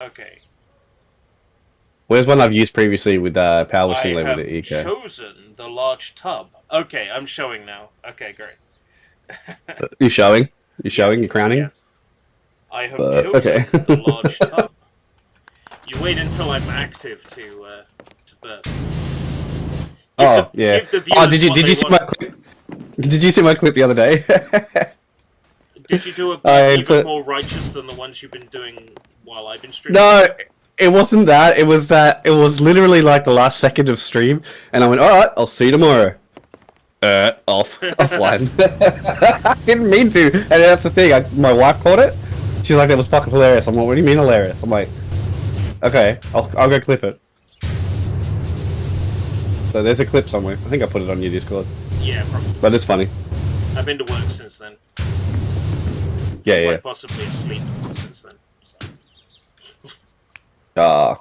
Okay. Where's one I've used previously with PowerWash I Simp have with the eco? chosen the large tub. Okay, I'm showing now. Okay, great. You showing? You showing? You Yes, crowning? yes. I have Okay. chosen the large tub. You wait until I'm active to burp. Oh yeah. Give the Oh, viewers what did they you see my want. clip? Did you see my clip the other day? Did you do a bit I even put more righteous than the ones you've been doing while I've been streaming? no. It wasn't that. It was that. It was literally like the last second of stream, and I went, "All right, I'll see you tomorrow." Offline. I didn't mean to, and that's the thing. My wife caught it. She's like, "That was fucking hilarious." I'm like, "What do you mean hilarious?" I'm like, "Okay, I'll go clip it." So there's a clip somewhere. I think I put it on your Discord. Yeah, probably. But it's funny. I've been to work since then. Yeah, yeah. Quite possibly asleep since then. So. Ah.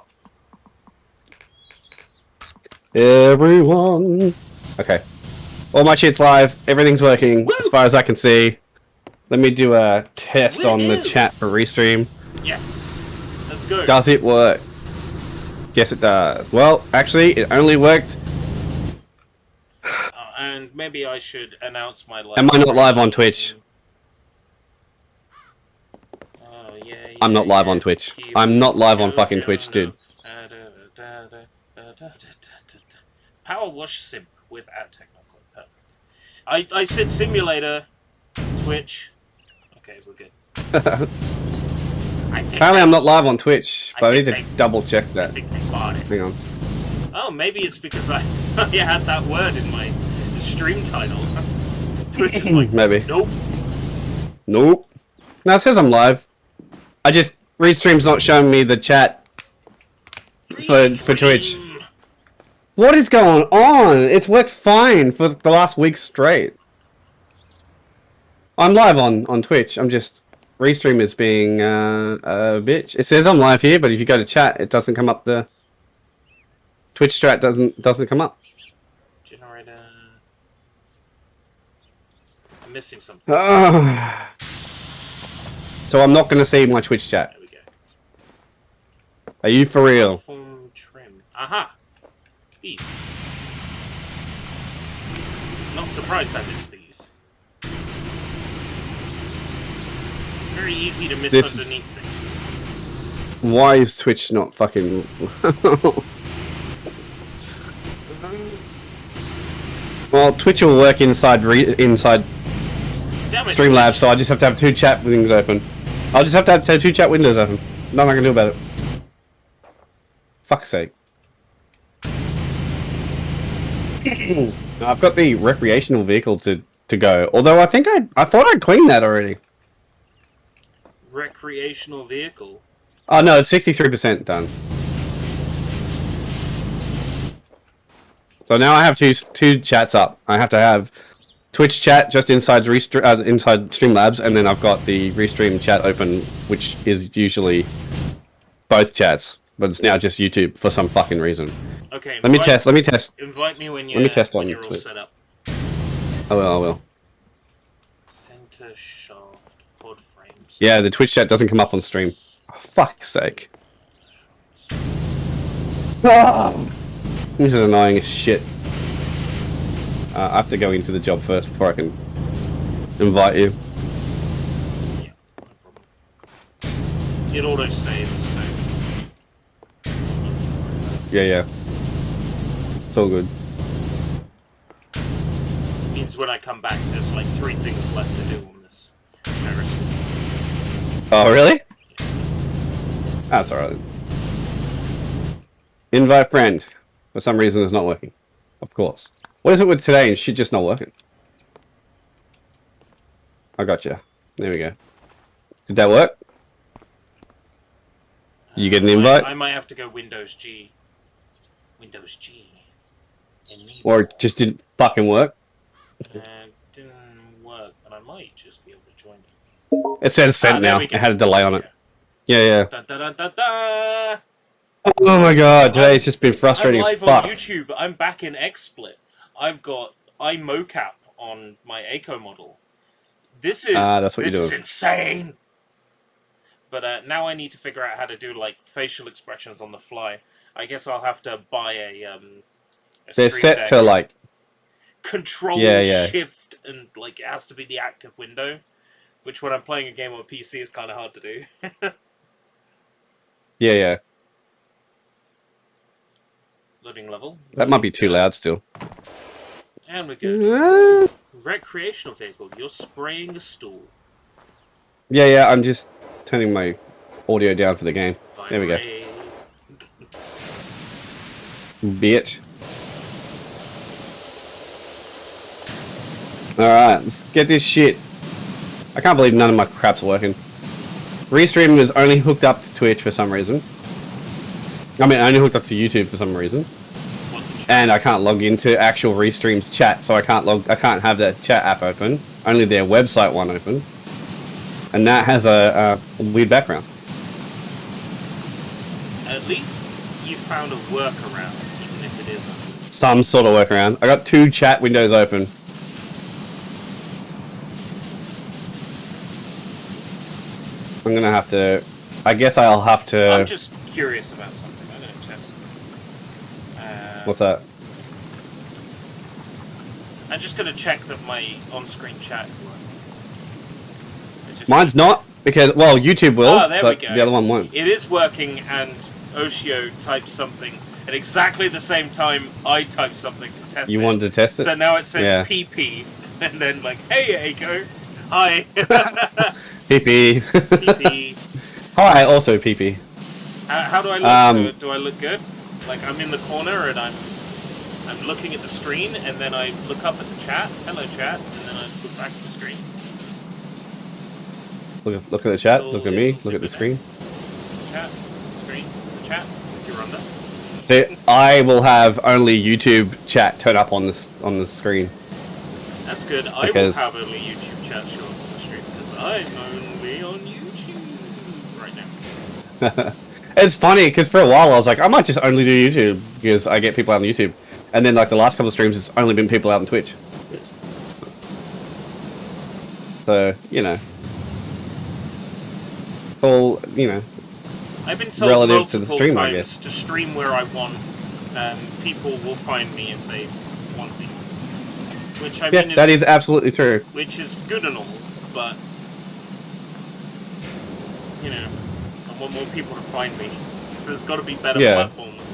Everyone. Okay. All my shit's live. Everything's working Woo! as far as I can see. Let me do a test on the chat for restream. Yes. Let's go. Does it work? Yes, it does. Well, actually, it only worked. And maybe I should announce my live. Am I not live on Twitch? Oh, yeah, I'm not live on Twitch. I'm not live on fucking Twitch, dude. PowerWash Simp with technical. Perfect. I said simulator, Twitch. Okay, we're good. Apparently, I'm not live on Twitch, but I need to double check that. Hang on. Oh, maybe it's because I had that word in my stream title. Twitch is like, maybe. Nope. Nope. No, it says I'm live. I just Restream's not showing me the chat for Twitch. What is going on? It's worked fine for the last week straight. I'm live on Twitch. I'm just Restream is being a bitch. It says I'm live here, but if you go to chat, it doesn't come up. The Twitch chat doesn't come up. Generator. I'm missing something. So I'm not going to see my Twitch chat. There we go. Are you for real? Form trim. Aha. These. Not surprised I missed these. Very easy to miss underneath things. Why is Twitch not fucking? Well, Twitch will work inside Streamlabs, so I just have to have two chat things open. I'll just have to have two chat windows open. Nothing I can do about it. Fuck's sake. I've got the recreational vehicle to go. Although I think I thought I'd cleaned that already. Recreational vehicle? Oh no, it's 63% done. So now I have two chats up. I have to have Twitch chat just inside inside Streamlabs, and then I've got the Restream chat open, which is usually both chats, but it's now just YouTube for some fucking reason. Okay. Let me test. Invite me when you're. Let me test on you're all set up. I will. Center shaft pod frames. Yeah, the Twitch chat doesn't come up on stream. Oh, fuck's sake. This is annoying as shit. I have to go into the job first before I can invite you. Yeah, no problem. It auto saves, so. Yeah. It's all good. Means when I come back, there's like 3 things left to do on this. Oh, really? That's alright. Invite friend. For some reason, it's not working. Of course. What is it with today and shit just not working? I gotcha. There we go. Did that work? You get an invite? I might have to go Windows G. Windows G. Or it just didn't fucking work? Didn't work, but I might just be able to join you. It says sent now. It had a delay on it. Yeah. Da, da, da, da, da. Oh my god, today's just been frustrating as fuck. I'm live on YouTube. I'm back in XSplit. I've got iMocap on my Eco model. This is that's what this you're is doing. insane. But now I need to figure out how to do like facial expressions on the fly. I guess I'll have to buy a They're Stream set Deck. to like Control yeah. Shift and like it has to be the active window, which when I'm playing a game on PC is kind of hard to do. Yeah. Loading level. That might be too loud still. And we're good. Recreational vehicle. You're spraying a stool. Yeah. I'm just turning my audio down for the game. There we go. Bitch. Alright, let's get this shit. I can't believe none of my crap's working. Restream is only hooked up to Twitch for some reason. I mean, only hooked up to YouTube for some reason. And I can't log into actual Restream's chat, so I can't have that chat app open. Only their website one open. And that has a weird background. At least you found a workaround, even if it isn't. Some sort of workaround. I got 2 chat windows open. I'm gonna have to. I guess I'll have to. I'm just curious about something. I'm gonna test. What's that? I'm just gonna check that my on-screen chat is working. Mine's not because YouTube will, oh, there but we go. the other one won't. It is working, and Oshio typed something at exactly the same time I typed something to test it. You wanted to test it? So now it says Yeah. PP, and then like, hey, Aiko, hi. PP. PP. Hi, also PP. How do I look? Do I look good? Like I'm in the corner and I'm looking at the screen, and then I look up at the chat. Hello, chat, and then I look back at the screen. Look at the chat. So Look at me. it's Look at the screen. Chat, screen, the chat. You're under. So I will have only YouTube chat turn up on the screen. That's good. Because I will have only YouTube chat show up on the stream because I'm only on YouTube right now. It's funny because for a while I was like, I might just only do YouTube because I get people out on YouTube, and then like the last couple of streams, it's only been people out on Twitch. So all I've been told relative multiple to the stream, I times guess. to stream where I want. People will find me if they want me. Which I mean, that is absolutely true. Which is good and all, but I want more people to find me. So there's got to be better platforms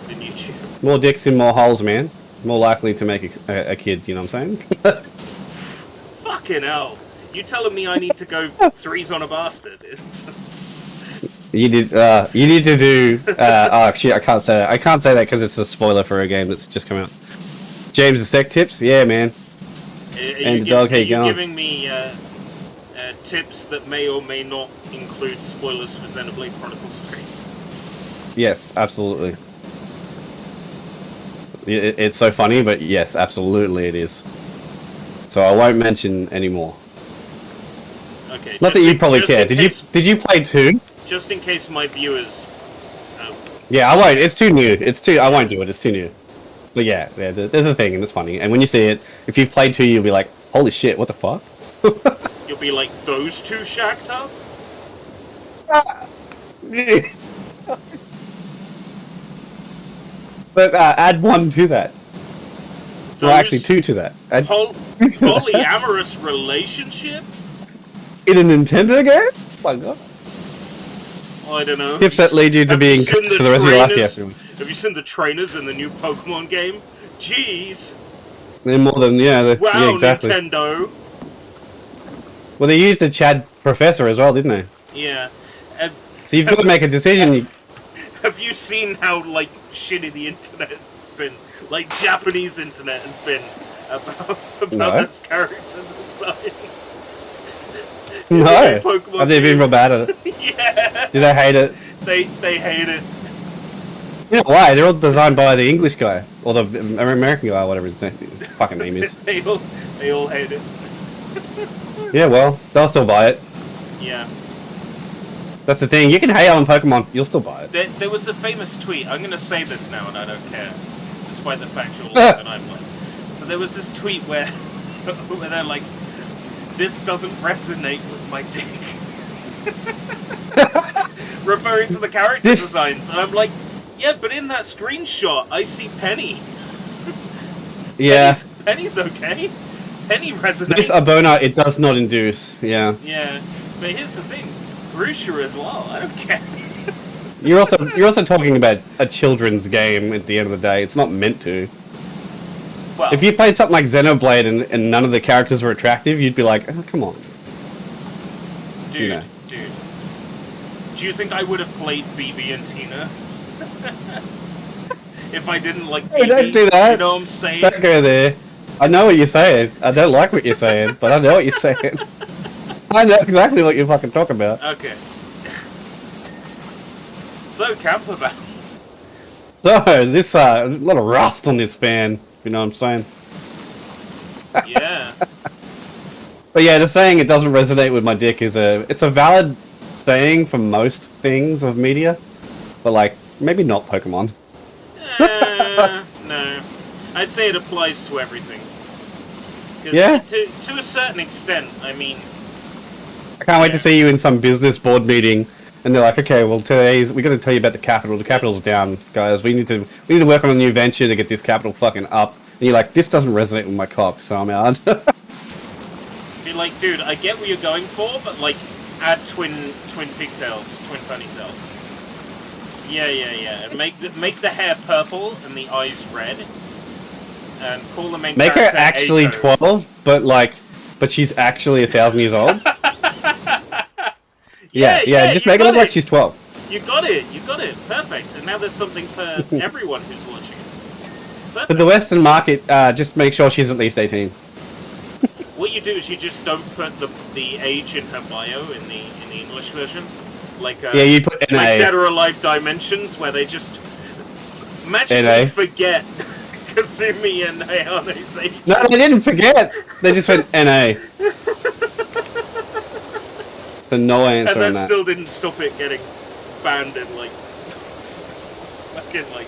than YouTube. More dicks in more holes, man. More likely to make a kid. You know what I'm saying? Fucking hell! You telling me I need to go threes on a bastard? You need to do. Oh shit! I can't say that. I can't say that because it's a spoiler for a game that's just come out. James, the sec tips? Yeah, man. And the dog, how you going? Giving me tips that may or may not include spoilers for Xenoblade Chronicles 3. Yes, absolutely. It's so funny, but yes, absolutely it is. So I won't mention anymore. Okay. Not that you probably care. Did you play 2? Just in case my viewers. Yeah, I won't. It's too new. I won't do it. It's too new. But yeah, there's a thing, and it's funny. And when you see it, if you've played 2, you'll be like, "Holy shit, what the fuck?" You'll be like, "Those 2 shacked up." But add 1 to that. Well, actually 2 to that. Polyamorous relationship? In a Nintendo game? Oh my god. I don't know. Tips that lead you to being cursed for the rest of your life. Have you seen the trainers in the new Pokemon game? Jeez. They're more than Wow, exactly. Nintendo. Well, they used the Chad Professor as well, didn't they? Yeah. So you've got to make a decision. Have you seen how shitty the internet's been? Like Japanese internet has been about those characters and science. No. Have they been real bad at it? Yeah. Do they hate it? They hate it. You know why? They're all designed by the English guy or the American guy, whatever his fucking name is. they all hate it. Yeah, well, they'll still buy it. Yeah. That's the thing. You can hate on Pokemon, you'll still buy it. There was a famous tweet. I'm going to say this now, and I don't care, despite the fact you're older than I'm like. So there was this tweet where they're like, "This doesn't resonate with my dick." Referring to the character designs. And I'm like, yeah, but in that screenshot, I see Penny. Yeah. Penny's okay. Penny resonates. This Abona, it does not induce. Yeah. Yeah. But here's the thing. Grusha as well. I don't care. You're also talking about a children's game at the end of the day. It's not meant to. Well, if you played something like Xenoblade and none of the characters were attractive, you'd be like, oh, come on. Dude, you know. dude. Do you think I would have played BB and Tina? If I didn't like BB? Hey, don't do that. You know what I'm saying? Don't go there. I know what you're saying. I don't like what you're saying, but I know what you're saying. I know exactly what you're fucking talking about. Okay. So, Camperbound. So, this, a lot of rust on this fan, you know what I'm saying? Yeah. But yeah, the saying it doesn't resonate with my dick is it's a valid saying for most things of media, but like, maybe not Pokemon. No. I'd say it applies to everything. Yeah? To a certain extent, I mean... I can't wait to see you in some business board meeting, and they're like, okay, well we got to tell you about the capital. The capital's down, guys. We need to work on a new venture to get this capital fucking up. And you're like, this doesn't resonate with my cock, so I'm out. Be like, dude, I get what you're going for, but like, add twin pigtails, twin ponytails. Yeah. And make the hair purple and the eyes red. And call the main Make her character actually Eiko. 12, but she's actually 1,000 years old. Yeah, just make it look like she's 12. You got it, perfect. And now there's something for everyone who's watching it. It's perfect. For the Western market, just make sure she's at least 18. What you do is you just don't put the age in her bio in the English version. Like yeah, you put NA. Like Dead or Alive Dimensions, where they just magically NA. forget Kasumi and Ayane's age. No, they didn't forget. They just went NA. So no answer And that on that. still didn't stop it getting banned in like fucking like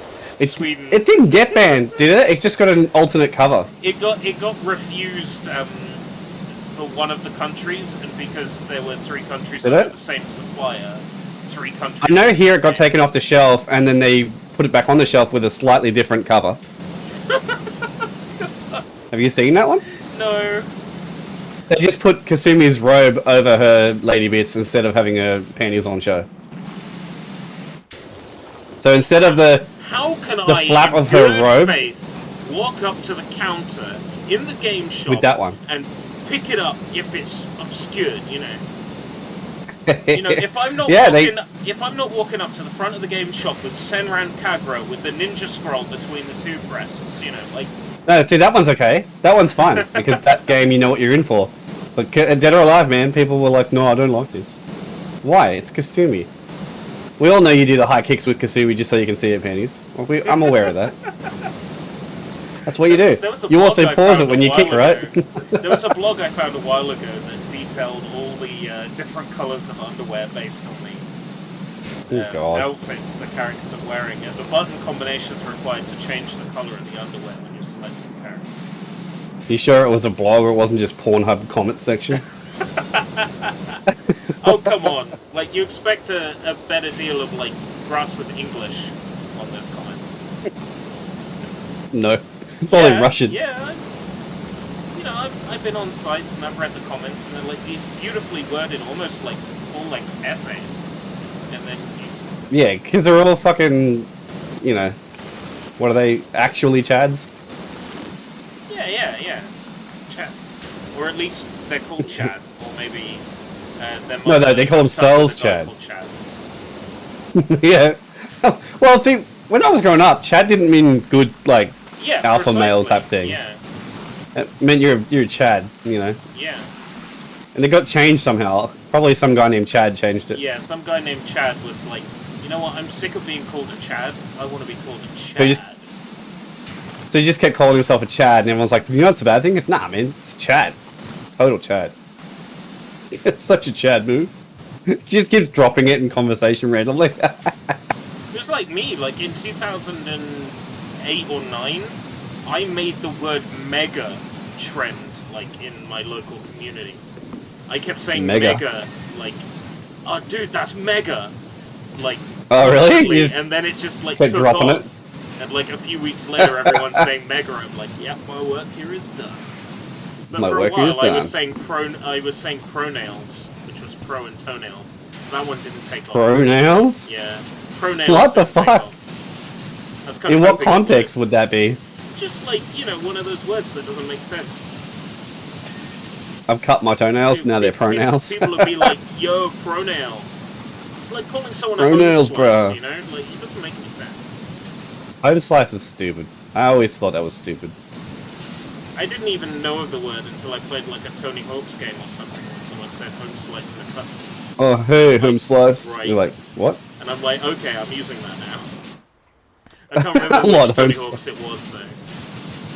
Sweden. It didn't get banned, did it? It just got an alternate cover. It got refused for one of the countries, and because there were 3 countries Did under it? the same supplier, 3 countries. I know here it got taken off the shelf, and then they put it back on the shelf with a slightly different cover. Have you seen that one? No. They just put Kasumi's robe over her lady bits instead of having her panties on show. So instead of How can the I, flap in of her good robe faith, walk up to the counter in the game shop with that one. and pick it up if it's obscured, you know? You know, if I'm not if I'm not walking up to the front of the game shop with Senran Kagura with the ninja scroll between the 2 breasts, you know, like... No, see, that one's okay. That one's fine, because that game, you know what you're in for. But Dead or Alive, man, people were like, no, I don't like this. Why? It's Kasumi. We all know you do the high kicks with Kasumi just so you can see her panties. Well, I'm aware of that. That's what you do. You also pause it when you kick, right? There was a blog I found a while ago that detailed all the different colours of underwear based on the outfits the characters are wearing, and the button combinations required to change the colour of the underwear when you're selecting the character. You sure it was a blog or it wasn't just Pornhub comment section? Oh, come on. Like, you expect a better deal of, like, grass with English on those comments. No. It's all in Russian. Yeah. I've been on sites and I've read the comments, and they're like these beautifully worded, almost like full-length essays. And then Yeah, because they're all fucking, you know, what are they, actually Chads? Yeah. Chad. Or at least they're called Chad. Or maybe No, they call themselves Chads. Yeah. Well, see, when I was growing up, Chad didn't mean good, like, alpha male type thing. Yeah. It meant you're a Chad, you know. Yeah. And it got changed somehow. Probably some guy named Chad changed it. Yeah, some guy named Chad was like, you know what, I'm sick of being called a Chad. I want to be called a Chad. So he just kept calling himself a Chad, and everyone's like, you know what's a bad thing? Nah, man, it's Chad. Total Chad. It's such a Chad move. He just keeps dropping it in conversation randomly. It was like me, like in 2008 or 9, I made the word mega trend, like, in my local community. I kept saying mega like, oh dude, that's mega. Like, oh really? And then it just like took off. It. And like a few weeks later, everyone's saying mega. I'm like, yep, my work here is done. But my for a work while, is done. I was saying pronails, which was pro and toenails. That one didn't take off. Pronails? Yeah, pronails. What the fuck? In what context would that be? Just like, you know, one of those words that doesn't make sense. I've cut my toenails, now they're pronails. People would be like, yo, pronails. It's like calling someone pronails, a home bro. slice, you know? Like, it doesn't make any sense. Home slice is stupid. I always thought that was stupid. I didn't even know of the word until I played like a Tony Hawk's game or something when someone said home slice in a cutscene. Oh, hey, home slice. Right. You're like, what? And I'm like, okay, I'm using that now. I can't remember which Tony Hawk's it was, though.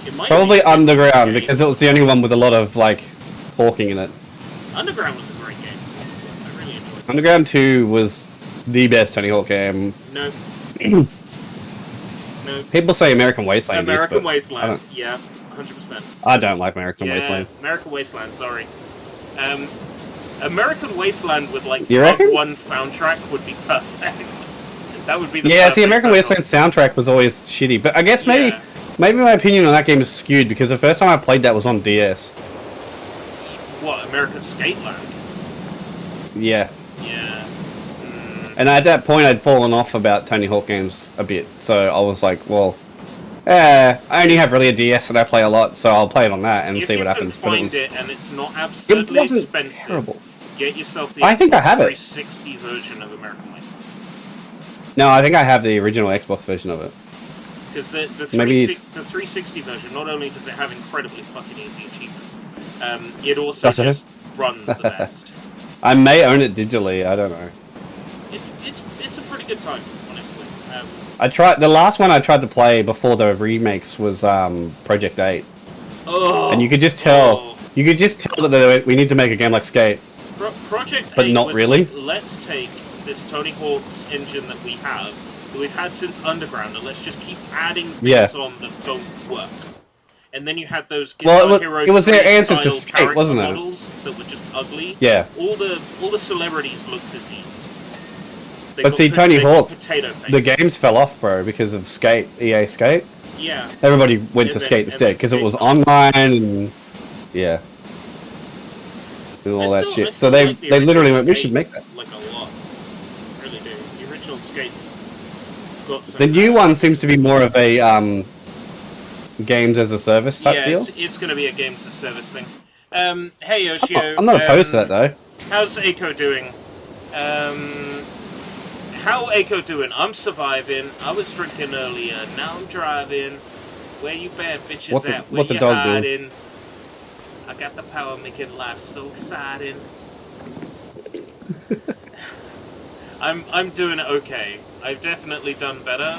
It might probably Underground, because it was the only one with a lot of, like, talking in it. Underground was a great game. I really enjoyed it. Underground 2 was the best Tony Hawk game. No. No. People say American Wasteland. American Wasteland, yeah, 100%. I don't like American Wasteland. American Wasteland, sorry. American Wasteland with like one soundtrack would be perfect. That would be the see, American Wasteland soundtrack was always shitty, but I guess maybe my opinion on that game is skewed because the first time I played that was on DS. What, American Skateland? Yeah. Yeah. And at that point, I'd fallen off about Tony Hawk games a bit, so I was like, well, I only have really a DS and I play a lot, so I'll play it on that and see what happens. But it and it's not absurdly expensive. Terrible. Get yourself the I think I have 360 version of American Wasteland. No, I think I have the original Xbox version of it. Because the 360 version, not only does it have incredibly fucking easy achievements, it also just runs the best. I may own it digitally, I don't know. It's a pretty good time, honestly. I tried the last one I tried to play before the remakes was Project 8. Oh, and you could just tell that we need to make a game like Skate. Project 8 but not was really. Like, let's take this Tony Hawk's engine that we have, that we've had since Underground, and let's just keep adding things on that don't work. And then you had those Guitar Hero it was their answer to Skate, wasn't it? Models that were just ugly. Yeah. All the celebrities look diseased. But see, Tony Hawk, the games fell off, bro, because of Skate, EA Skate. Yeah. Everybody went to Skate instead because it was online and and all that shit. So they literally went, we should make that. Like a lot, really do. The original Skate's got some. The new one seems to be more of a games as a service type deal. Yeah, it's going to be a games as a service thing. Hey Yoshio. I'm not opposed to that though. How's Aiko doing? How Aiko doing? I'm surviving. I was drinking earlier. Now I'm driving. Where you bad bitches at? Where you hiding? I got the power making life so exciting. I'm doing okay. I've definitely done better.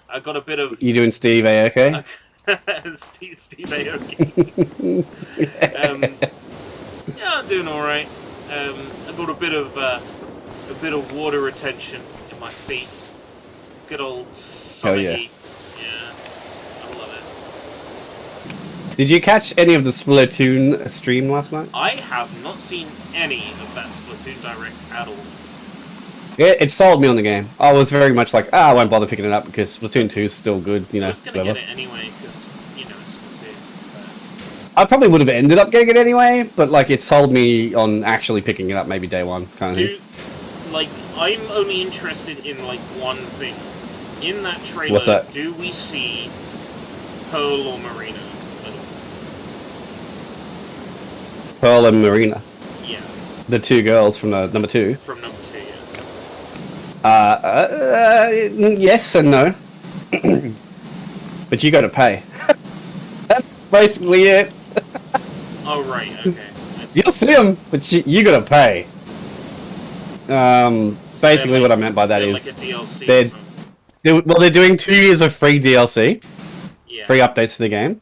I got a bit of. You doing Steve A-okay? Steve A-okay. Yeah, I'm doing all right. I got a bit of water retention in my feet. Good old summer heat. Yeah, I love it. Did you catch any of the Splatoon stream last night? I have not seen any of that Splatoon Direct at all. Yeah, it sold me on the game. I was very much like, I won't bother picking it up because Splatoon 2 is still good, you know. I was going to get it anyway because, you know, it's Splatoon. I probably would have ended up getting it anyway, but like it sold me on actually picking it up maybe day one kind of thing. Like, I'm only interested in like one thing. In that trailer, what's that? Do we see Pearl or Marina at all? Pearl and Marina. Yeah. The two girls from number 2. From number 2, yeah. Yes and no. But you got to pay. That's basically it. Oh right, okay. You'll see them, but you got to pay. Basically, what I meant by that is like a DLC they're doing 2 years of free DLC, free updates to the game,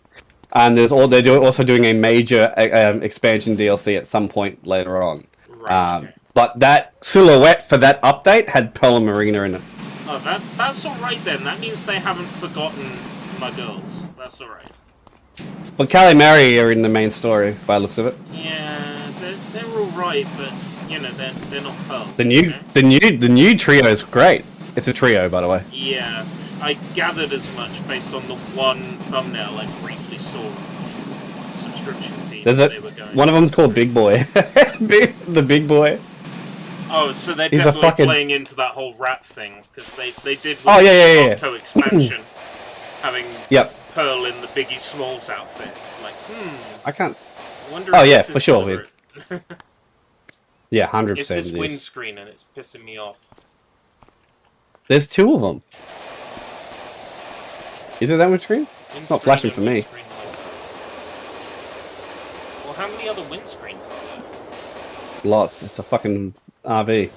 and they're also doing a major expansion DLC at some point later on. Right, okay. But that silhouette for that update had Pearl and Marina in it. Oh, that's all right then. That means they haven't forgotten my girls. That's all right. But Callie and Mary are in the main story by the looks of it. Yeah, they're all right, but you know, they're not pearl. The new trio is great. It's a trio, by the way. Yeah, I gathered as much based on the one thumbnail I briefly saw. Subscription feed. One of them's called Big Boy. The Big Boy. Oh, so they're definitely playing into that whole rap thing because they did. Oh yeah. Octo expansion, having Pearl in the Biggie Smalls outfit. It's like, I can't. Wonder oh if yeah, this for is sure. Yeah, 100%. It's this windscreen and it's pissing me off. There's two of them. Is it that windscreen? It's not flashing for me. Well, how many other windscreens are there? Lots. It's a fucking RV.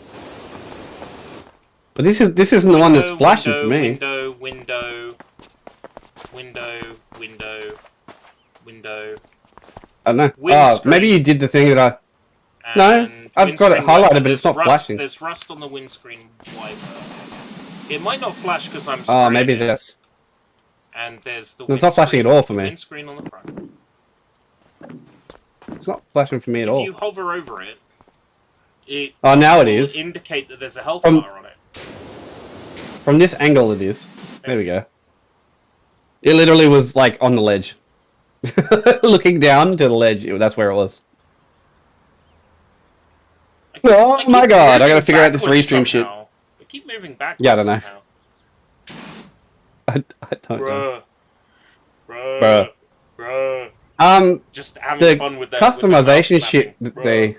But this isn't the one that's flashing for me. Window. I don't know. Oh, maybe you did the thing that I... No, I've got it highlighted, but it's not flashing. There's rust on the windscreen wiper. It might not flash because I'm Oh, maybe it is. And there's the it's not flashing at all for me. Windscreen on the front. It's not flashing for me at all. If you hover over it, oh, now it is. Indicate that there's a health bar on it. From this angle, it is. There we go. It literally was like on the ledge, looking down to the ledge. That's where it was. Oh my god! I gotta figure out this restream shit. I keep moving back. Yeah, I don't know. I don't know. Bruh. Just having fun with that. Customization shit. The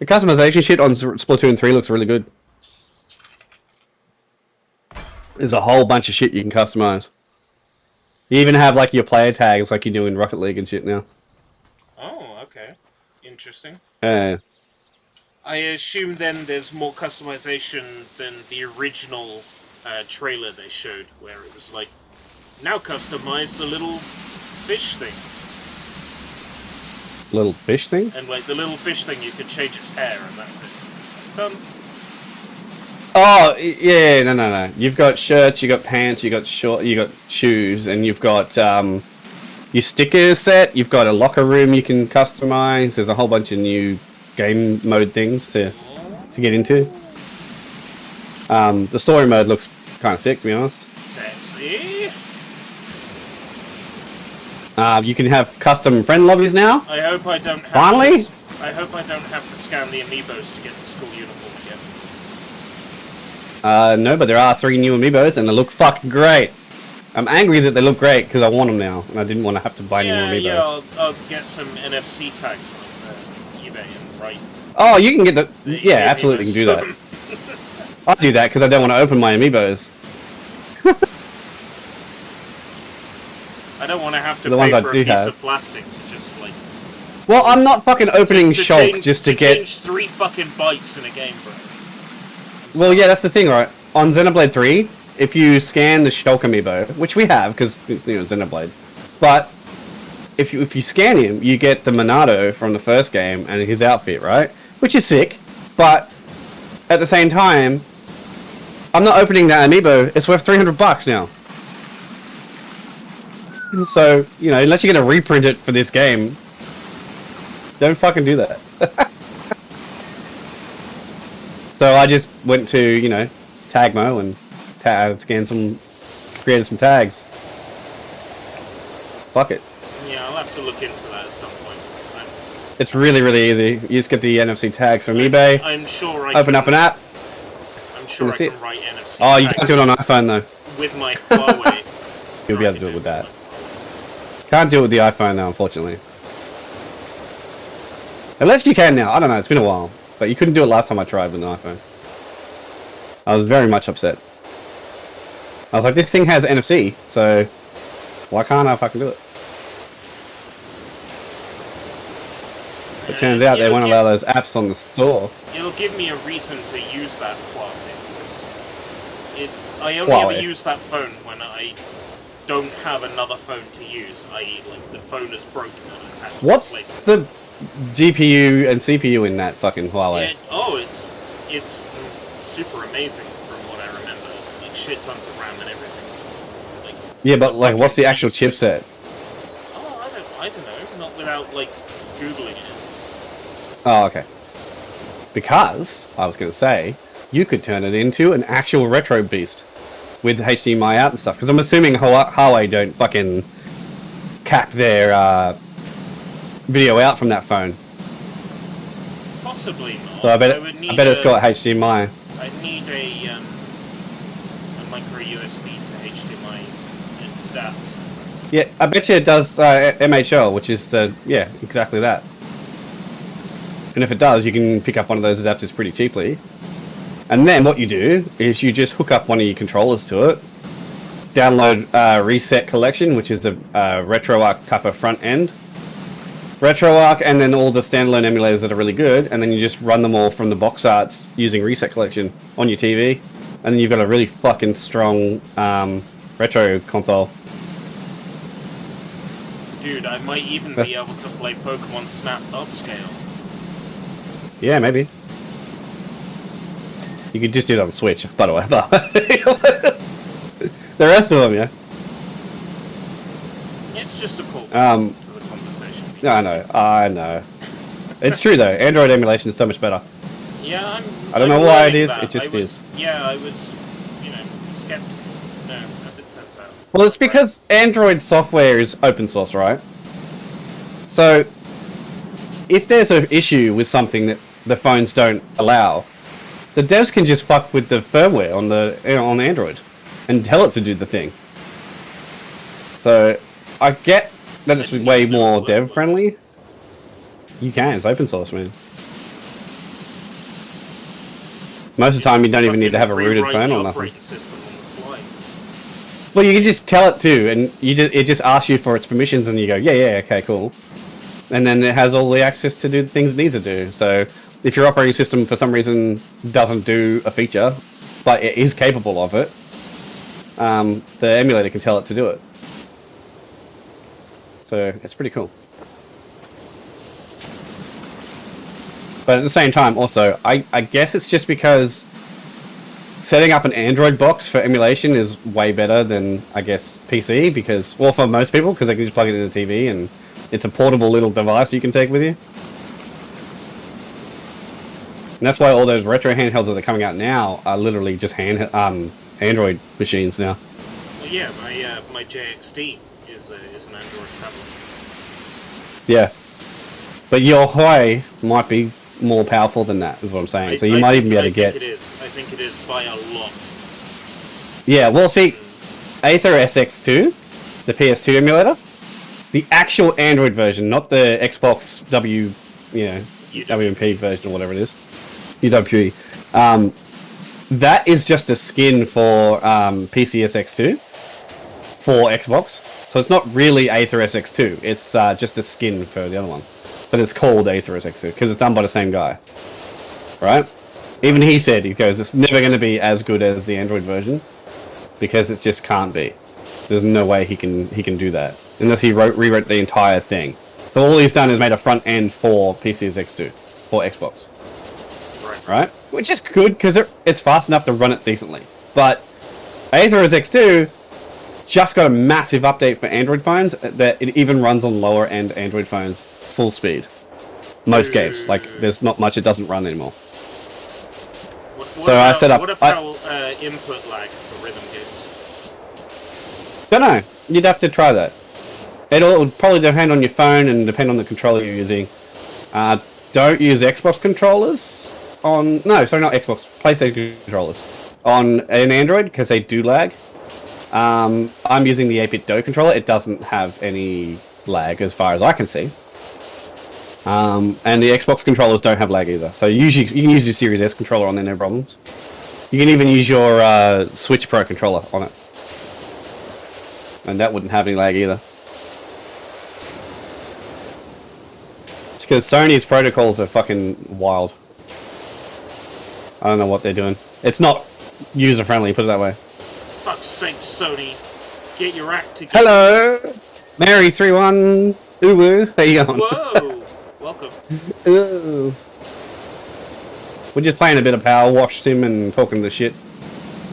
customization shit on Splatoon 3 looks really good. There's a whole bunch of shit you can customize. You even have like your player tags like you do in Rocket League and shit now. Oh, okay. Interesting. I assume then there's more customization than the original trailer they showed, where it was like, now customize the little fish thing. Little fish thing? And like the little fish thing, you could change its hair, and that's it. Done. Oh yeah, no. You've got shirts, you got pants, you got shoes, and you've got your sticker set. You've got a locker room you can customize. There's a whole bunch of new game mode things to get into. The story mode looks kind of sick, to be honest. Sexy. You can have custom friend lobbies now. I hope I don't have finally. I hope I don't have to scan the amiibos to get the school uniform again. No, but there are 3 new amiibos, and they look fucking great. I'm angry that they look great because I want them now, and I didn't want to have to buy new amiibos. Yeah, I'll get some NFC tags on eBay and write. Oh, you can get the yeah, absolutely, you can do that. I'll do that because I don't want to open my amiibos. I don't want to have to pay for a piece of plastic to just like. Well, I'm not fucking opening Shulk just to get. Change 3 fucking bytes in a game, bro. Well, yeah, that's the thing, right? On Xenoblade 3, if you scan the Shulk amiibo, which we have because you know Xenoblade, but if you scan him, you get the Monado from the first game and his outfit, right? Which is sick, but at the same time, I'm not opening that amiibo. It's worth $300 now. So, you know, unless you're going to reprint it for this game, don't fucking do that. So I just went to, you know, Tagmo and created some tags. Fuck it. Yeah, I'll have to look into that at some point. It's really, really easy. You just get the NFC tags from eBay. I'm sure open up an app. I'm sure I can write NFC. Oh, you can't do it on iPhone though. With my Huawei. You'll be able to do it with that. Can't do it with the iPhone now, unfortunately. Unless you can now. I don't know. It's been a while. But you couldn't do it last time I tried with an iPhone. I was very much upset. I was like, this thing has NFC, so why can't I fucking do it? It turns out they won't allow those apps on the store. It'll give me a reason to use that Huawei. I only ever use that phone when I don't have another phone to use, i.e. like the phone is broken and I have to What's replace it. the GPU and CPU in that fucking Huawei? It's super amazing from what I remember. Like shit tons of RAM and everything. Like, yeah, but like, what's the actual chipset? Oh, I don't know. Not without like googling it. Oh, okay. Because, I was going to say, you could turn it into an actual retro beast with HDMI out and stuff. Because I'm assuming Huawei don't fucking cap their video out from that phone. Possibly not. So I bet it's got HDMI. I need a micro USB to HDMI adapter. Yeah, I bet you it does MHL, which is exactly that. And if it does, you can pick up one of those adapters pretty cheaply. And then what you do is you just hook up one of your controllers to it, download Reset Collection, which is a RetroArch type of front end. RetroArch, and then all the standalone emulators that are really good, and then you just run them all from the box arts using Reset Collection on your TV, and then you've got a really fucking strong retro console. Dude, I might even be able to play Pokemon Snap upscale. Yeah, maybe. You could just do it on Switch, by the way. The rest of them, yeah. It's just a pull to the conversation. I know. It's true though. Android emulation is so much better. Yeah, I don't know why it is. It just is. Yeah, I was, skeptical. No, as it turns out. Well, it's because Android software is open source, right? So, if there's an issue with something that the phones don't allow, the devs can just fuck with the firmware on the on Android and tell it to do the thing. So, I get that it's way more dev friendly. You can. It's open source, man. Most of the time, you don't even need to have a rooted phone or nothing. Well, you can just tell it to, and it just asks you for its permissions, and you go, yeah, okay, cool. And then it has all the access to do the things it needs to do. So, if your operating system for some reason doesn't do a feature, but it is capable of it, the emulator can tell it to do it. So it's pretty cool. But at the same time, also, I guess it's just because setting up an Android box for emulation is way better than, I guess, PC, because, well, for most people, because they can just plug it in the TV and it's a portable little device you can take with you. And that's why all those retro handhelds that are coming out now are literally just Android machines now. Well, yeah, my JXD is an Android tablet. Yeah, but your Huawei might be more powerful than that, is what I'm saying. So you might even be able to get. I think it is by a lot. Yeah, well, see, Aether SX2, the PS2 emulator, the actual Android version, not the Xbox WMP version or whatever it is. UWP. That is just a skin for PCSX2 for Xbox. So it's not really Aether SX2. It's just a skin for the other one. But it's called Aether SX2 because it's done by the same guy. Right? Even he said, he goes, it's never going to be as good as the Android version because it just can't be. There's no way he can do that unless he rewrote the entire thing. So all he's done is made a front end for PCSX2 for Xbox. Right? Which is good because it's fast enough to run it decently. But Aether SX2 just got a massive update for Android phones that it even runs on lower end Android phones full speed. Most games. Like, there's not much it doesn't run anymore. I set up... What about input lag for rhythm games? Don't know. You'd have to try that. It'll probably depend on your phone and depend on the controller you're using. Don't use Xbox controllers on... No, sorry, not Xbox. PlayStation controllers. On an Android, because they do lag. I'm using the 8-bit Do controller. It doesn't have any lag as far as I can see. And the Xbox controllers don't have lag either. So usually you can use your Series S controller on there, no problems. You can even use your Switch Pro controller on it. And that wouldn't have any lag either. Because Sony's protocols are fucking wild. I don't know what they're doing. It's not user-friendly, put it that way. Fuck's sake, Sony. Get your act together. Hello! Mary31. Ooh, how you going? Whoa! Welcome. Ooh. We're just playing a bit of PowerWash Simp and talking the shit.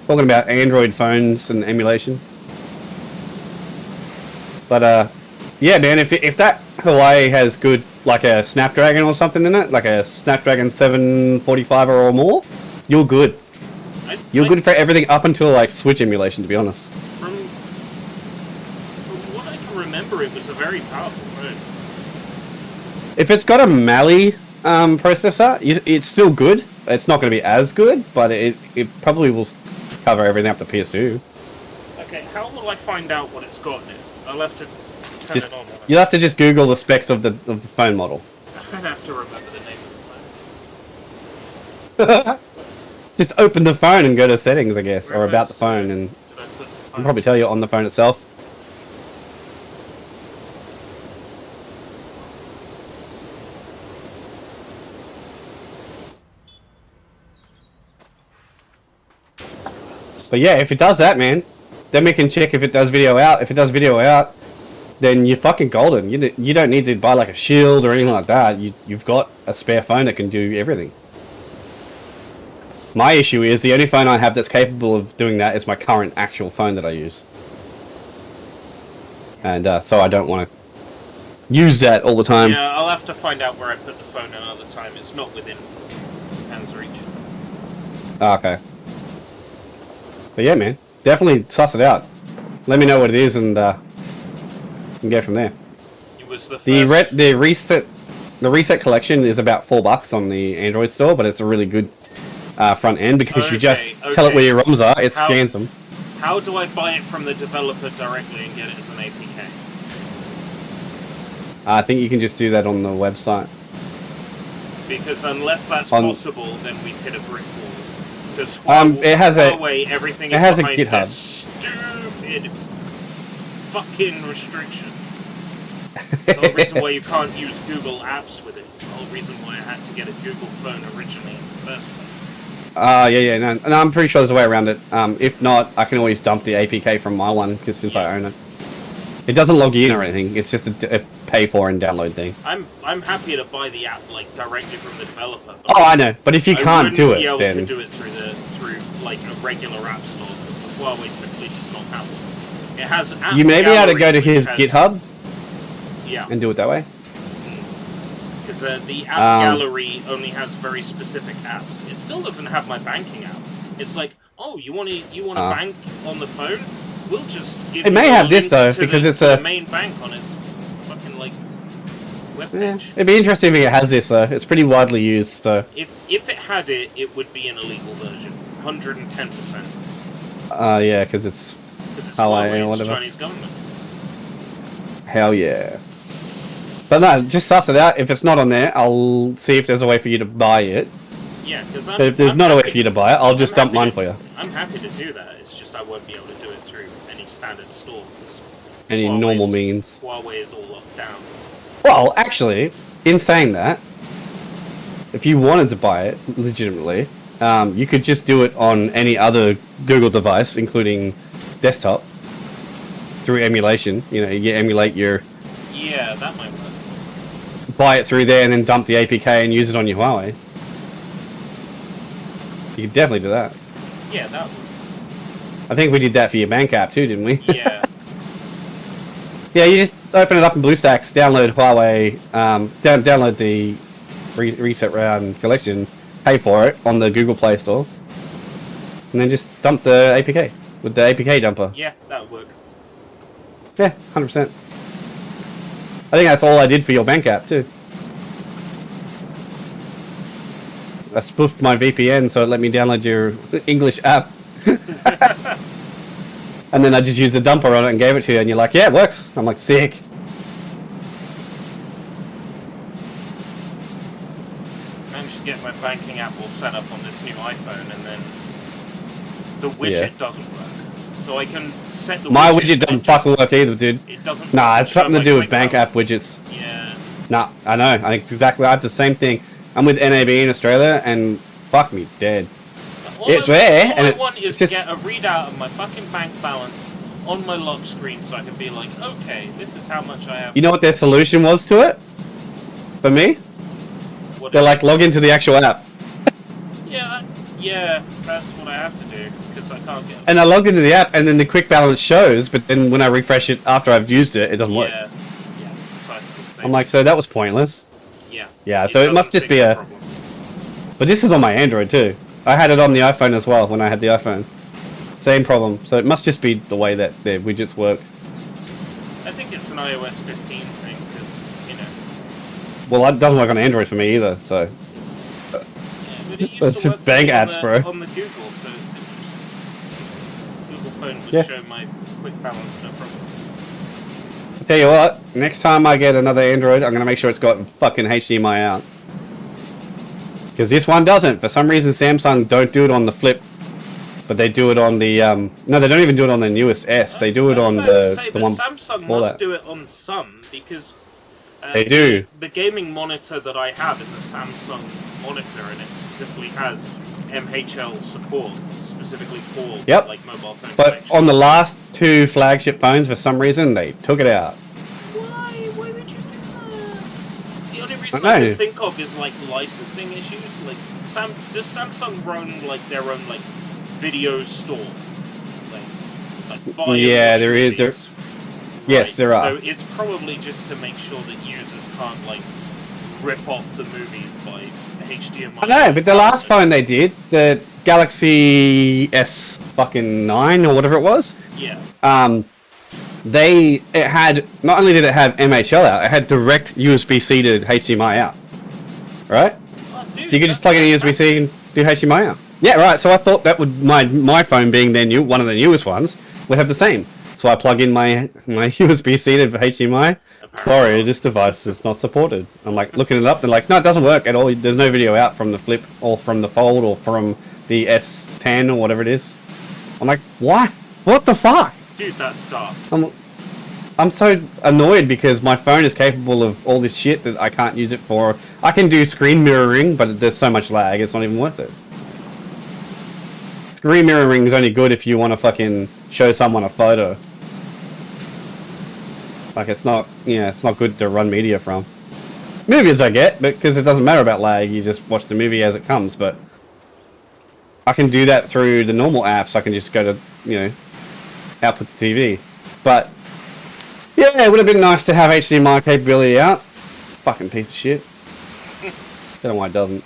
Talking about Android phones and emulation. But, yeah, man, if that Hawaii has good, like a Snapdragon or something in it, like a Snapdragon 745 or more, you're good. You're good for everything up until like Switch emulation, to be honest. From what I can remember, it was a very powerful phone. If it's got a Mali processor, it's still good. It's not going to be as good, but it probably will cover everything up to PS2. Okay, how will I find out what it's got now? I'll have to turn it on. You'll have to just Google the specs of the phone model. I'd have to remember the name of the phone. Just open the phone and go to settings, I guess, or about the phone, and I'll probably tell you on the phone itself. But yeah, if it does that, man, then we can check if it does video out. If it does video out, then you're fucking golden. You don't need to buy like a shield or anything like that. You've got a spare phone that can do everything. My issue is the only phone I have that's capable of doing that is my current actual phone that I use. And so I don't want to use that all the time. Yeah, I'll have to find out where I put the phone another time. It's not within hand's reach. Okay. But yeah, man, definitely suss it out. Let me know what it is, and we can go from there. It was the first... the reset collection is about $4 on the Android store, but it's a really good front end because you just tell it where your ROMs are, it scans them. How do I buy it from the developer directly and get it as an APK? I think you can just do that on the website. Because unless that's possible, then we've hit a brick wall. Because it has everything it has a behind GitHub. Stupid fucking restrictions. The whole reason why you can't use Google Apps with it. The whole reason why I had to get a Google phone originally in the first place. No, I'm pretty sure there's a way around it. If not, I can always dump the APK from my one, because since I own it. It doesn't log you in or anything, it's just a pay for and download thing. I'm happy to buy the app like directly from the developer. Oh, I know, but if you can't do it, then... I then... wouldn't be able to do it through like a regular app store, because the Huawei simply does not have one. It has app You may be able to go to his GitHub and do it that way. Because the app gallery only has very specific apps. It still doesn't have my banking app. It's like, oh, you want to bank on the phone? We'll just give it may have this though, because it's a main bank on its fucking like webpage. Yeah, it'd be interesting if it has this though. It's pretty widely used, so. If it had it, it would be an illegal version, 110%. Yeah, because it's Huawei or whatever. Chinese government. Hell yeah. But no, just suss it out. If it's not on there, I'll see if there's a way for you to buy it. Yeah, because if there's not a way for you to buy it, I'll just dump mine for you. I'm happy to do that. It's just I won't be able to do it through any standard store. Any normal means. Huawei is all locked down. Well, actually, in saying that, if you wanted to buy it legitimately, you could just do it on any other Google device, including desktop, through emulation. You know, you emulate your... Yeah, that might work. Buy it through there and then dump the APK and use it on your Huawei. You could definitely do that. Yeah, that would. I think we did that for your bank app too, didn't we? Yeah. Yeah, you just open it up in BlueStacks, download Huawei, download the Reset Round collection, pay for it on the Google Play Store, and then just dump the APK with the APK dumper. Yeah, that would work. Yeah, 100%. I think that's all I did for your bank app too. I spoofed my VPN so it let me download your English app. And then I just used the dumper on it and gave it to you, and you're like, yeah, it works. I'm like, sick. I managed to get my banking app all set up on this new iPhone, and then the widget doesn't work. So I can set the My widget doesn't fucking work either, dude. It doesn't. Nah, it's something to do with bank app widgets. Yeah. Nah, I know. I have the same thing. I'm with NAB in Australia, and fuck me, dead. It's there, and all I want is to get a readout of my fucking bank balance on my lock screen, so I can be like, okay, this is how much I have. You know what their solution was to it? For me? They're like, log into the actual app. Yeah, that's what I have to do, because I can't get it. And I logged into the app, and then the quick balance shows, but then when I refresh it after I've used it, it doesn't work. Yeah, precisely the same. I'm like, so that was pointless. Yeah. Yeah, so it must just be a... problem. But this is on my Android too. I had it on the iPhone as well when I had the iPhone. Same problem. So it must just be the way that the widgets work. I think it's an iOS 15 thing, because, you know... Well, it doesn't work on Android for me either, so... Yeah, but it used It's to just work bang on apps, the, bro. on the Google, so Google phone would Yeah. show my quick balance, no problem. I'll tell you what, next time I get another Android, I'm gonna make sure it's got fucking HDMI out. Because this one doesn't. For some reason, Samsung don't do it on the Flip, but they do it on the no, they don't even do it on the newest S. They do it on the one. Samsung must do it on some, because they do. The gaming monitor that I have is a Samsung monitor, and it specifically has MHL support, specifically for like mobile phone But connection. on the last two flagship phones, for some reason, they took it out. Why? Why would you do that? The only reason I can think of is like licensing issues. Like, does Samsung run like their own like video store? Like yeah, there is. There, yes, there are. So it's probably just to make sure that users can't like rip off the movies by HDMI. I know, but the last phone they did, the Galaxy S fucking 9 or whatever it was. Yeah. It had, not only did it have MHL out, it had direct USB-C to HDMI out. Right? Oh, dude, so you could just plug in a USB-C and do HDMI out. Yeah, right. So I thought that would my phone being their one of the newest ones would have the same. So I plug in my USB-C to HDMI. Sorry, this device is not supported. I'm like looking it up. They're like, no, it doesn't work at all. There's no video out from the Flip or from the Fold or from the S10 or whatever it is. I'm like, why? What the fuck? Dude, that's dark. I'm so annoyed because my phone is capable of all this shit that I can't use it for. I can do screen mirroring, but there's so much lag, it's not even worth it. Screen mirroring is only good if you want to fucking show someone a photo. Like, it's not, it's not good to run media from. Movies I get, because it doesn't matter about lag, you just watch the movie as it comes, but I can do that through the normal apps. I can just go to, output the TV. But, yeah, it would have been nice to have HDMI capability out. Fucking piece of shit. Don't know why it doesn't.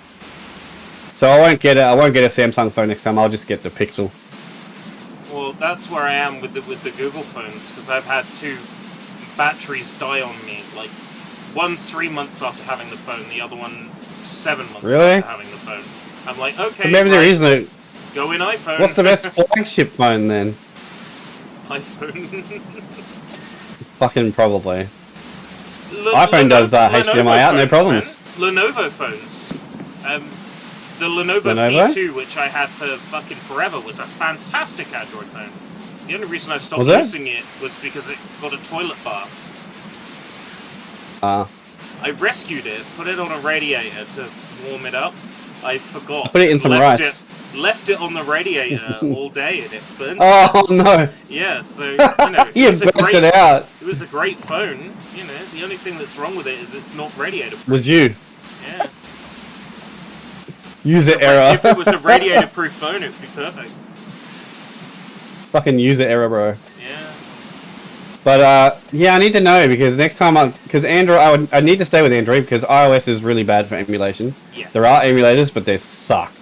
So I won't get a Samsung phone next time, I'll just get the Pixel. Well, that's where I am with the Google phones, because I've had two batteries die on me, like one 3 months after having the phone, the other one 7 months after having the phone. I'm like, okay, so maybe there is no... Go in iPhone. What's the best flagship phone then? iPhone. Fucking probably. iPhone does HDMI out, no problems. Man. Lenovo phones. The Lenovo P2, which I had for fucking forever, was a fantastic Android phone. The only reason I stopped using it was because it got a toilet bath. I rescued it, put it on a radiator to warm it up. I forgot. Put it in some rice. Left it on the radiator all day and it burnt. Oh no! Yeah, so you burnt it out. It was a great phone. The only thing that's wrong with it is it's not radiator proof. Was you? Yeah. User error. If it was a radiator proof phone, it would be perfect. Fucking user error, bro. Yeah. But yeah, I need to know because next time because Android, I need to stay with Android because iOS is really bad for emulation. Yes. There are emulators, but they suck.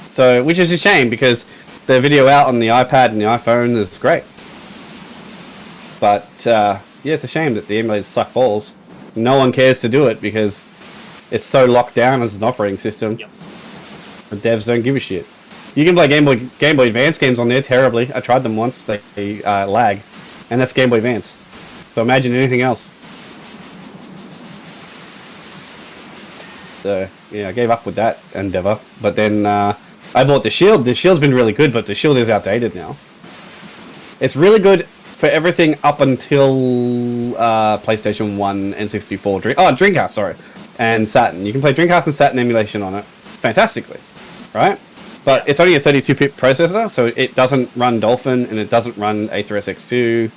So which is a shame because the video out on the iPad and the iPhone is great. But yeah, it's a shame that the emulators suck balls. No one cares to do it because it's so locked down as an operating system. Yep. The devs don't give a shit. You can play Game Boy Advance games on there terribly. I tried them once. They lag. And that's Game Boy Advance. So imagine anything else. So, yeah, I gave up with that endeavor. But then I bought the Shield. The Shield's been really good, but the Shield is outdated now. It's really good for everything up until PlayStation 1 and 64. Dreamcast, sorry. And Saturn. You can play Dreamcast and Saturn emulation on it fantastically. Right? But it's only a 32-bit processor, so it doesn't run Dolphin, and it doesn't run Aether SX2,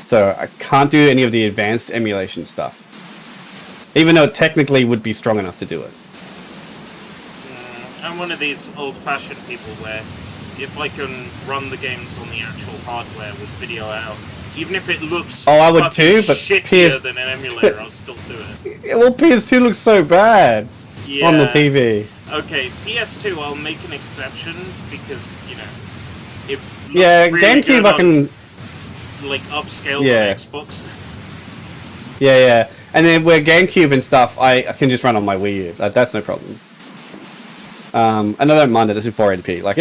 so I can't do any of the advanced emulation stuff. Even though it technically would be strong enough to do it. I'm one of these old-fashioned people where if I can run the games on the actual hardware with video out, Even if it looks I would too, but shittier than an emulator, I'll still do it. Well, PS2 looks so bad on the TV. Okay, PS2 I'll make an exception because, you know, it looks really GameCube good I can... like, upscale on Xbox. Yeah. And then where GameCube and stuff, I can just run on my Wii U. That's no problem. And I don't mind it. It's in 480p. Like,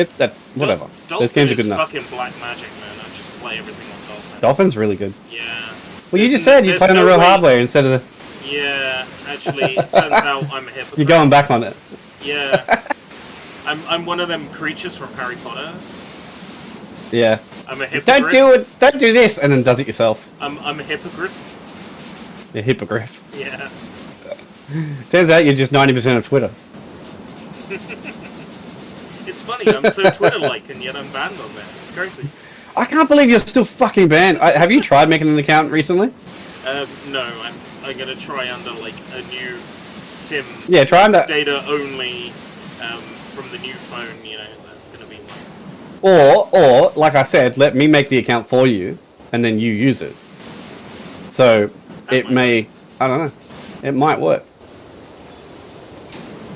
whatever. Those games are good enough. Fucking black magic, man. I just play everything on Dolphin. Dolphin's really good. Yeah. Well, you just said you play on the real hardware instead of the... Yeah, actually, it turns out I'm a hypocrite. You're going back on it. Yeah. I'm one of them creatures from Harry Potter. Yeah. I'm a hypocrite. Don't do it! Don't do this! And then does it yourself. I'm a hypocrite. A hippogriff. Yeah. Turns out you're just 90% of Twitter. It's funny, I'm so Twitter-like, and yet I'm banned on there. It's crazy. I can't believe you're still fucking banned. Have you tried making an account recently? No, I'm gonna try under, like, a new SIM. Yeah, try under... Data only, from the new phone, you know, that's gonna be like... Or, like I said, let me make the account for you, and then you use it. So, it may... I don't know. It might work.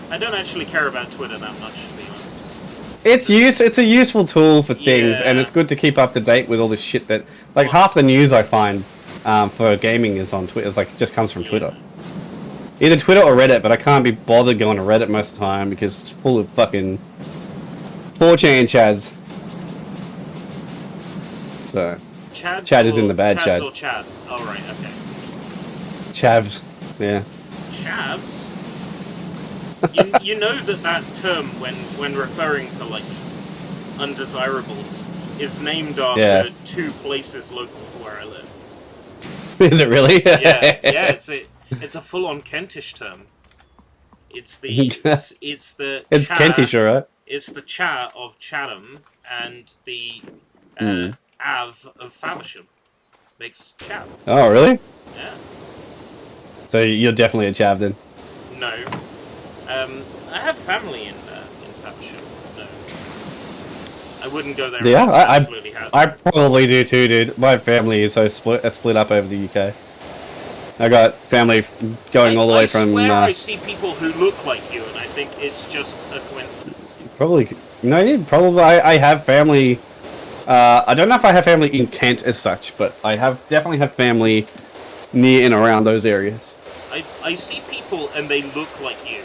I don't actually care about Twitter that much, to be honest. It's a useful tool for things, and it's good to keep up to date with all this shit that... Like, half the news I find for gaming is on Twitter. It's like, it just comes from Twitter. Either Twitter or Reddit, but I can't be bothered going to Reddit most of the time because it's full of fucking 4chan chads. So... Chads Chad is in the bad Chads Chad. or Chads? Oh, right, okay. Chavs. Yeah. Chavs? you know that term, when referring to, like, undesirables, is named after two places local to where I live. Is it really? Yeah, it's a full-on Kentish term. It's the it's Kentish, alright. It's the Cha of Chatham and the Av of Faversham. Makes Chav. Oh, really? Yeah. So you're definitely a chav then? No. I have family in Faversham. No. I wouldn't go there. Yeah, I probably do too, dude. My family is so split up over the UK. I got family going all the way from... I swear I see people who look like you, and I think it's just a coincidence. Probably... No, probably I have family... I don't know if I have family in Kent as such, but I definitely have family near and around those areas. I see people and they look like you.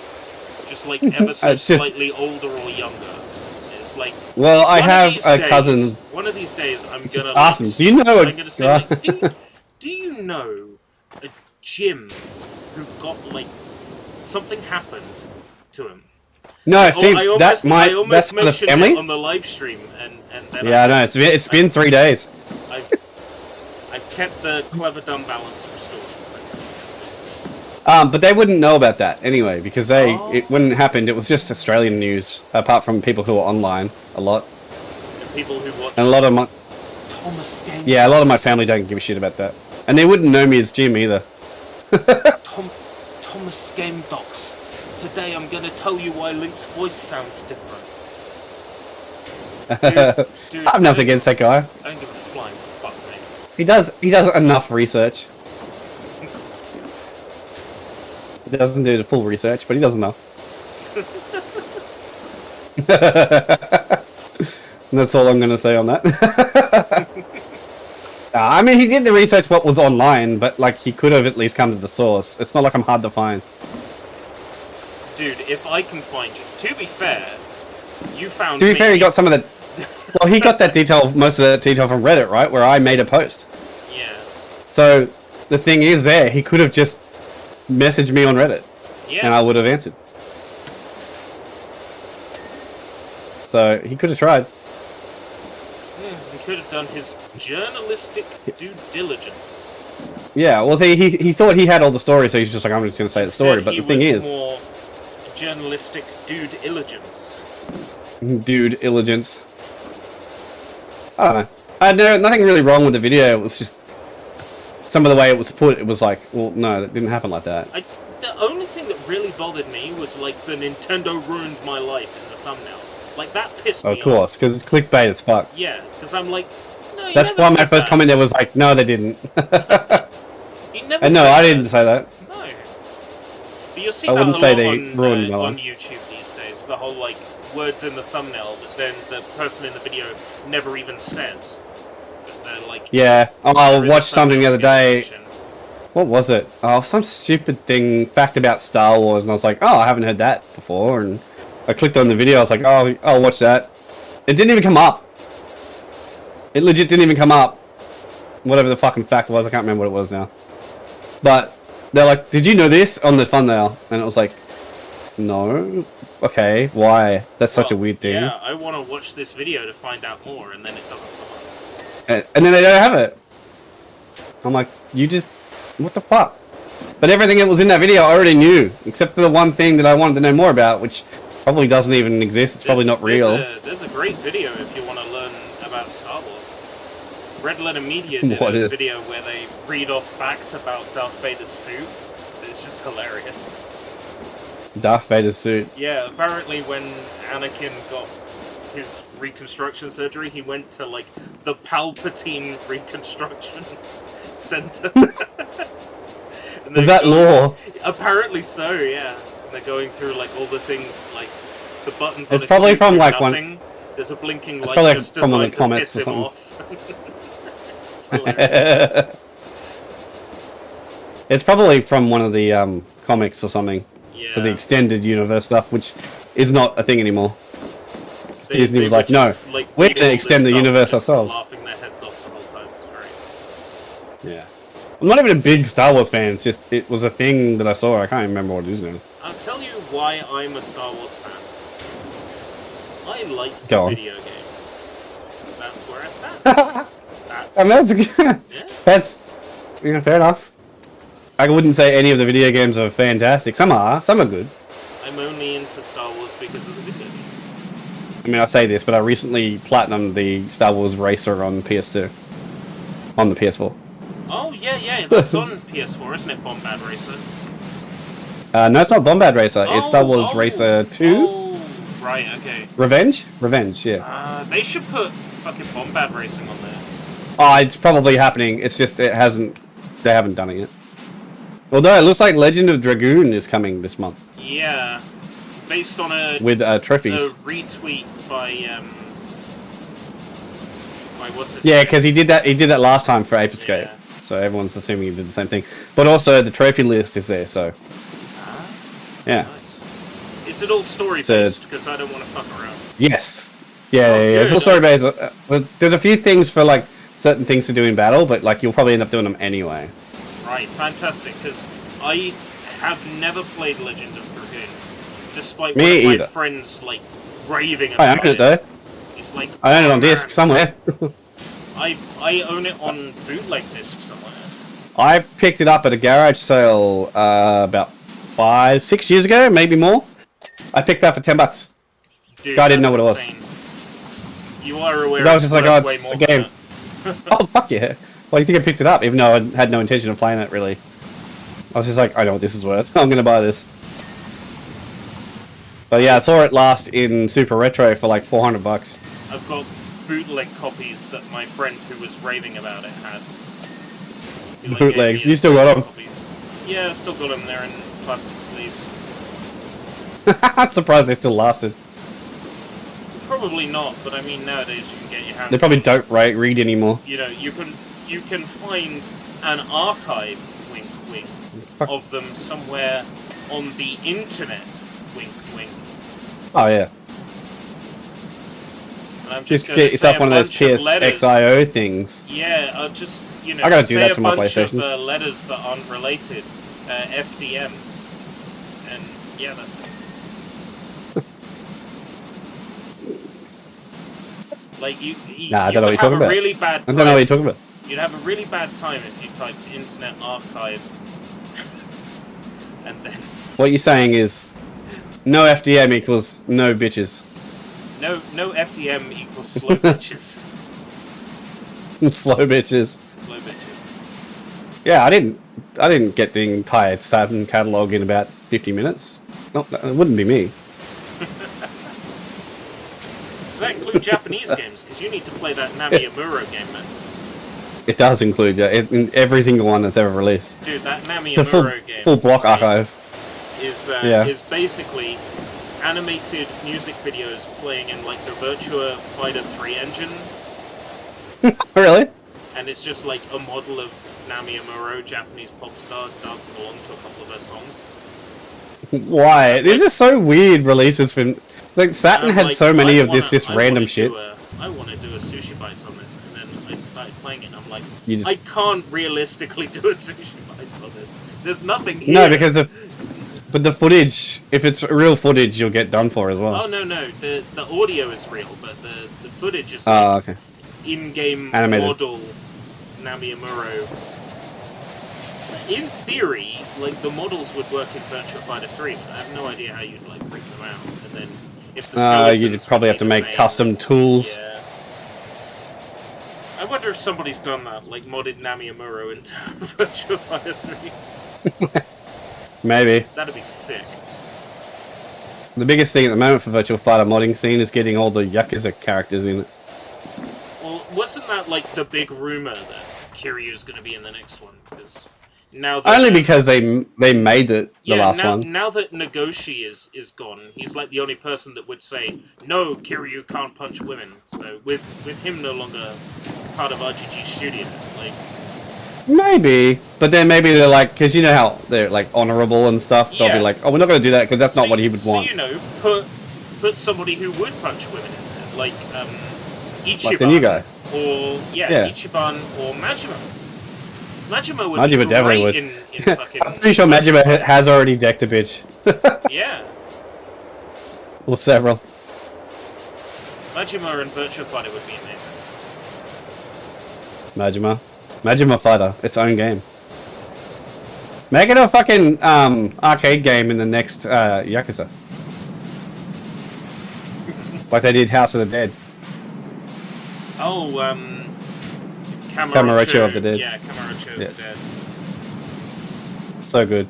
Just like ever so slightly older or younger. It's like... Well, I have a cousin... One of these days I'm gonna... Ask him, do you know... I'm gonna say, like, do you know a Jim who got, like... Something happened to him? No, see, that's for the family? It on the live stream, and then yeah, I know, it's been 3 days. I've kept the clever dumb balance restored. But they wouldn't know about that anyway, because it wouldn't happen. It was just Australian news, apart from people who are online a lot. And people who watch... And a lot of my... Thomas Game... Yeah, a lot of my family don't give a shit about that. And they wouldn't know me as Jim either. Thomas Game Docs. Today I'm gonna tell you why Link's voice sounds different. Dude, I have nothing against that guy. I don't give a flying fuck, mate. He does enough research. He doesn't do the full research, but he does enough. That's all I'm gonna say on that. I mean, he did the research what was online, but like he could have at least come to the source. It's not like I'm hard to find. Dude, if I can find you. To be fair, you found me. To be fair, he got some of the... Well, he got that detail, most of that detail from Reddit, right? Where I made a post. Yeah. So, the thing is there, he could have just messaged me on Reddit. Yeah. And I would have answered. So, he could have tried. Yeah, he could have done his journalistic due diligence. Yeah, well, he thought he had all the stories, so he's just like, I'm just going to say the story. But the thing is... more journalistic dude illigence. Dude illigence. I don't know. I had nothing really wrong with the video. It was just some of the way it was put. It was like, well, no, that didn't happen like that. The only thing that really bothered me was like the Nintendo ruined my life in the thumbnail. Like that pissed me off. Of course, because it's clickbait as fuck. Yeah, because I'm like, no, he That's never why my said first that. comment there was like, no, they didn't. He never And no, said I that. didn't say that. No. But you'll see I that wouldn't a say lot they on, ruined my on life. YouTube these days. The whole, like, words in the thumbnail that then the person in the video never even says. But they're like... Yeah. Oh, I watched something the other day. Attention. What was it? Oh, some stupid fact about Star Wars, and I was like, oh, I haven't heard that before, and I clicked on the video, I was like, oh, I'll watch that. It didn't even come up. It legit didn't even come up. Whatever the fucking fact was, I can't remember what it was now. But they're like, did you know this? On the thumbnail. And it was like, no. Okay, why? That's such a weird thing. Yeah, I want to watch this video to find out more, and then it doesn't come up. And then they don't have it. I'm like, you just... What the fuck? But everything that was in that video I already knew. Except for the one thing that I wanted to know more about, which probably doesn't even exist. It's probably not real. There's a great video if you want to learn about Star Wars. Red Letter Media did a video where they read off facts about Darth Vader's suit. It's just hilarious. Darth Vader's suit. Yeah, apparently when Anakin got his reconstruction surgery, he went to, like, the Palpatine reconstruction center. Is that lore? Apparently so, yeah. And they're going through, like, all the things, like, the buttons on it's his probably suit from, do like, nothing. one... There's a blinking light probably just from one of designed the to comments piss or him something. off. It's hilarious. It's probably from one of the comics or something. Yeah. For the extended universe stuff, which is not a thing anymore. Disney was like, no, like, we're going to extend the universe ourselves. Laughing their heads off the whole time. It's great. Yeah. I'm not even a big Star Wars fan, it's just, it was a thing that I saw, I can't even remember what it is now. I'll tell you why I'm a Star Wars fan. I like video games. That's where I stand. I mean, that's good. Yeah. That's, you know, fair enough. I wouldn't say any of the video games are fantastic. Some are good. I'm only into Star Wars because of the video games. I mean, I say this, but I recently platinumed the Star Wars Racer on PS2. On the PS4. Oh, yeah, that's on PS4, isn't it? Bombad Racer? No, it's not Bombad Racer. It's Star Wars Racer 2. Oh, right, okay. Revenge, yeah. They should put fucking Bombad Racing on there. Oh, it's probably happening. It's just, they haven't done it yet. Although it looks like Legend of Dragoon is coming this month. Yeah. Based on with trophies. A retweet by what's his Yeah, because he did that last time for Ape Escape. Yeah. So everyone's assuming he did the same thing. But also the trophy list is there, so yeah. Nice. Is it all story based? Because I don't want to fuck around. Yes. Yeah, it's all story based. There's a few things for like certain things to do in battle, but like you'll probably end up doing them anyway. Right, fantastic. Because I have never played Legend of Dragoon, despite one of my friends like raving about it. I own it though. It's like I own it on disc somewhere. I own it on bootleg disc somewhere. I picked it up at a garage sale about 5-6 years ago, maybe more. I picked that for $10. Dude, I didn't know what it was. You are aware. I was just like, oh, way it's more a game. Oh fuck yeah! Well, you think I picked it up, even though I had no intention of playing it really. I was just like, I know what this is worth. I'm gonna buy this. But yeah, I saw it last in Super Retro for like $400. I've got bootleg copies that my friend who was raving about it had. Bootlegs? You still got them? Copies. Yeah, I've still got them. They're in plastic sleeves. I'm surprised they still lasted. Probably not, but I mean nowadays you can get your hands. They probably don't read anymore. You know, you can find an archive, wink wink, of them somewhere on the internet, wink wink. Oh yeah. And I'm just get yourself one of those PSXIO things. Yeah, I'll just I gotta do that to my PlayStation. Of, letters that aren't related, FDM, and yeah, that's it. Like you nah, I don't know what you're talking about. Really bad time. I don't know what you're talking about. You'd have a really bad time if you typed Internet Archive, and then. What you're saying is, no FDM equals no bitches. No FDM equals slow bitches. Slow bitches. Slow bitches. Yeah, I didn't get the entire Saturn catalog in about 50 minutes. No, it wouldn't be me. Is that include Japanese games, because you need to play that Nami Amuro game, man. It does include, yeah, in every single one that's ever released. Dude, that Nami The Amuro game... full block archive. Is basically animated music videos playing in, like, the Virtua Fighter 3 engine. Really? And it's just, like, a model of Nami Amuro, Japanese pop star, dancing along to a couple of her songs. Why? Like, these are so weird releases from... Like, Saturn had so many of this random shit. I want to do a Sushi Bites on this, and then I started playing it, and I'm like, just... I can't realistically do a Sushi Bites on this. There's nothing here. No, because of... But the footage, if it's real footage, you'll get done for as well. Oh, no. The audio is real, but the footage is like okay. In-game model Nami Amuro. In theory, like, the models would work in Virtua Fighter 3, but I have no idea how you'd, like, bring them out. And then, if the you'd probably have to make custom tools. Yeah. I wonder if somebody's done that, like, modded Nami Amuro into Virtua Fighter 3. Maybe. That'd be sick. The biggest thing at the moment for Virtua Fighter modding scene is getting all the Yakuza characters in it. Well, wasn't that, like, the big rumor that Kiryu's gonna be in the next one? Because... Now that, only because they made it the last one. Now that Nagoshi is gone, he's like the only person that would say, no, Kiryu can't punch women. So with him no longer part of RGG Studio, like... Maybe, but then maybe they're like, because you know how they're like honorable and stuff, they'll be like, oh, we're not going to do that because that's not what he would want. So, you know, put somebody who would punch women in there, like Ichiban. Like the new guy. Or, Ichiban or Majima. Majima would Majima be definitely would. in fucking... I'm pretty sure Majima has already decked a bitch. Yeah. Or several. Majima and Virtua Fighter would be amazing. Majima Fighter, its own game. Make it a fucking arcade game in the next Yakuza. Like they did House of the Dead. Oh, Kamurocho of the Dead. Yeah, Kamurocho of the Dead. So good.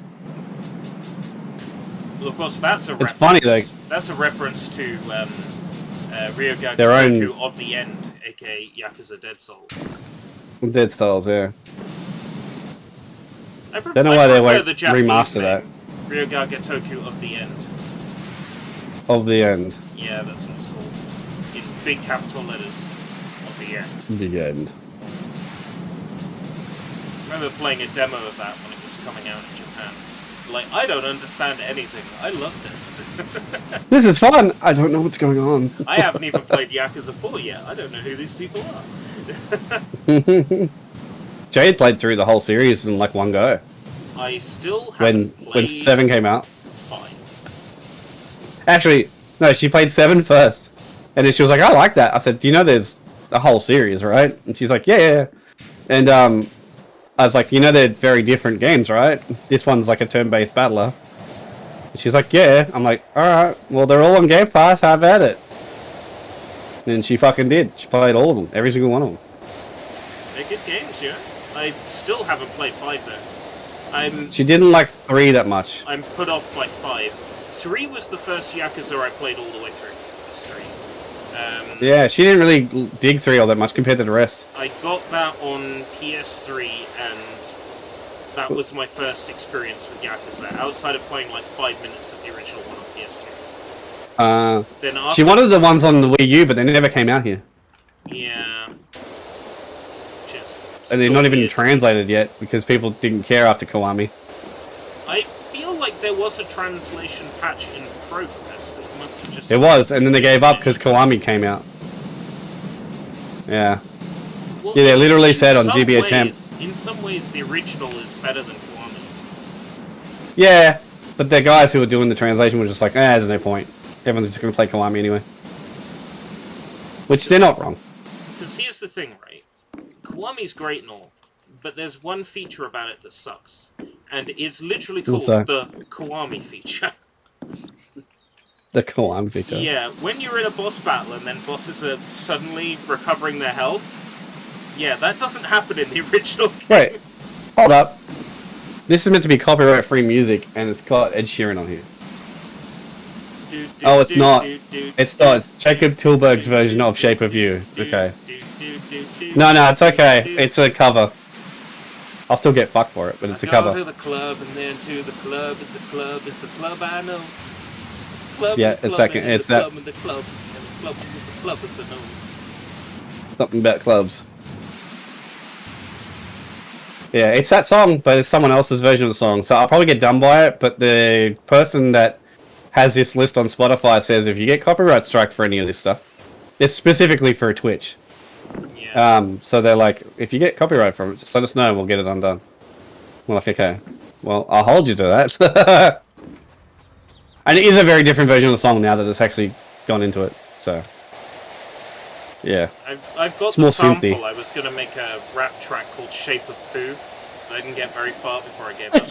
Well, of course, that's a reference. It's funny, though. That's a reference to Ryoga their own of the End, aka Yakuza Dead Souls. Dead Souls, yeah. I don't know why they won't remaster that. Ryoga Toku of the End. Of the End. Yeah, that's what it's called. In big capital letters. Of the End. The End. I remember playing a demo of that when it was coming out in Japan. Like, I don't understand anything. I love this. This is fun! I don't know what's going on. I haven't even played Yakuza 4 yet. I don't know who these people are. Jade played through the whole series in like one go. I still haven't played... When 7 came out. 5. Actually, no, she played 7 first. And then she was like, I like that. I said, do you know there's a whole series, right? And she's like, yeah. And I was like, you know they're very different games, right? This one's like a turn-based battler. And she's like, yeah. I'm like, alright, well they're all on Game Pass, how about it? And she fucking did. She played all of them, every single one of them. They're good games, yeah. I still haven't played 5 though. She didn't like 3 that much. I'm put off by 5. 3 was the first Yakuza I played all the way through. It's 3. Yeah, she didn't really dig 3 all that much compared to the rest. I got that on PS3 and that was my first experience with Yakuza, outside of playing like 5 minutes of the original one on PS2. Then after she wanted the ones on the Wii U, but they never came out here. Yeah. And they're not even translated yet, because people didn't care after Kiwami. I feel like there was a translation patch in progress. It must have just... It was, and then they gave up because Kiwami came out. Yeah. Well, yeah, they literally said on GB Attempt. In some ways, the original is better than Kiwami. Yeah, but the guys who were doing the translation were just like, there's no point. Everyone's just going to play Kiwami anyway. Which, they're not wrong. Because here's the thing, right? Kiwami's great and all, but there's one feature about it that sucks. And it's literally called the Kiwami feature. The Kiwami feature? Yeah, when you're in a boss battle and then bosses are suddenly recovering their health, yeah, that doesn't happen in the original game. Wait, hold up. This is meant to be copyright-free music, and it's got Ed Sheeran on here. Oh, it's not. It's not. It's Jacob Tilburg's version of Shape of You. Okay. No, it's okay. It's a cover. I'll still get fucked for it, but it's a cover. To the club and then to the club. The club is the club I know. Club yeah, it's that. It's that. The club and the club is the club it's a know. Something about clubs. Yeah, it's that song, but it's someone else's version of the song. So I'll probably get done by it, but the person that has this list on Spotify says if you get copyright strike for any of this stuff, it's specifically for Twitch. Yeah. So they're like, if you get copyright from it, just let us know and we'll get it undone. We're like, okay. Well, I'll hold you to that. And it is a very different version of the song now that it's actually gone into it, so... Yeah. I've got the sample. I was going to make a rap track called Shape of Poo, but I didn't get very far before I gave up.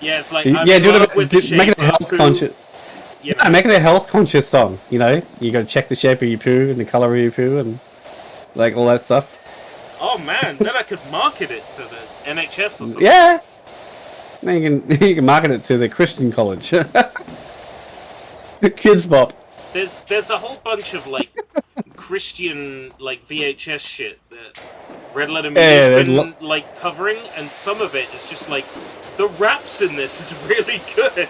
Yeah, it's like, I'm make it a health conscious... Yeah, make it a health conscious song, you know? You got to check the shape of your poo and the colour of your poo and, like, all that stuff. Oh, man, then I could market it to the NHS or something. Yeah! Then you can market it to the Christian college. Kids Bop. There's a whole bunch of, like, Christian, like, VHS shit that Red Letter Media's been, like, covering, and some of it is just, like, the raps in this is really good.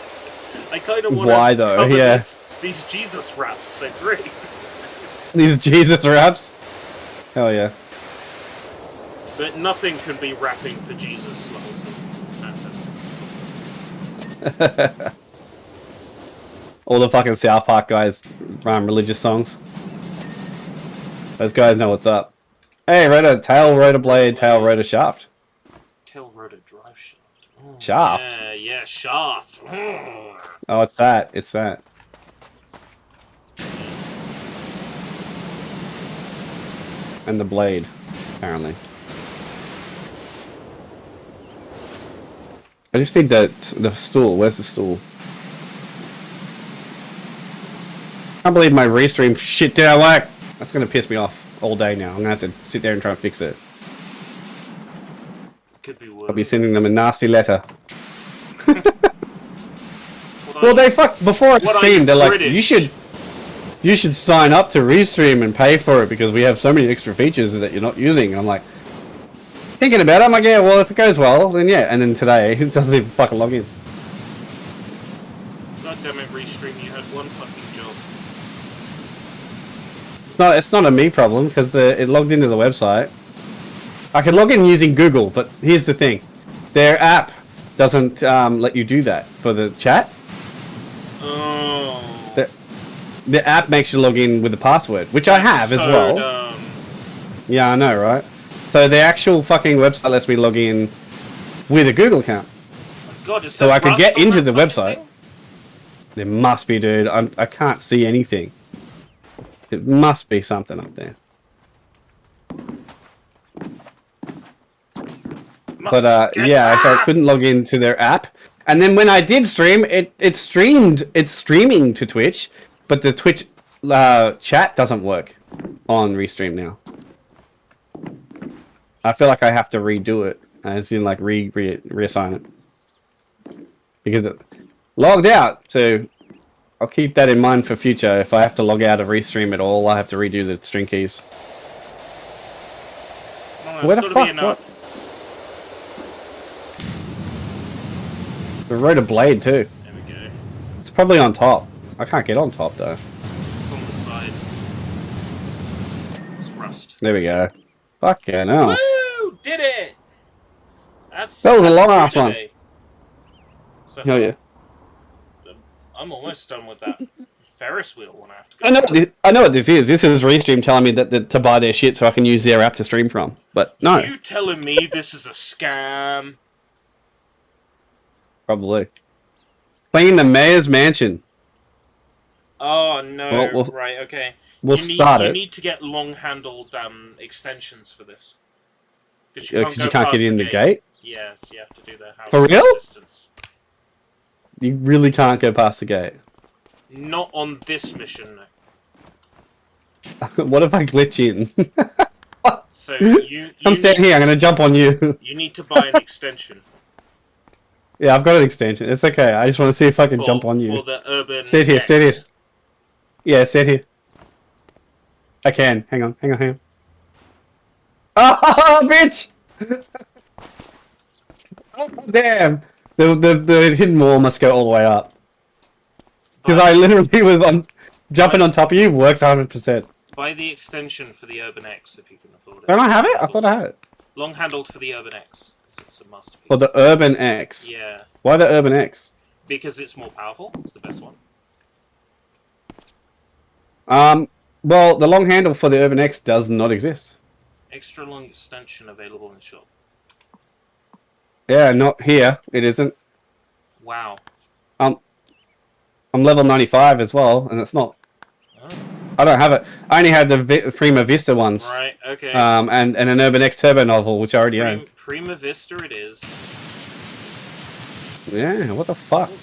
I kind of want to cover these Jesus raps. They're great. These Jesus raps? Hell yeah. But nothing can be rapping for Jesus levels of madness. All the fucking South Park guys rhyme religious songs. Those guys know what's up. Hey, tail, rotor blade, tail, rotor shaft. Tail, rotor, drive shaft. Oh, shaft? Yeah, shaft. Oh, it's that. It's that. And the blade, apparently. I just need the stool. Where's the stool? I can't believe my restream shit didn't work. That's gonna piss me off all day now. I'm gonna have to sit there and try and fix it. Could be worse. I'll be sending them a nasty letter. Well, they before I streamed. They're like, you should sign up to Restream and pay for it because we have so many extra features that you're not using. And I'm like, thinking about it. I'm like, yeah, well, if it goes well, then yeah. And then today, it doesn't even fucking log in. God damn it, Restream, you had one fucking job. It's not a me problem because it logged into the website. I could log in using Google, but here's the thing: their app doesn't let you do that for the chat. Oh. The app makes you log in with the password, which I have as well. Dumb. Yeah, I know, right? So the actual fucking website lets me log in with a Google account. God, so I could get into the website. There must be, dude. I can't see anything. It must be something up there. But yeah, so I couldn't log into their app. And then when I did stream, it's streaming to Twitch, but the Twitch chat doesn't work on Restream now. I feel like I have to redo it, as in like reassign it. Because it logged out, so I'll keep that in mind for future. If I have to log out of Restream at all, I have to redo the string keys. Where the fuck? What? We wrote a blade too. There we go. It's probably on top. I can't get on top though. It's on the side. It's rust. There we go. Fuck yeah, no. Woo! Did it! That was a long ass one. So hell yeah. I'm almost done with that Ferris wheel when I have to go. I know what this is. This is Restream telling me that to buy their shit so I can use their app to stream from. But no. You telling me this is a scam? Probably. Clean the mayor's mansion. Oh no! Well, right, okay. We'll start it. You need to get long-handled extensions for this. Because you can't get in the gate. Yes, you have to do the house. For real? Distance. You really can't go past the gate. Not on this mission, no. What if I glitch in? So you Come stand here. I'm gonna jump on you. You need to buy an extension. Yeah, I've got an extension. It's okay. I just want to see if I can jump on you. For the Urban Sit here, X. sit here. Yeah, sit here. I can. Hang on, hang on, hang on. Oh, bitch! Oh, damn! The hidden wall must go all the way up. Because I literally was on jumping on top of you works 100%. Buy the extension for the Urban X if you can afford it. Don't I have it? I thought I had it. Long handled for the Urban X. Because it's a masterpiece. For the Urban X? Yeah. Why the Urban X? Because it's more powerful. It's the best one. Well, the long handle for the Urban X does not exist. Extra long extension available in shop. Yeah, not here. It isn't. Wow. I'm level 95 as well, and it's not. Oh. I don't have it. I only have the Prima Vista ones. Right, okay. And an Urban X Turbo novel, which I already own. Prima Vista it is. Yeah, what the fuck? Oh,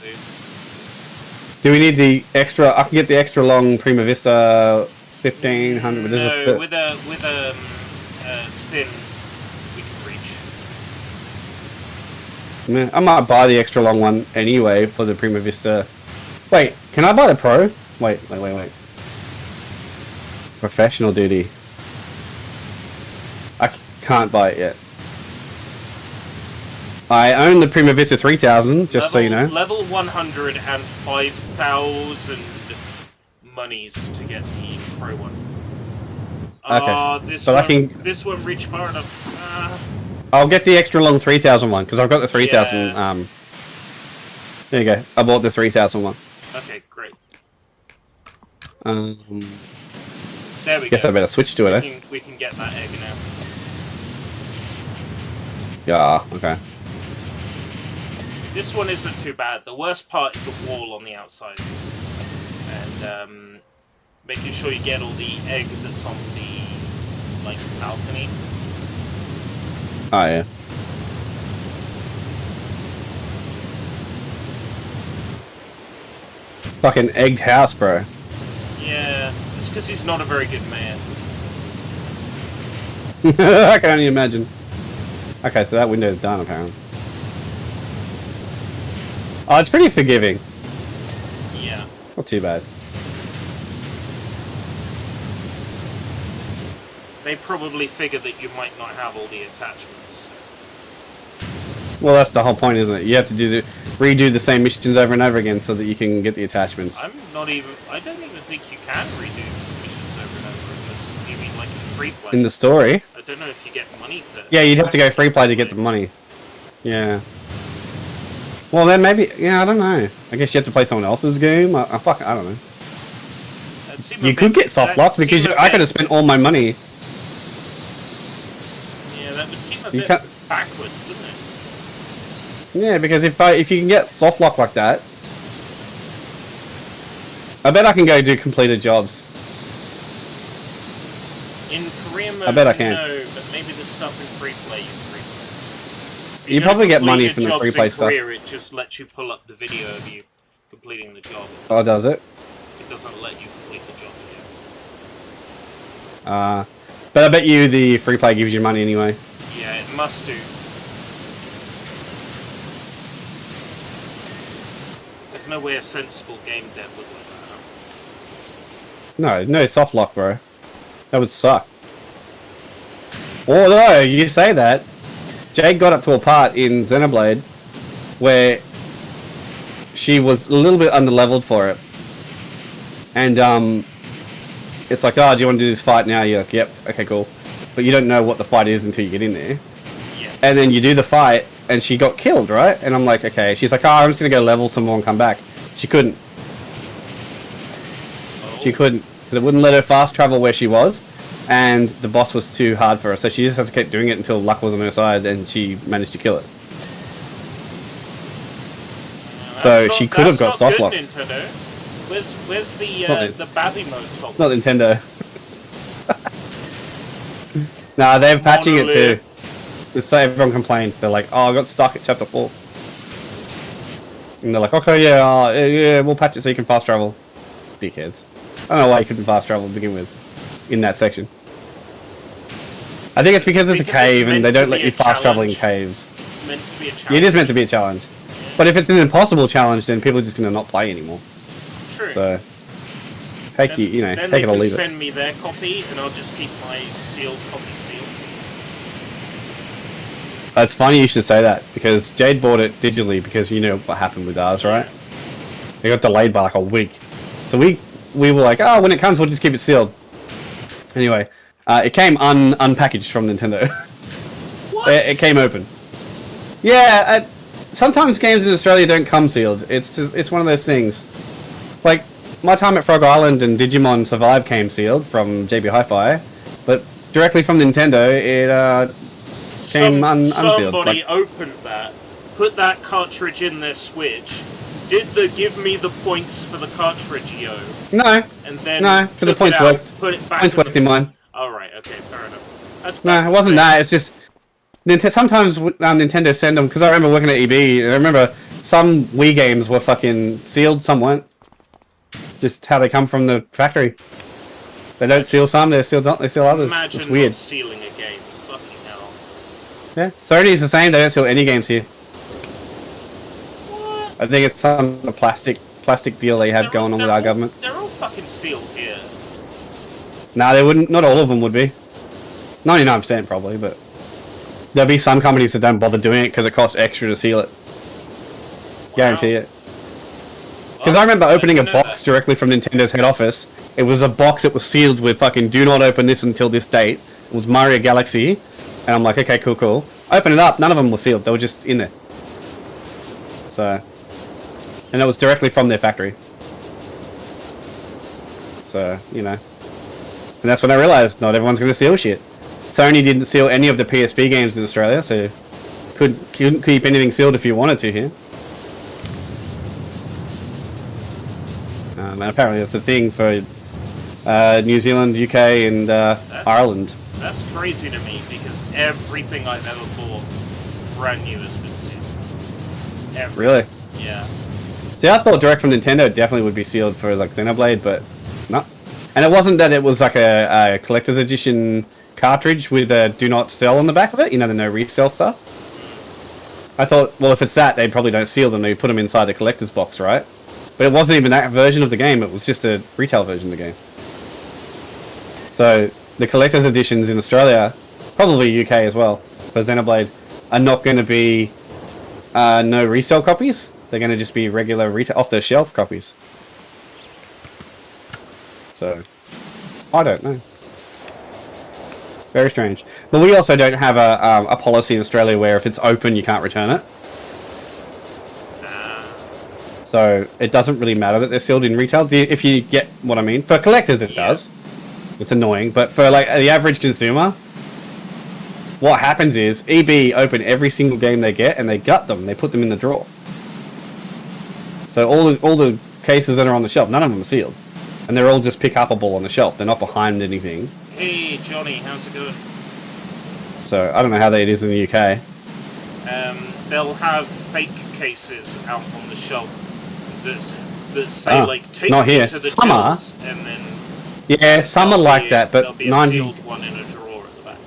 do we need the extra? I can get the extra long Prima Vista 1500. No, with a thin, we can reach. I might buy the extra long one anyway for the Prima Vista. Wait, can I buy the Pro? Wait. Professional duty. I can't buy it yet. I own the Prima Vista 3000, just so you know. Level 100 and 5,000 monies to get the Pro one. Okay. This one reached far enough. I'll get the extra long 3000 one, because I've got the 3000. Yeah. There you go. I bought the 3000 one. Okay, great. There we guess go. I better switch to it, We can get that egg now. Yeah, okay. This one isn't too bad. The worst part is the wall on the outside. And making sure you get all the egg that's on the, like, balcony. Oh, yeah. Fucking egged house, bro. Yeah, it's because he's not a very good man. I can only imagine. Okay, so that window's done, apparently. Oh, it's pretty forgiving. Yeah. Not too bad. They probably figure that you might not have all the attachments. Well, that's the whole point, isn't it? You have to redo the same missions over and over again so that you can get the attachments. I don't even think you can redo missions over and over unless you mean like in free play. In the story? I don't know if you get money for. Yeah, you'd have to go free play to get the money. Yeah. Well, then maybe, yeah, I don't know. I guess you have to play someone else's game. I don't know. You could get soft lock because I could have spent all my money. Yeah, that would seem a bit backwards, doesn't it? Yeah, because if you can get soft lock like that, I bet I can go do completed jobs. In career mode, I bet I can. No, but maybe the stuff in free play is free play. You probably get money from the free play stuff. It just lets you pull up the video of you completing the job. Oh, does it? It doesn't let you complete the job again. But I bet you the free play gives you money anyway. Yeah, it must do. There's no way a sensible game dev would let that. No soft lock, bro. That would suck. Although you say that, Jade got up to a part in Xenoblade where she was a little bit underleveled for it, and it's like, oh, do you want to do this fight now? You're like, yep, okay, cool. But you don't know what the fight is until you get in there. Yeah. And then you do the fight, and she got killed, right? And I'm like, okay. She's like, oh, I'm just gonna go level some more and come back. She couldn't. Oh. She couldn't, because it wouldn't let her fast travel where she was, and the boss was too hard for her. So she just had to keep doing it until luck was on her side, and she managed to kill it. So she could have got soft lock. Where's the Babby mode top? It's not Nintendo. Nah, they're patching it too. Just so everyone complains. They're like, oh, I got stuck at chapter 4. And they're like, okay, yeah, we'll patch it so you can fast travel. Dickheads. I don't know why you couldn't fast travel to begin with in that section. I think it's because it's a cave and they don't let you fast travel in caves. It's meant to be a challenge. Yeah, it is meant to be a challenge. Yeah. But if it's an impossible challenge, then people are just gonna not play anymore. True. So take then, you know, then take it or leave it. send me their copy, and I'll just keep my sealed copy sealed. It's funny you should say that, because Jade bought it digitally because you know what happened with ours, right? It got delayed by like a week. So we were like, oh, when it comes, we'll just keep it sealed. Anyway, it came unpackaged from Nintendo. What? It came open. Yeah, sometimes games in Australia don't come sealed. It's one of those things. Like, my time at Frog Island and Digimon Survive came sealed from JB Hi-Fi, but directly from Nintendo, it came unsealed. Somebody opened that, put that cartridge in their Switch, did the give me the points for the cartridge, yo. No. And then no, for the points worked. Put it back points worked in mine. Alright, okay, fair enough. That's no, it wasn't that. It's just sometimes Nintendo send them, because I remember working at EB. I remember some Wii games were fucking sealed, some weren't. Just how they come from the factory. They don't seal some, they seal others. Imagine it's weird. Not sealing a game. Fucking hell. Yeah, Sony's the same. They don't seal any games here. What? I think it's some plastic deal they have going on with our government. They're all fucking sealed here. Nah, they wouldn't. Not all of them would be. 99% probably, but there'll be some companies that don't bother doing it because it costs extra to seal it. Wow. Guarantee it. Because I remember opening a box directly from Nintendo's head office. It was a box that was sealed with fucking "Do not open this until this date." It was Mario Galaxy, and I'm like, okay, cool. I opened it up. None of them were sealed. They were just in there. So, and it was directly from their factory. So, you know. And that's when I realised not everyone's going to seal shit. Sony didn't seal any of the PSP games in Australia, so couldn't keep anything sealed if you wanted to here. And apparently that's a thing for New Zealand, UK, and Ireland. That's crazy to me, because everything I've ever bought brand new has been sealed. Everything. Really? Yeah. See, I thought direct from Nintendo definitely would be sealed for like Xenoblade, but no. And it wasn't that it was like a collector's edition cartridge with a do not sell on the back of it, you know, the no resell stuff. I thought, well, if it's that, they probably don't seal them, they put them inside the collector's box, right? But it wasn't even that version of the game, it was just a retail version of the game. So, the collector's editions in Australia, probably UK as well, for Xenoblade, are not going to be no resale copies. They're going to just be regular off-the-shelf copies. So, I don't know. Very strange. But we also don't have a policy in Australia where if it's open, you can't return it. So, it doesn't really matter that they're sealed in retail, if you get what I mean. For collectors, it does. It's annoying. But for like the average consumer, what happens is EB open every single game they get and they gut them. They put them in the drawer. So all the cases that are on the shelf, none of them are sealed. And they're all just pick-upable on the shelf. They're not behind anything. Hey, Johnny, how's it going? So, I don't know how that is in the UK. They'll have fake cases out on the shelf that say, like, take not here. to the Some are. tills, and then... Yeah, some are like that, but there'll be a sealed one in a drawer at the back.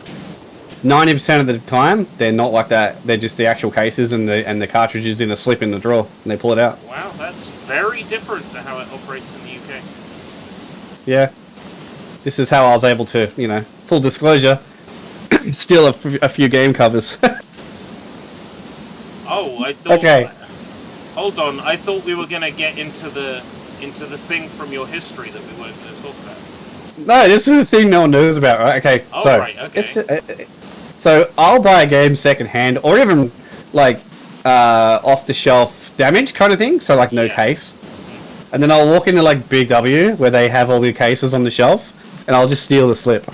90% of the time, they're not like that. They're just the actual cases and the cartridges in a slip in the drawer, and they pull it out. Wow, that's very different to how it operates in the UK. Yeah. This is how I was able to, you know, full disclosure, steal a few game covers. Oh, I thought... Okay. Hold on, I thought we were going to get into the thing from your history that we weren't going to talk about. No, this is the thing no one knows about, right? Okay, oh, so... right, okay. So, I'll buy a game secondhand, or even, like, off-the-shelf damage kind of thing, so, like, no case. And then I'll walk into, like, Big W, where they have all the cases on the shelf, and I'll just steal the slip.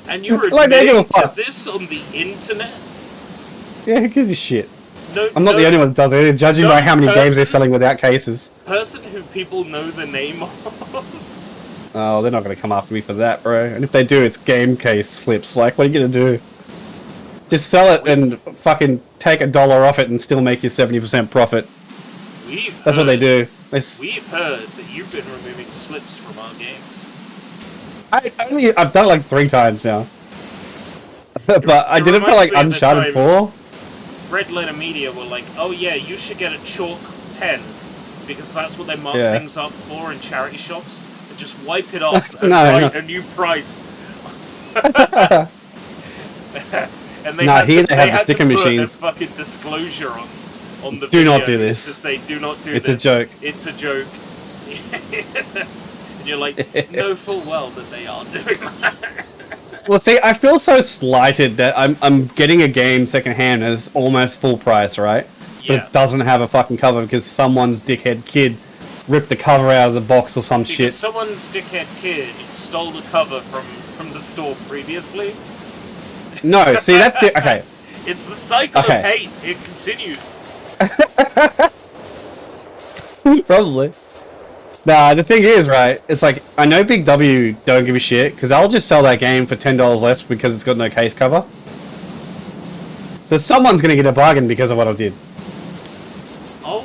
And you're like, admitting to this on the internet? Yeah, who gives a shit? No, I'm not the only one that does it, judging by how many games they're selling without cases. Person who people know the name of. Oh, they're not going to come after me for that, bro. And if they do, it's game case slips. Like, what are you going to do? Just sell it and fucking take $1 off it and still make your 70% profit. That's what they do. We've heard that you've been removing slips from our games. I've done it like 3 times now. But I did it for like Uncharted 4. Red Letter Media were like, oh yeah, you should get a chalk pen, because that's what they mark things up for in charity shops. And just wipe it off and write a new price. And they had to put a fucking disclosure on the do video not do this. to say, do not do this. It's a joke. It's a joke. And you're like, know full well that they are doing that. Well, see, I feel so slighted that I'm getting a game secondhand and it's almost full price, right? Yeah. But it doesn't have a fucking cover because someone's dickhead kid ripped the cover out of the box or some shit. Someone's dickhead kid stole the cover from the store previously. No, see, that's okay. It's the cycle of hate. It continues. Probably. Nah, the thing is, right, it's like, I know Big W don't give a shit, because I'll just sell that game for $10 less because it's got no case cover. So someone's going to get a bargain because of what I did. Oh,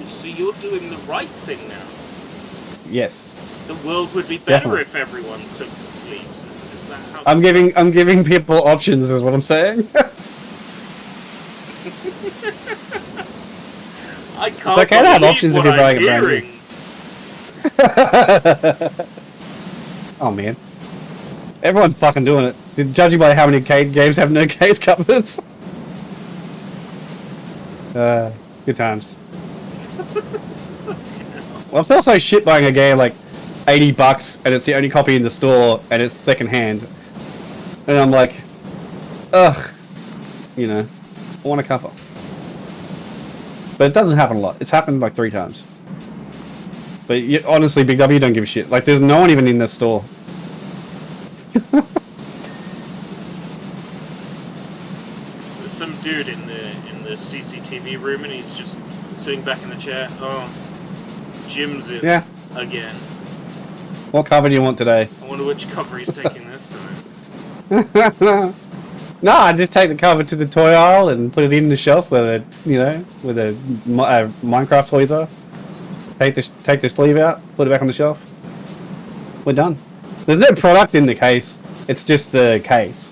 so you're doing the right thing now. Yes. The world would be better if everyone took the sleeves. Is that how I'm giving people options, is what I'm saying. I can't it's okay to have options if you're buying a brand new. Oh man, everyone's fucking doing it. Judging by how many games have no case covers. Good times. Well, I feel so shit buying a game like $80 and it's the only copy in the store and it's second-hand. And I'm like, ugh, you know, I want a cover. But it doesn't happen a lot. It's happened like 3 times. But honestly, Big W don't give a shit. Like, there's no one even in the store. There's some dude in the CCTV room, and he's just sitting back in the chair. Oh, Jim's in again. What cover do you want today? I wonder which cover he's taking this time. No, I just take the cover to the toy aisle and put it in the shelf where the Minecraft toys are. Take the sleeve out, put it back on the shelf. We're done. There's no product in the case. It's just the case.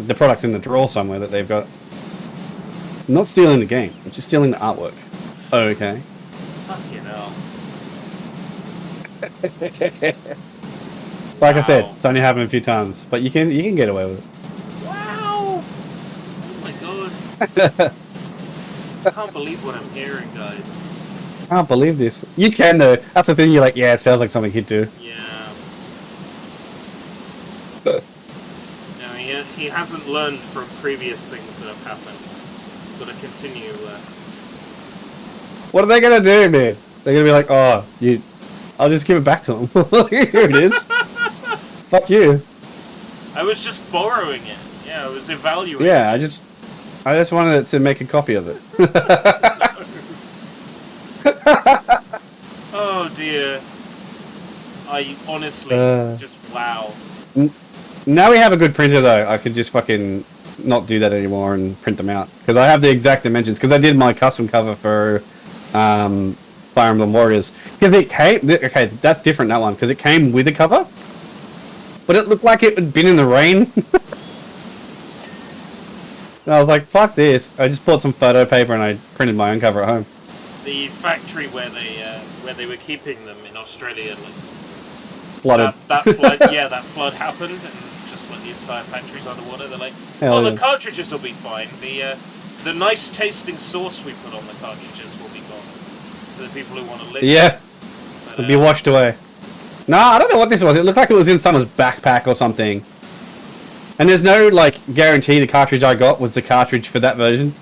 The product's in the drawer somewhere that they've got. I'm not stealing the game. I'm just stealing the artwork. Oh, okay. Fucking hell. Like I said, it's only happened a few times, but you can get away with it. Wow! Oh my god. I can't believe what I'm hearing, guys. I can't believe this. You can though. That's the thing. You're like, yeah, it sounds like something he'd do. Yeah. No, he hasn't learned from previous things that have happened. He's got to continue. What are they gonna do, man? They're gonna be like, oh, I'll just give it back to him. Here it is. Fuck you. I was just borrowing it. Yeah, I was evaluating. Yeah, I just wanted to make a copy of it. Oh dear. I honestly just wow. Now we have a good printer though. I could just fucking not do that anymore and print them out because I have the exact dimensions. Because I did my custom cover for Fire Emblem Warriors. Because it came. Okay, that's different that one because it came with a cover, but it looked like it had been in the rain. And I was like, fuck this. I just bought some photo paper and I printed my own cover at home. The factory where they were keeping them in Australia, like flooded. That flood, that flood happened and just like the entire factory's underwater. They're like, the cartridges will be fine. The nice tasting sauce we put on the cartridges will be gone. For the people who want to live. Yeah, it'll be washed away. Nah, I don't know what this was. It looked like it was in someone's backpack or something. And there's no like guarantee the cartridge I got was the cartridge for that version.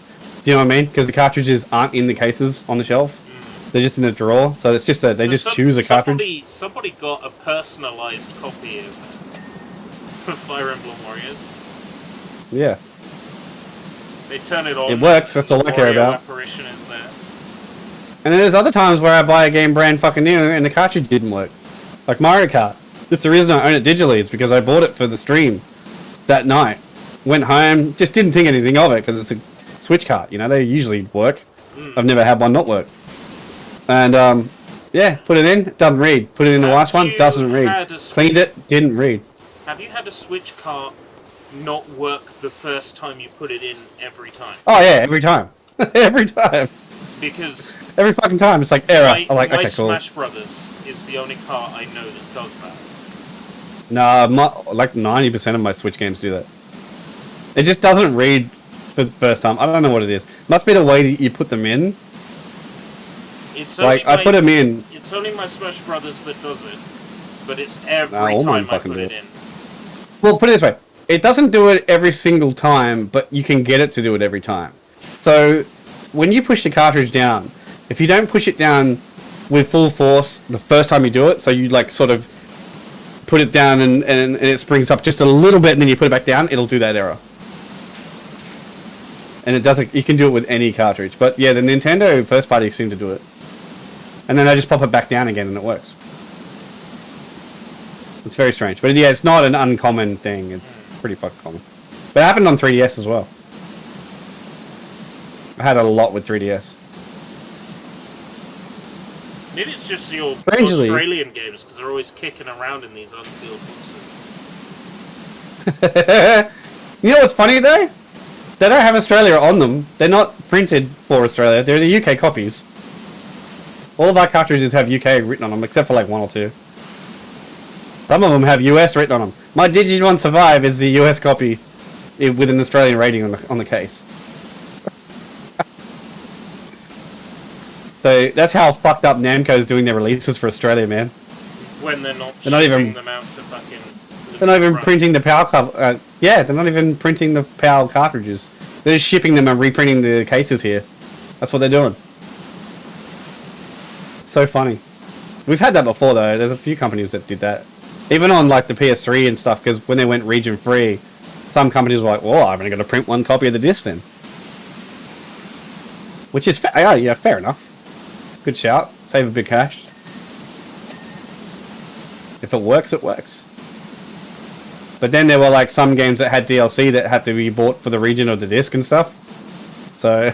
Do you know what I mean? Because the cartridges aren't in the cases on the shelf. They're just in a drawer. So it's just they just choose a cartridge. Somebody got a personalized copy of Fire Emblem Warriors. Yeah. They turn it on. It works. That's all I care about. Apparition is there. And then there's other times where I buy a game brand fucking new and the cartridge didn't work. Like Mario Kart. That's the reason I own it digitally. It's because I bought it for the stream that night. Went home, just didn't think anything of it because it's a Switch cart. You know, they usually work. I've never had one not work. And yeah, put it in, doesn't read. Put it in the last one, doesn't read. Cleaned it, didn't read. Have you had a Switch cart not work the first time you put it in every time. Oh yeah, every time. Every time. Because every fucking time it's like error. I'm like, okay, cool. Smash Brothers is the only car I know that does that. Nah, like 90% of my Switch games do that. It just doesn't read for the first time. I don't know what it is. Must be the way that you put them in. It's like I put them in. It's only my Smash Brothers that does it, but it's every time I put it in. Well, put it this way: it doesn't do it every single time, but you can get it to do it every time. So when you push the cartridge down, if you don't push it down with full force the first time you do it, so you like sort of put it down and it springs up just a little bit, and then you put it back down, it'll do that error. And it doesn't. You can do it with any cartridge, but yeah, the Nintendo first party seem to do it. And then I just pop it back down again and it works. It's very strange. But yeah, it's not an uncommon thing. It's pretty fucking common. But it happened on 3DS as well. I had a lot with 3DS. Maybe it's just the old Strangely, Australian games, because they're always kicking around in these unsealed boxes. You know what's funny though? They don't have Australia on them. They're not printed for Australia. They're the UK copies. All of our cartridges have UK written on them, except for like one or two. Some of them have US written on them. My Digimon Survive is the US copy with an Australian rating on the case. So that's how fucked up Namco's doing their releases for Australia, man. When they're not shipping them out to fucking... They're not even printing the PAL cover. Yeah, they're not even printing the PAL cartridges. They're just shipping them and reprinting the cases here. That's what they're doing. So funny. We've had that before though. There's a few companies that did that. Even on like the PS3 and stuff, because when they went region free, some companies were like, well, I'm only going to print one copy of the disc then. Which is fair. Yeah, fair enough. Good shout. Save a bit of cash. If it works, it works. But then there were like some games that had DLC that had to be bought for the region of the disc and stuff. So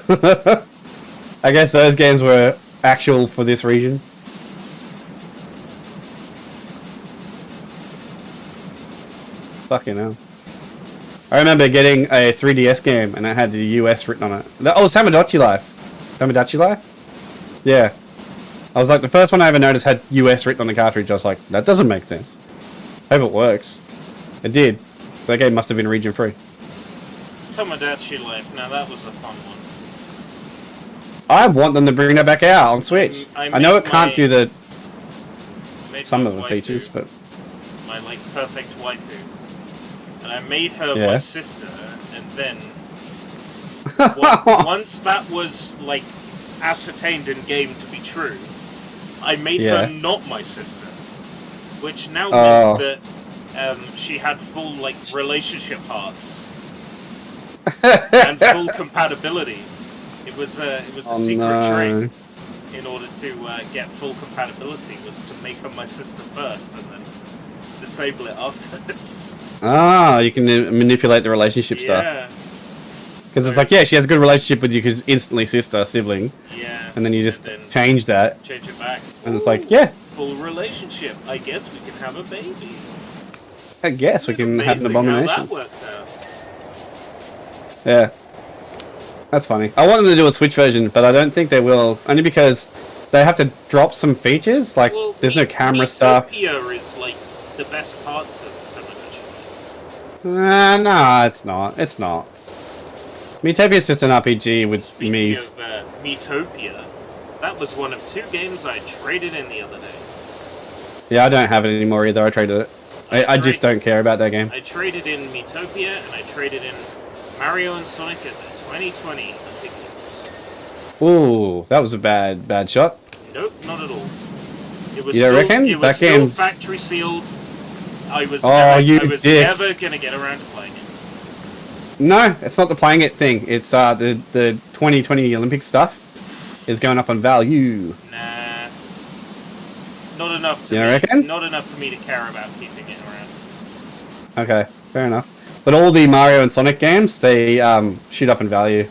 I guess those games were actual for this region. Fucking hell. I remember getting a 3DS game and it had the US written on it. Oh, Tamagotchi Life. Tamagotchi Life? Yeah. I was like, the first one I ever noticed had US written on the cartridge. I was like, that doesn't make sense. Hope it works. It did. That game must have been region free. Tamagotchi Life. Now that was a fun one. I want them to bring that back out on Switch. I know it can't do the some of the features, but my like perfect waifu, and I made her my sister, and then once that was like ascertained in game to be true, I made her not my sister, which now meant that she had full like relationship hearts and full compatibility. It was a secret trick in order to get full compatibility, was to make her my sister first and then disable it afterwards. Ah, you can manipulate the relationship stuff. Because it's like, yeah, she has a good relationship with you because instantly sister, sibling. Yeah. And then you just change that. Change it back. And it's like, yeah. Full relationship. I guess we can have a baby. I guess we can have an abomination. How that worked out. Yeah. That's funny. I want them to do a Switch version, but I don't think they will. Only because they have to drop some features. Like, there's no camera stuff. Miitopia is like the best parts of Tamagotchi. No, it's not. It's not. Miitopia is just an RPG with Mii's. Speaking of Miitopia, that was one of 2 games I traded in the other day. Yeah, I don't have it anymore either. I traded it. I just don't care about that game. I traded in Miitopia and I traded in Mario and Sonic at the 2020 Olympics. Ooh, that was a bad shot. Nope, not at all. It was you don't reckon? It was still factory sealed. I was never gonna get around to playing it. No, it's not the playing it thing. It's the 2020 Olympic stuff is going up on value. Nah, not enough. You reckon? Not enough for me to care about keeping it around. Okay, fair enough. But all the Mario and Sonic games, they shoot up in value.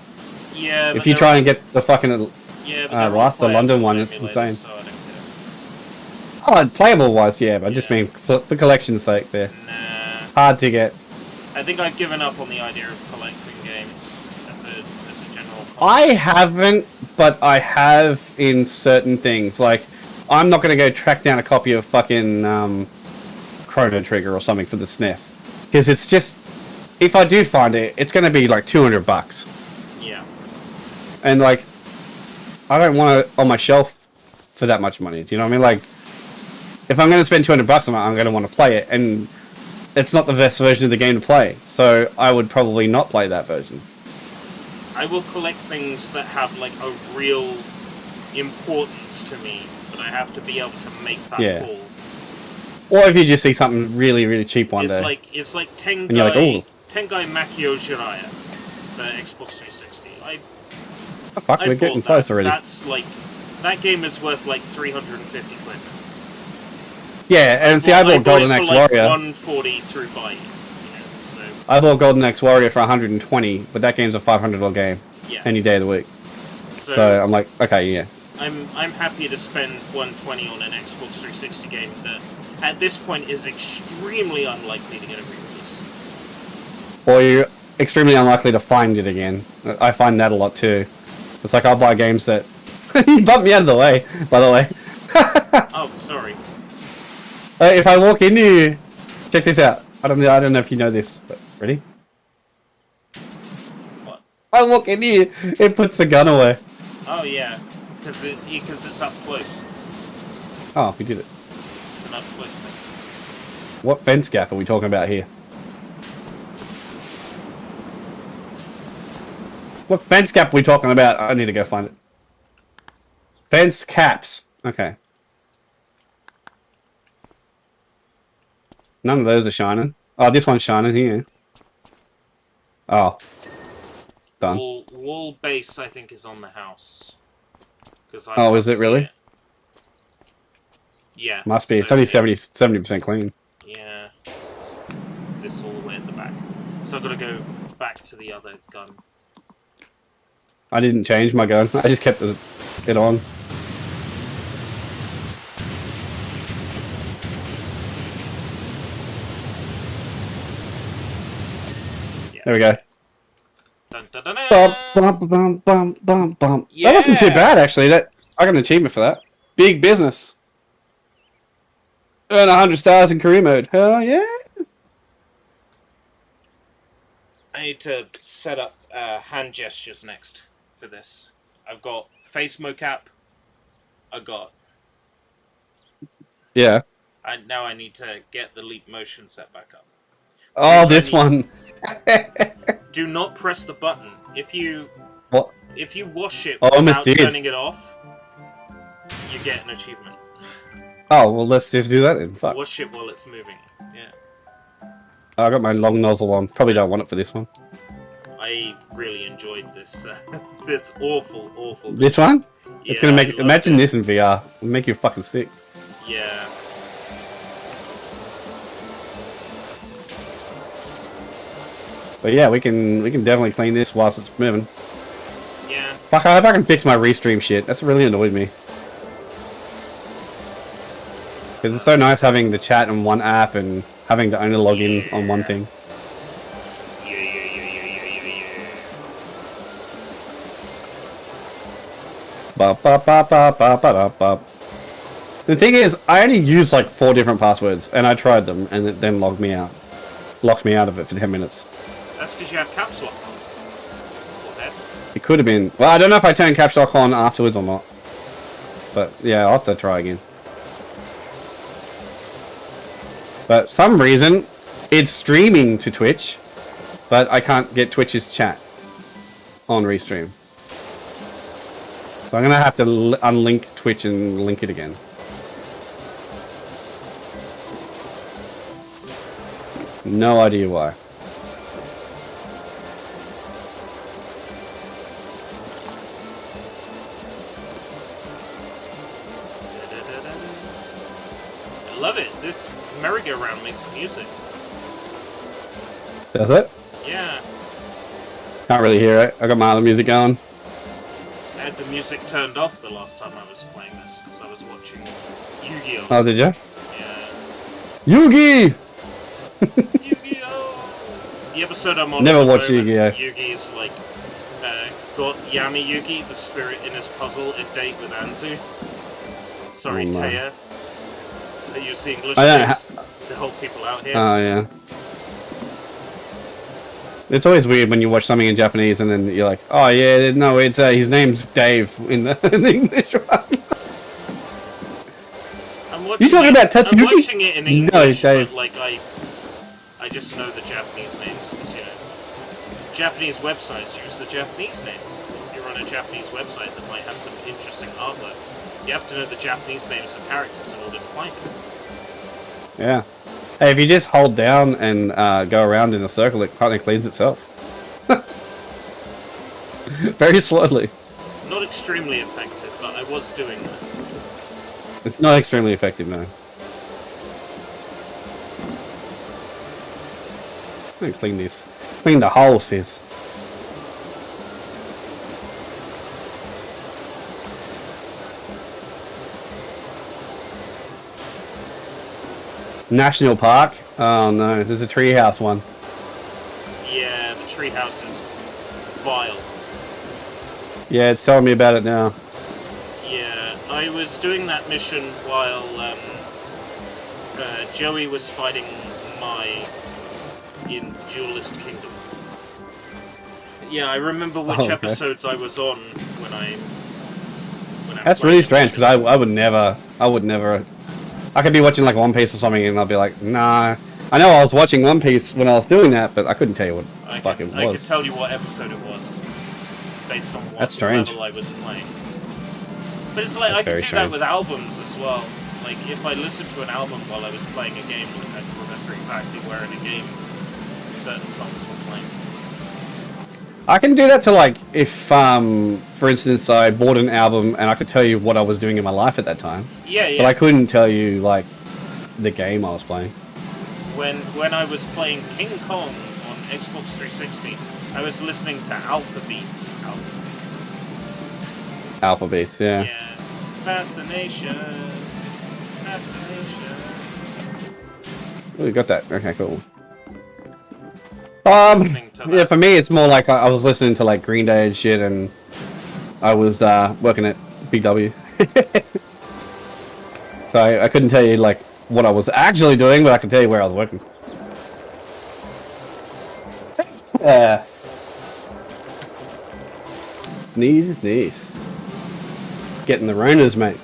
Yeah. If you try and get the fucking the London one, it's insane. So I don't care. Oh, playable wise, yeah, but I just mean for collection's sake, there. Nah. Hard to get. I think I've given up on the idea of collecting games as a general concept. I haven't, but I have in certain things. Like, I'm not gonna go track down a copy of fucking Chrono Trigger or something for the SNES, because it's just, if I do find it, it's gonna be like $200. Yeah. And like, I don't want it on my shelf for that much money. Do you know what I mean? Like, if I'm gonna spend $200 on it, I'm gonna want to play it, and it's not the best version of the game to play, so I would probably not play that version. I will collect things that have like a real importance to me, but I have to be able to make that call. Or if you just see something really, really cheap one day. It's like Tengai, and you're like, ooh. Tengai Makio Jiraiya, the Xbox 360. Oh, fuck, we're getting close already. That's like, that game is worth like 350 quid. Yeah, and see, I bought Golden Axe Warrior. 140 through buy. You know, so. I bought Golden Axe Warrior for 120, but that game's a $500 game. Yeah. Any day of the week. So I'm like, okay, yeah. I'm happy to spend 120 on an Xbox 360 game that, at this point, is extremely unlikely to get a re-release. Or you're extremely unlikely to find it again. I find that a lot too. It's like I'll buy games that... You bumped me out of the way, by the way. Oh, sorry. If I walk into you... Check this out. I don't know if you know this, but... Ready? What? I walk into you, it puts the gun away. Oh, yeah. Because it's up close. Oh, we did it. It's an up close thing. What fence gap are we talking about here? What fence gap are we talking about? I need to go find it. Fence caps. Okay. None of those are shining. Oh, this one's shining here. Oh. Done. Wall base, I think, is on the house. Oh, is it really? It. Yeah. Must be. It's only 70% clean. Yeah. This all the way at the back. So I've got to go back to the other gun. I didn't change my gun. I just kept it on. Yeah. There we go. Dun, dun, dun, dun. Bum, bum, bum, bum, bum. Yeah. That wasn't too bad, actually. I got an achievement for that. Big business. Earn 100 stars in career mode. Hell yeah. I need to set up hand gestures next for this. I've got face mocap. I got. Yeah. Now I need to get the leap motion set back up. Oh, this one. Do not press the button. If you wash it without turning it off, you get an achievement. Oh, well, let's just do that then. Fuck. Wash it while it's moving. Yeah. I got my long nozzle on. Probably don't want it for this one. I really enjoyed this. This awful. This one? Yeah, it's gonna make. Imagine this in VR. It'll make you fucking sick. Yeah. But yeah, we can definitely clean this whilst it's moving. Yeah. Fuck, I hope I can fix my restream shit. That's really annoyed me. Because it's so nice having the chat on one app and having to only log in on one thing. The thing is, I only used like 4 different passwords, and I tried them, and it then locked me out of it for 10 minutes. That's because you have caps lock on. It could have been. Well, I don't know if I turned caps lock on afterwards or not. But yeah, I'll have to try again. But some reason, it's streaming to Twitch, but I can't get Twitch's chat on Restream. So I'm gonna have to unlink Twitch and link it again. No idea why. I love it. This merry-go-round makes music. Does it? Yeah. Can't really hear it. I got my other music going. I had the music turned off the last time I was playing this because I was watching Yu-Gi-Oh! Oh, did you? Yeah. Yugi! Yu-Gi-Oh! The episode I'm on. Never watched Yu-Gi-Oh. Yugi is like got Yami Yugi, the spirit in his puzzle, a date with Anzu. Sorry, Taya. That you see English to help people out here. Oh yeah. It's always weird when you watch something in Japanese and then you're like, oh yeah, no, it's his name's Dave in the English one. You talking about Tatsuki? I'm watching it in English, no, Dave. But like I just know the Japanese names because Japanese websites use the Japanese names. If you're on a Japanese website that might have some interesting artwork, you have to know the Japanese names of characters in order to find it. Yeah. Hey, if you just hold down and go around in a circle, it kind of cleans itself. Very slowly. Not extremely effective, but I was doing that. It's not extremely effective, no. Let me clean these. Clean the houses. National Park? Oh no, there's a treehouse one. Yeah, the treehouse is vile. Yeah, it's telling me about it now. Yeah, I was doing that mission while Joey was fighting in Duelist Kingdom. Yeah, I remember which episodes I was on when I That's really strange because I would never. I could be watching like One Piece or something and I'll be like, nah. I know I was watching One Piece when I was doing that, but I couldn't tell you what the fuck it was. I could tell you what episode it was based on what level I was playing. But it's like I could do that with albums as well. Like if I listened to an album while I was playing a game, like I can remember exactly where in a game certain songs were playing. I can do that to like if, for instance, I bought an album and I could tell you what I was doing in my life at that time. Yeah, yeah. But I couldn't tell you like the game I was playing. When I was playing King Kong on Xbox 360, I was listening to Alpha Beats. Alpha Beats, yeah. Yeah. Fascination. Oh, you got that. Okay, cool. Yeah, for me, it's more like I was listening to like Green Day and shit, and I was working at Big W. So I couldn't tell you like what I was actually doing, but I can tell you where I was working. Sneeze. Getting the Ronas, mate.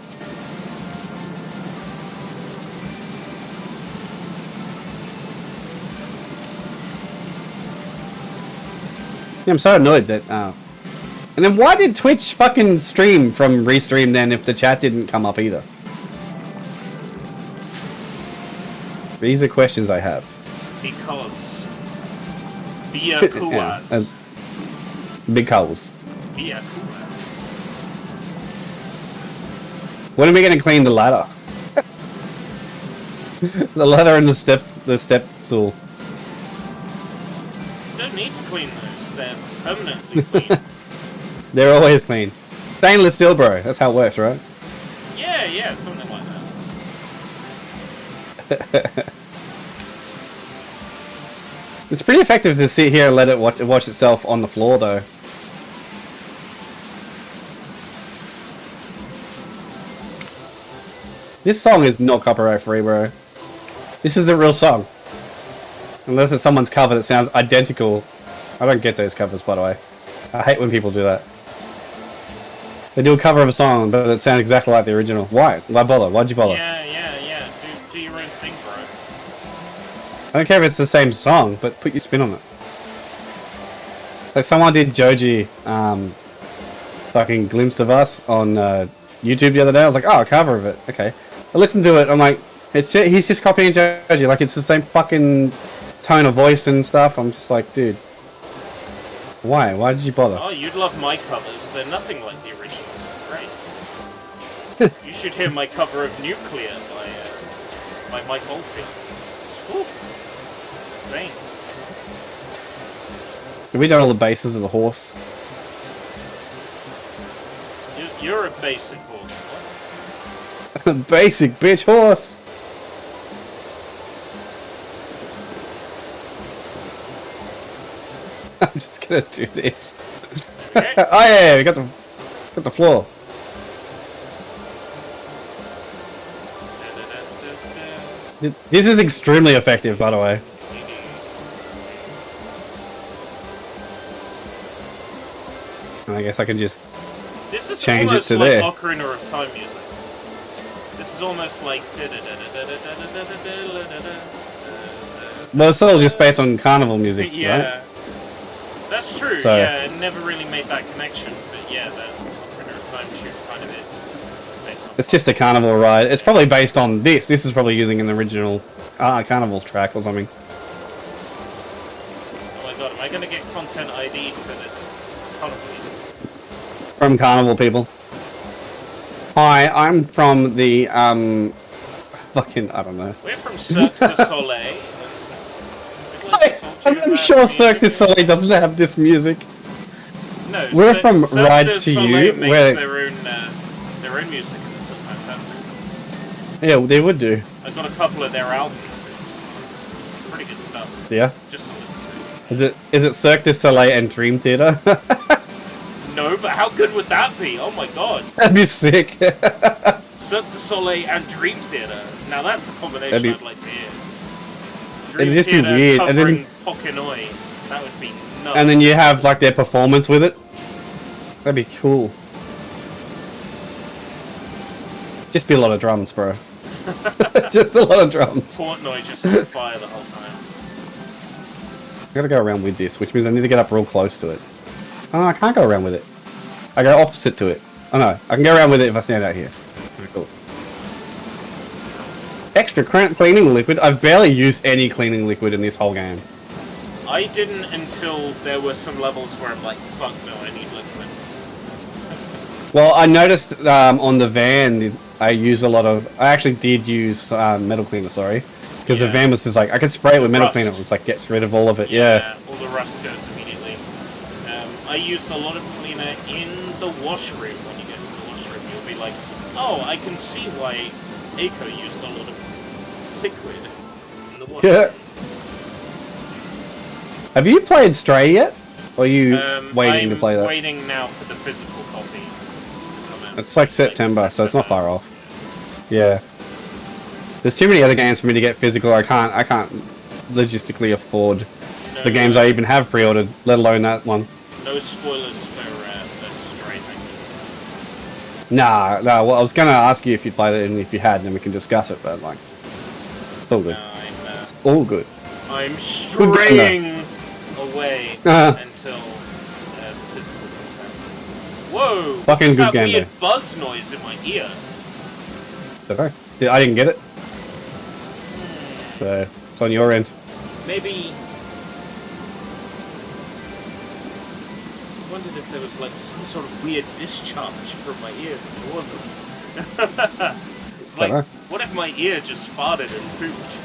Yeah, I'm so annoyed that, and then why did Twitch fucking stream from restream then if the chat didn't come up either? These are questions I have. Because. Because. Because. Because. When are we gonna clean the ladder? The ladder and the step stool. Don't need to clean those, they're permanently clean. They're always clean. Stainless steel, bro. That's how it works, right? Yeah, something like that. It's pretty effective to sit here and let it watch itself on the floor, though. This song is not copyright free, bro. This is the real song. Unless it's someone's cover that sounds identical. I don't get those covers, by the way. I hate when people do that. They do a cover of a song, but it sounds exactly like the original. Why? Why bother? Why'd you bother? Yeah. Do your own thing, bro. I don't care if it's the same song, but put your spin on it. Like someone did Joji, fucking Glimpse of Us on YouTube the other day. I was like, oh, a cover of it. Okay. I listened to it. I'm like, he's just copying Joji. Like it's the same fucking tone of voice and stuff. I'm just like, dude, why? Why did you bother? Oh, you'd love my covers. They're nothing like the originals. They're great. You should hear my cover of Nuclear by Mike Oldfield. It's insane. Have we done all the bases of the horse? You're a basic horse. Basic bitch horse. I'm just gonna do this. Okay. Oh yeah, we got the floor. This is extremely effective, by the way. And I guess I can just change it to like there. Ocarina of Time music. This is almost like. Well, it's all just based on carnival music, yeah. right? That's true. So, yeah, it never really made that connection, but yeah, the Ocarina of Time tune kind of is based on. It's just a carnival ride. It's probably based on this. This is probably using an original carnival track or something. Oh my god, am I going to get content ID for this carnival music? From carnival people. Hi, I'm from the fucking I don't know. We're from Cirque du Soleil. I'm sure Cirque du Soleil doesn't have this music. No, we're from Cirque Rides du to Soleil You, makes where their own music, and it's so fantastic. yeah, they would do. I got a couple of their albums. It's pretty good stuff. Yeah. Just to listen to. Is it Cirque du Soleil and Dream Theater? No, but how good would that be? Oh my god. That'd be sick. Cirque du Soleil and Dream Theater. Now that's a combination I'd like to hear. Dream It'd just be Theater weird, and then Pokinoi. That would be nuts. and then you have like their performance with it. That'd be cool. Just be a lot of drums, bro. Just a lot of drums. Portnoy just on fire the whole time. I gotta go around with this, which means I need to get up real close to it. Oh, I can't go around with it. I go opposite to it. Oh no, I can go around with it if I stand out here. Cool. Extra cleaning liquid. I've barely used any cleaning liquid in this whole game. I didn't until there were some levels where I'm like, fuck no, I need liquid. Well, I noticed on the van, I used a lot of. I actually did use metal cleaner, sorry, because the van was just like I could spray it with metal cleaner. It's like gets rid of all of it. Yeah. All the rust goes immediately. I used a lot of cleaner in the washroom. When you get to the washroom, you'll be like, oh, I can see why Aiko used a lot of liquid in the washroom. Yeah. Have you played Stray yet? Or are you waiting to play that? I'm waiting now for the physical copy to come out. It's like September, so it's not far off. Yeah. There's too many other games for me to get physical. I can't logistically afford the games I even have pre-ordered, let alone that one. No spoilers for Stray, thank you. Nah. Well, I was gonna ask you if you'd played it, and if you had, then we can discuss it. But like, it's all good. No, It's all good. I'm straying away until the physical comes out. Whoa! Fucking what's good that game, weird though. buzz noise in my ear? Okay. I didn't get it. So it's on your end. Maybe. I wondered if there was like some sort of weird discharge from my ear, but there wasn't. It's like, what if my ear just farted and pooped?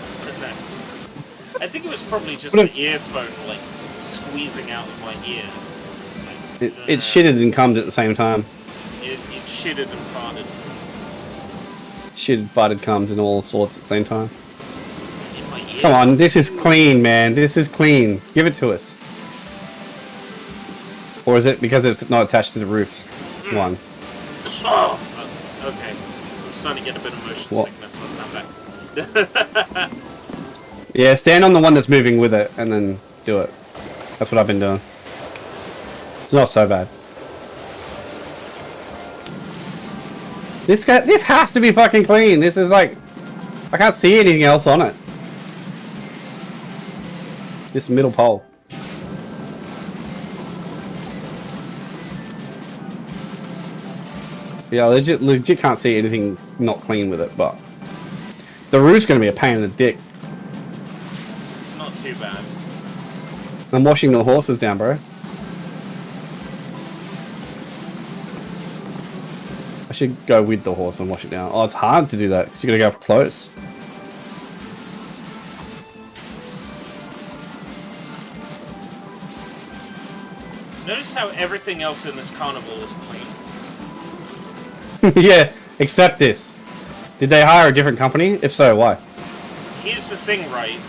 I think it was probably just an earphone like squeezing out of my ear. Like, it shitted and cummed at the same time. It shitted and farted. Shitted, farted, cummed, and all sorts at the same time. In my ear. Come on, this is clean, man. This is clean. Give it to us. Or is it because it's not attached to the roof? One. Oh, okay. I'm starting to get a bit of motion sickness. I'll stand back. Yeah, stand on the one that's moving with it, and then do it. That's what I've been doing. It's not so bad. This has to be fucking clean. This is like, I can't see anything else on it. This middle pole. Yeah, legit can't see anything not clean with it, but the roof's gonna be a pain in the dick. It's not too bad. I'm washing the horses down, bro. I should go with the horse and wash it down. Oh, it's hard to do that because you gotta go up close. Notice how everything else in this carnival is clean. Yeah, except this. Did they hire a different company? If so, why? Here's the thing, right?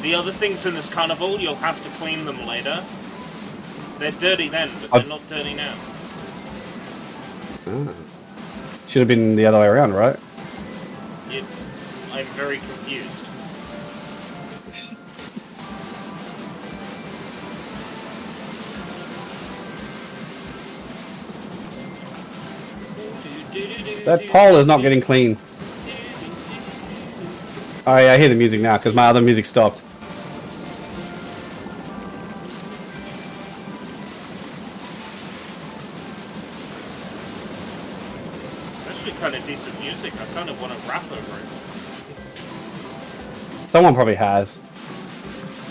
The other things in this carnival, you'll have to clean them later. They're dirty then, but they're not dirty now. Ah. Should have been the other way around, right? I'm very confused. That pole is not getting clean. Oh yeah, I hear the music now because my other music stopped. It's actually kind of decent music. I kind of want to rap over it. Someone probably has.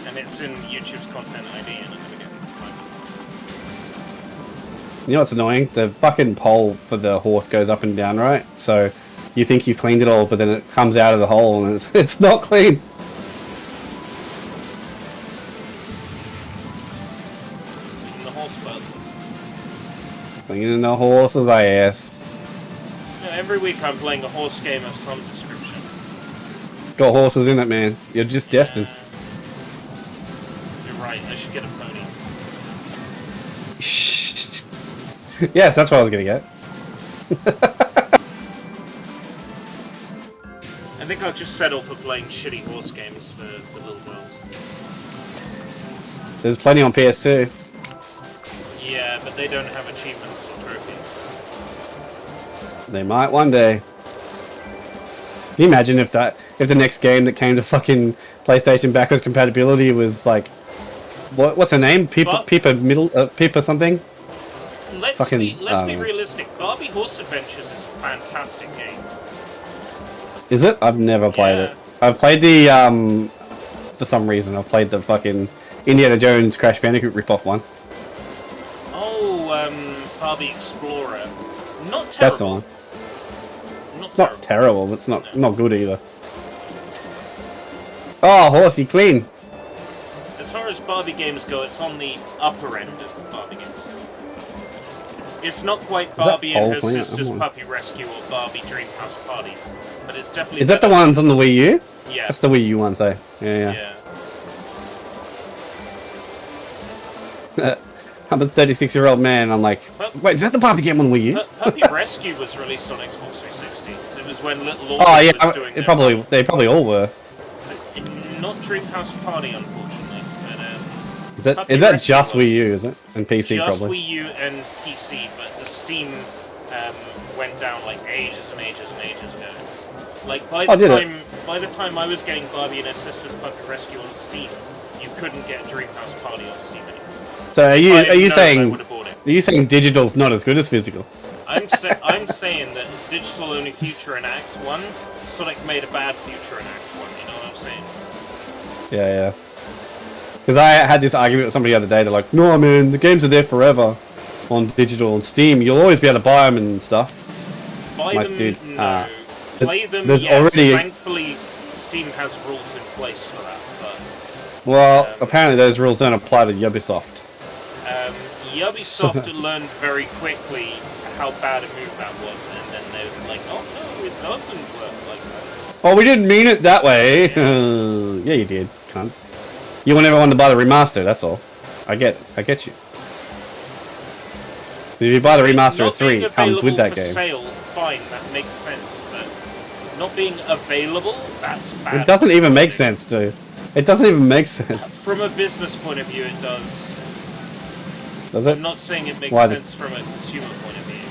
And it's in YouTube's content ID, and I'm gonna get You know what's annoying? The fucking pole for the horse goes up and down, right? So you think you've cleaned it all, but then it comes out of the hole and it's not clean. Cleaning the horse butts. Cleaning the horses, I asked. You know, every week I'm playing a horse game of some description. Got horses in it, man. You're just destined. You're right, I should get a pony. Yes, that's what I was gonna get. I think I'll just settle for playing shitty horse games for little girls. There's plenty on PS2. Yeah, but they don't have achievements or trophies. They might one day. Can you imagine if the next game that came to fucking PlayStation backwards compatibility was like, what's her name? Peepa something? Let's be realistic. Barbie Horse Adventures is a fantastic game. Is it? I've never played it. I've played the for some reason I've played the fucking Indiana Jones Crash Bandicoot ripoff one. Oh, Barbie Explorer. Not terrible. That's the one. It's not terrible, but it's not good either. Oh, horsey clean. As far as Barbie games go, it's on the upper end of Barbie games. It's not quite Barbie and her sister's puppy rescue or Barbie Dream House Party, but it's definitely. Is that the ones on the Wii U? Yeah. That's the Wii U ones, eh? Yeah. I'm a 36-year-old man. I'm like, wait, is that the Barbie game on Wii U? Puppy Rescue was released on Xbox 360. So it was when Little Orphan was doing they probably all were. Not Dream House Party, unfortunately. But, is that just Wii U? Is it and PC just probably? Wii U and PC, but the Steam went down like ages and ages and ages ago. Like by the time I was getting Barbie and her sister's Puppy Rescue on Steam, you couldn't get Dream House Party on Steam anymore. So are you saying digital's not as good as physical? I'm saying that digital only future in Act 1, Sonic made a bad future in Act 1, you know what I'm saying? Yeah. Because I had this argument with somebody the other day, they're like, no man, the games are there forever on digital and Steam, you'll always be able to buy them and stuff. Buy them, dude, no. Play them, there's yes, already thankfully Steam has rules in place for that, but... Well, apparently those rules don't apply to Ubisoft. Ubisoft learned very quickly how bad a move that was, and then they were like, oh no, it doesn't work like that. Oh, we didn't mean it that way. Yeah, you did, cunts. You want everyone to buy the remaster, that's all. I get you. If you buy the remaster at 3, it comes with that game. Sale, fine, that makes sense, but not being available, that's bad. It doesn't even make sense, dude. It doesn't even make sense. From a business point of view, it does. Does it? I'm not saying it makes sense from a consumer point of view.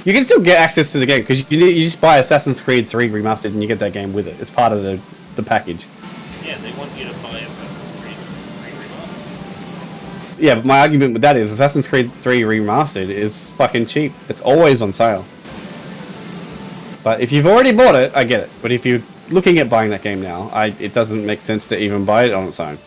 You can still get access to the game, because you just buy Assassin's Creed 3 Remastered and you get that game with it. It's part of the package. Yeah, they want you to buy Assassin's Creed 3 Remastered. Yeah, but my argument with that is Assassin's Creed 3 Remastered is fucking cheap. It's always on sale. But if you've already bought it, I get it. But if you're looking at buying that game now, it doesn't make sense to even buy it on its own.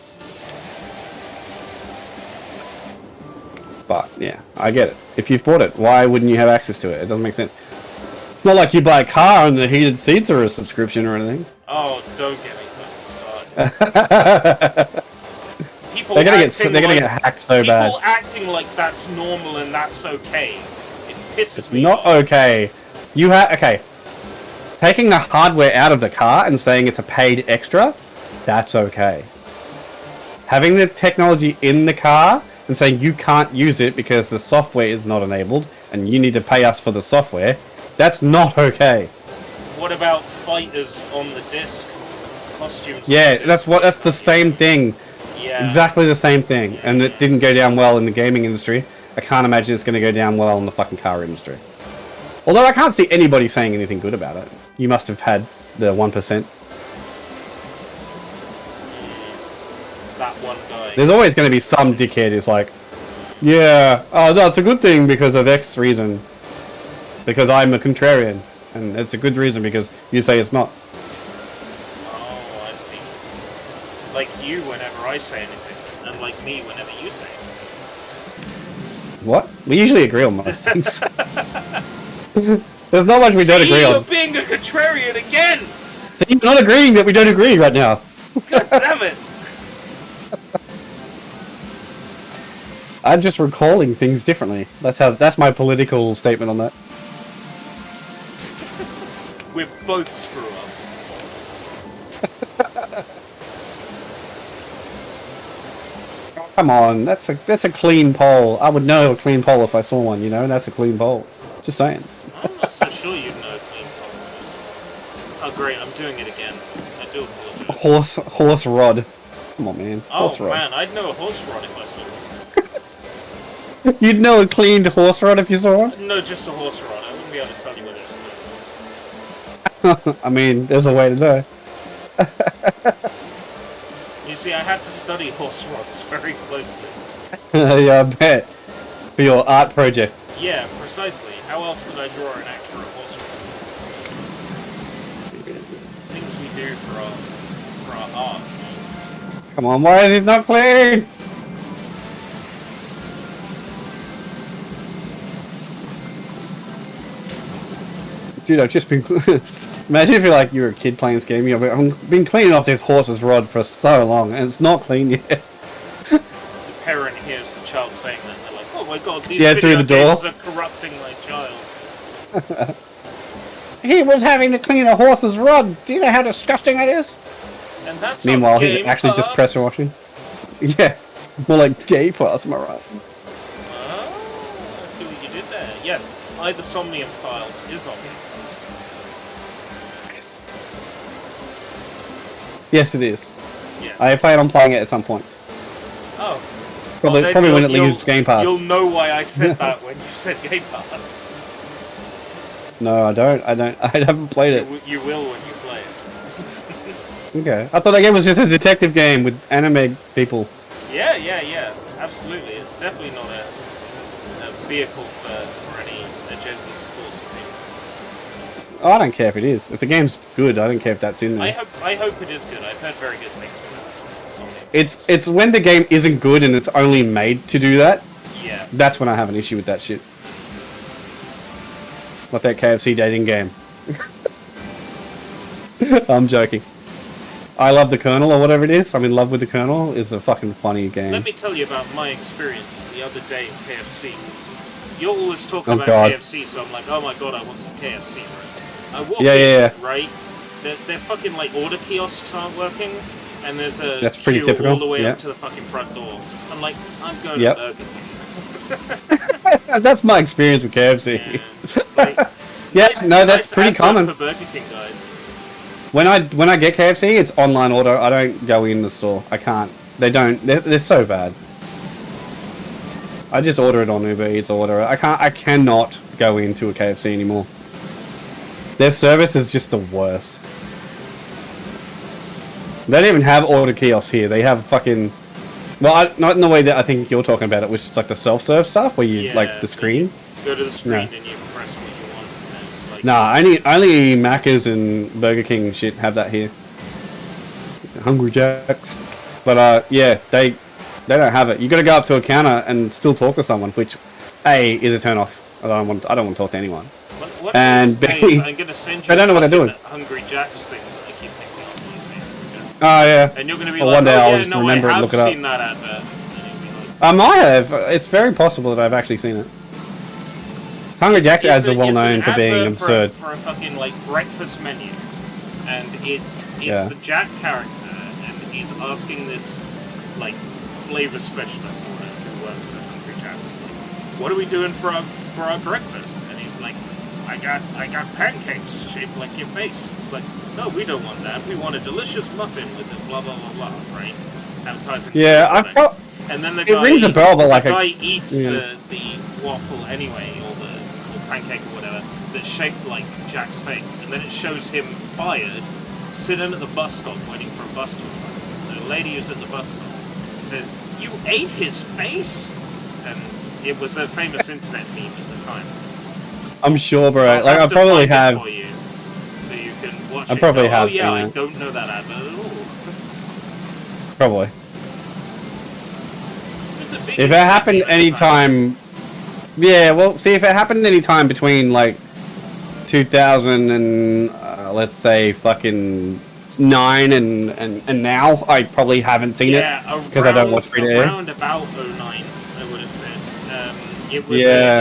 But, yeah, I get it. If you've bought it, why wouldn't you have access to it? It doesn't make sense. It's not like you buy a car and the heated seats are a subscription or anything. Oh, don't get me started. They're gonna get hacked so bad. People acting like that's normal and that's okay. It pisses me off. Not okay. Okay. Taking the hardware out of the car and saying it's a paid extra, that's okay. Having the technology in the car and saying you can't use it because the software is not enabled and you need to pay us for the software, that's not okay. What about fighters on the disc? Costumes. Yeah, that's the same thing. Yeah. Exactly the same thing. And it didn't go down well in the gaming industry. I can't imagine it's going to go down well in the fucking car industry. Although I can't see anybody saying anything good about it. You must have had the 1%. That one guy. There's always going to be some dickhead who's like, yeah, oh, no, it's a good thing because of X reason. Because I'm a contrarian. And it's a good reason because you say it's not. Oh, I see. Like you whenever I say anything, and like me whenever you say anything. What? We usually agree on most things. There's not much we don't agree on. You're being a contrarian again! See, you're not agreeing that we don't agree right now. God damn it! I'm just recalling things differently. That's my political statement on that. We're both screw-ups. Come on, that's a clean poll. I would know a clean poll if I saw one, you know, and that's a clean poll. Just saying. I'm not so sure you'd know a clean poll. Oh great, I'm doing it again. I do apologize. Horse rod. Come on, man. Horse rod. Man, I'd know a horse rod if I saw one. You'd know a cleaned horse rod if you saw one? No, just a horse rod. I wouldn't be able to tell you whether it's clean. I mean, there's a way to know. You see, I had to study horse rods very closely. Yeah, I bet. For your art project. Yeah, precisely. How else could I draw an accurate horse rod? Things we do for our art. Come on, why is it not clean? Dude, I've just been... Imagine if you're a kid playing this game, I've been cleaning off this horse's rod for so long, and it's not clean yet. The parent hears the child saying that, and they're like, oh my god, these through the door. games are corrupting my child. He was having to clean a horse's rod. Do you know how disgusting that is? And that's Meanwhile, he's actually just pressure washing. Yeah, more like gay pass, am I right? Oh, I see what you did there. Yes, either Somnium Files is on it. Yes, it is. Yes. I plan on playing it at some point. Oh. Probably when it leaves Game Pass. You'll know why I said that when you said Game Pass. No, I don't. I haven't played it. You will when you play it. Okay. I thought that game was just a detective game with anime people. Yeah. Absolutely. It's definitely not a vehicle for any agenda stores. Oh, I don't care if it is. If the game's good, I don't care if that's in there. I hope it is good. I've heard very good things about it. It's when the game isn't good and it's only made to do that. Yeah. That's when I have an issue with that shit. Like that KFC dating game. I'm joking. I Love the Colonel or whatever it is. I'm in love with the Colonel is a fucking funny game. Let me tell you about my experience the other day in KFC. You're always talking about God. KFC, so I'm like, oh my god, I want some KFC, right? I walk in, right? Their fucking like order kiosks aren't working, and there's a That's pretty queue typical. all the way Yeah. up to the fucking front door. I'm like, I'm going to Burger King. That's my experience with KFC. Yeah, no, that's pretty common. For Burger King, guys. When I get KFC, it's online order. I don't go in the store. I can't. They don't. They're so bad. I just order it on Uber Eats or whatever. I cannot go into a KFC anymore. Their service is just the worst. They don't even have order kiosks here. They have fucking... Well, not in the way that I think you're talking about it, which is like the self-serve stuff, where you, like, the screen. Go to the screen and you press what you want. And it's like, Nah, only Macca's and Burger King and shit have that here. Hungry Jacks. But, yeah, they don't have it. You gotta go up to a counter and still talk to someone, which, A, is a turn-off. I don't want to talk to anyone. What and B, I'm gonna send you I don't know what they're doing. Hungry Jack's thing that I keep thinking of using. Oh, yeah. And you're gonna be Well, like, one day oh, I'll yeah, just no, remember I it and have look it up. seen that advert. And you'll be like, I might have. It's very possible that I've actually seen it. Hungry Jack's ads are well known for being absurd. For a fucking like breakfast menu, and it's the Jack character, and he's asking this like flavor specialist or whatever, us at Hungry Jack's. Like, what are we doing for our breakfast? And he's like, I got pancakes shaped like your face. It's like, no, we don't want that. We want a delicious muffin with it, blah blah blah blah, right? Advertising. Yeah, I felt. And then the it guy, rings a bell, but like the guy eats the waffle anyway, or the pancake or whatever, that's shaped like Jack's face, and then it shows him fired, sitting at the bus stop waiting for a bus to arrive. The lady who's at the bus stop says, "You ate his face," and it was a famous internet meme at the time. I'm sure, bro. Like I probably have. For you, so you can watch I probably it. have. Oh yeah, I it. don't know that advert at all. Probably. If it happened any time, yeah. Well, see, if it happened any time between like 2000 and let's say fucking 9 and now, I probably haven't seen it because I don't watch free to air. Around about 09, I would have said. It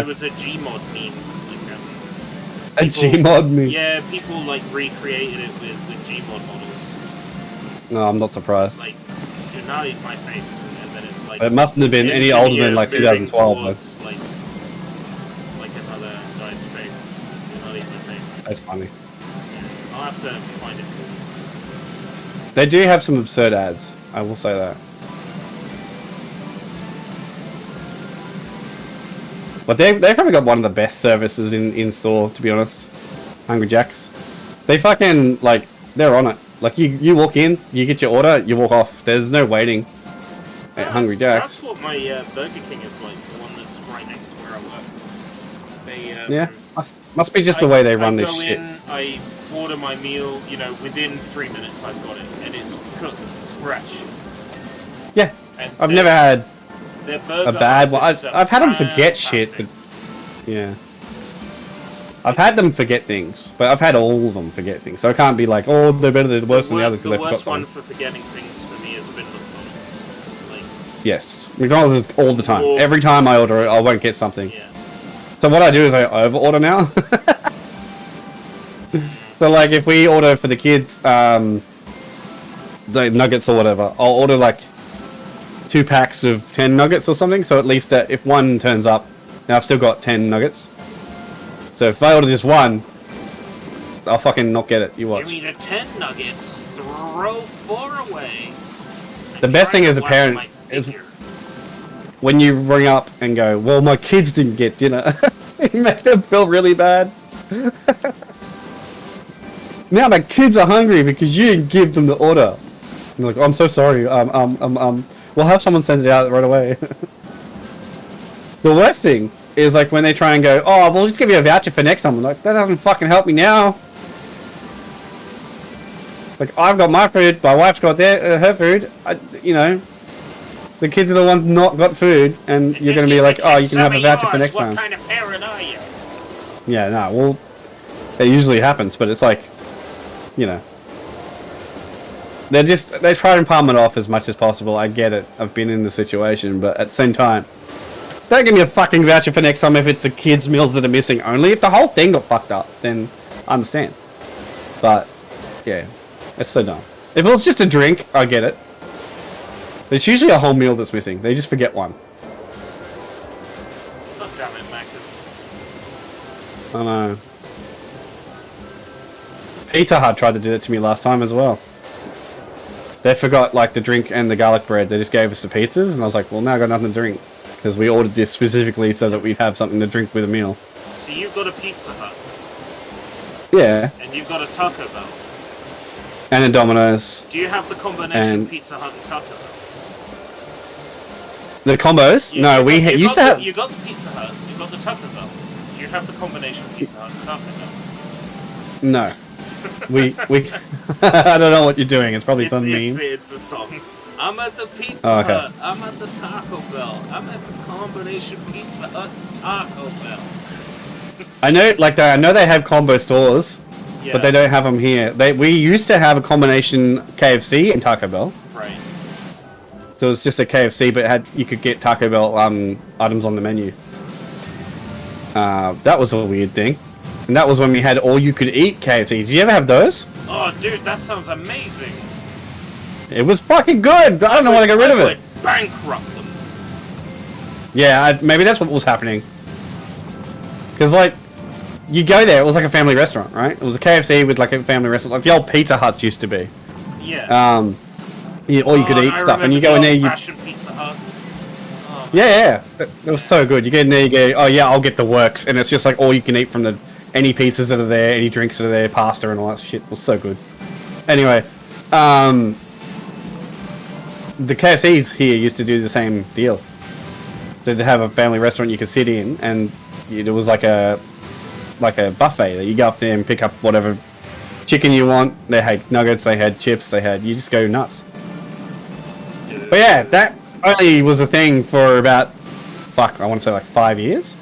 was a Gmod meme. Like, a Gmod meme. Yeah, people like recreated it with Gmod models. No, I'm not surprised. Like, do not eat my face. Like, it mustn't have been any older than like 2012. Towards, like another guy's face. You're not eating my face. That's funny. Yeah, I'll have to find it for you. They do have some absurd ads. I will say that. But they've probably got one of the best services in store, to be honest. Hungry Jack's. They fucking, like, they're on it. Like, you walk in, you get your order, you walk off. There's no waiting. At Hungry Jack's. That's what my Burger King is like, the one that's right next to where I work. They, yeah, must be just the way they run this shit. I order my meal, you know, within 3 minutes I've got it, and it's cooked, it's fresh. Yeah, and I've never had a bad one. I've had them forget shit, but yeah. I've had them forget things, but I've had all of them forget things, so I can't be like, oh, they're better, they're worse than the others because they forgot something. The worst one for forgetting things for me has been McDonald's. Like, yes, McDonald's is all the time. Every time I order it, I won't get something. Yeah. So what I do is I over-order now. So like if we order for the kids, the nuggets or whatever, I'll order like 2 packs of 10 nuggets or something, so at least that if one turns up, now I've still got 10 nuggets. So if I order just one, I'll fucking not get it. You watch. Give me the 10 nuggets, throw 4 away. The best thing as a parent is when you ring up and go, well, my kids didn't get dinner. You make them feel really bad. Now my kids are hungry because you didn't give them the order. And they're like, oh, I'm so sorry. We'll have someone send it out right away. The worst thing is like when they try and go, oh, we'll just give you a voucher for next time. I'm like, that doesn't fucking help me now. Like, I've got my food, my wife's got her food. You know, the kids are the ones not got food, and you're going to be like, oh, you can have a voucher for next time. What kind of parent are you? Yeah, no, well, it usually happens, but it's like, you know, they try and palm it off as much as possible. I get it. I've been in the situation, but at the same time, don't give me a fucking voucher for next time if it's the kids' meals that are missing only. If the whole thing got fucked up, then I understand. But, yeah, it's so dumb. If it was just a drink, I get it. It's usually a whole meal that's missing. They just forget one. God damn it, Macca's. I know. Pizza Hut tried to do that to me last time as well. They forgot, like, the drink and the garlic bread. They just gave us the pizzas, and I was like, well, now I got nothing to drink. Because we ordered this specifically so that we'd have something to drink with a meal. So you've got a Pizza Hut. Yeah. And you've got a Taco Bell. And a Domino's. Do you have the combination Pizza Hut and Taco Bell? The combos? No, we used to have... You got the Pizza Hut, you got the Taco Bell. Do you have the combination Pizza Hut and Taco Bell? No. we I don't know what you're doing. It's probably some meme. It's a song. I'm at the Pizza Hut. I'm at the Taco Bell. I'm at the combination Pizza Hut Taco Bell. I know they have combo stores, but they don't have them here. We used to have a combination KFC and Taco Bell. Right. So it was just a KFC, but you could get Taco Bell items on the menu. That was a weird thing. And that was when we had all-you-could-eat KFC. Did you ever have those? Oh, dude, that sounds amazing. It was fucking good. I don't know why I got rid of it. Bankrupt them. Yeah, maybe that's what was happening. Because, like, you go there, it was like a family restaurant, right? It was a KFC with, like, a family restaurant, like the old Pizza Huts used to be. Yeah. Yeah, all you could eat stuff, and you go in there, you... Pizza Hut. Oh, yeah, it was so good. You get in there, you go, oh yeah, I'll get the works, and it's just like all you can eat from the... any pizzas that are there, any drinks that are there, pasta and all that shit. It was so good. Anyway, the KFCs here used to do the same deal. So they'd have a family restaurant you could sit in, and it was like a buffet that you go up there and pick up whatever chicken you want. They had nuggets, they had chips, you just go nuts. But yeah, that only was a thing for about, I want to say like 5 years.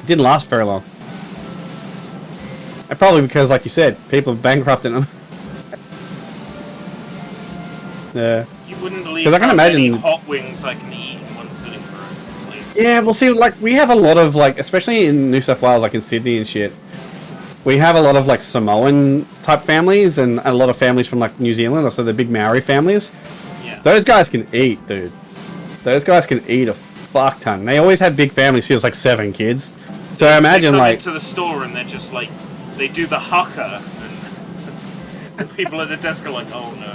It didn't last very long. And probably because, like you said, people have bankrupted them. Yeah. You wouldn't believe I can imagine hot wings I can eat in one sitting for a plate. Yeah, well, see, like, we have a lot of, like, especially in New South Wales, like in Sydney and shit, we have a lot of, like, Samoan type families and a lot of families from, like, New Zealand, also the big Maori families. Yeah. Those guys can eat, dude. Those guys can eat a fuck ton. They always had big families, so it was like 7 kids. So I imagine, they come like... into the store and they're just, like, they do the haka, and the people at the desk are like, oh no.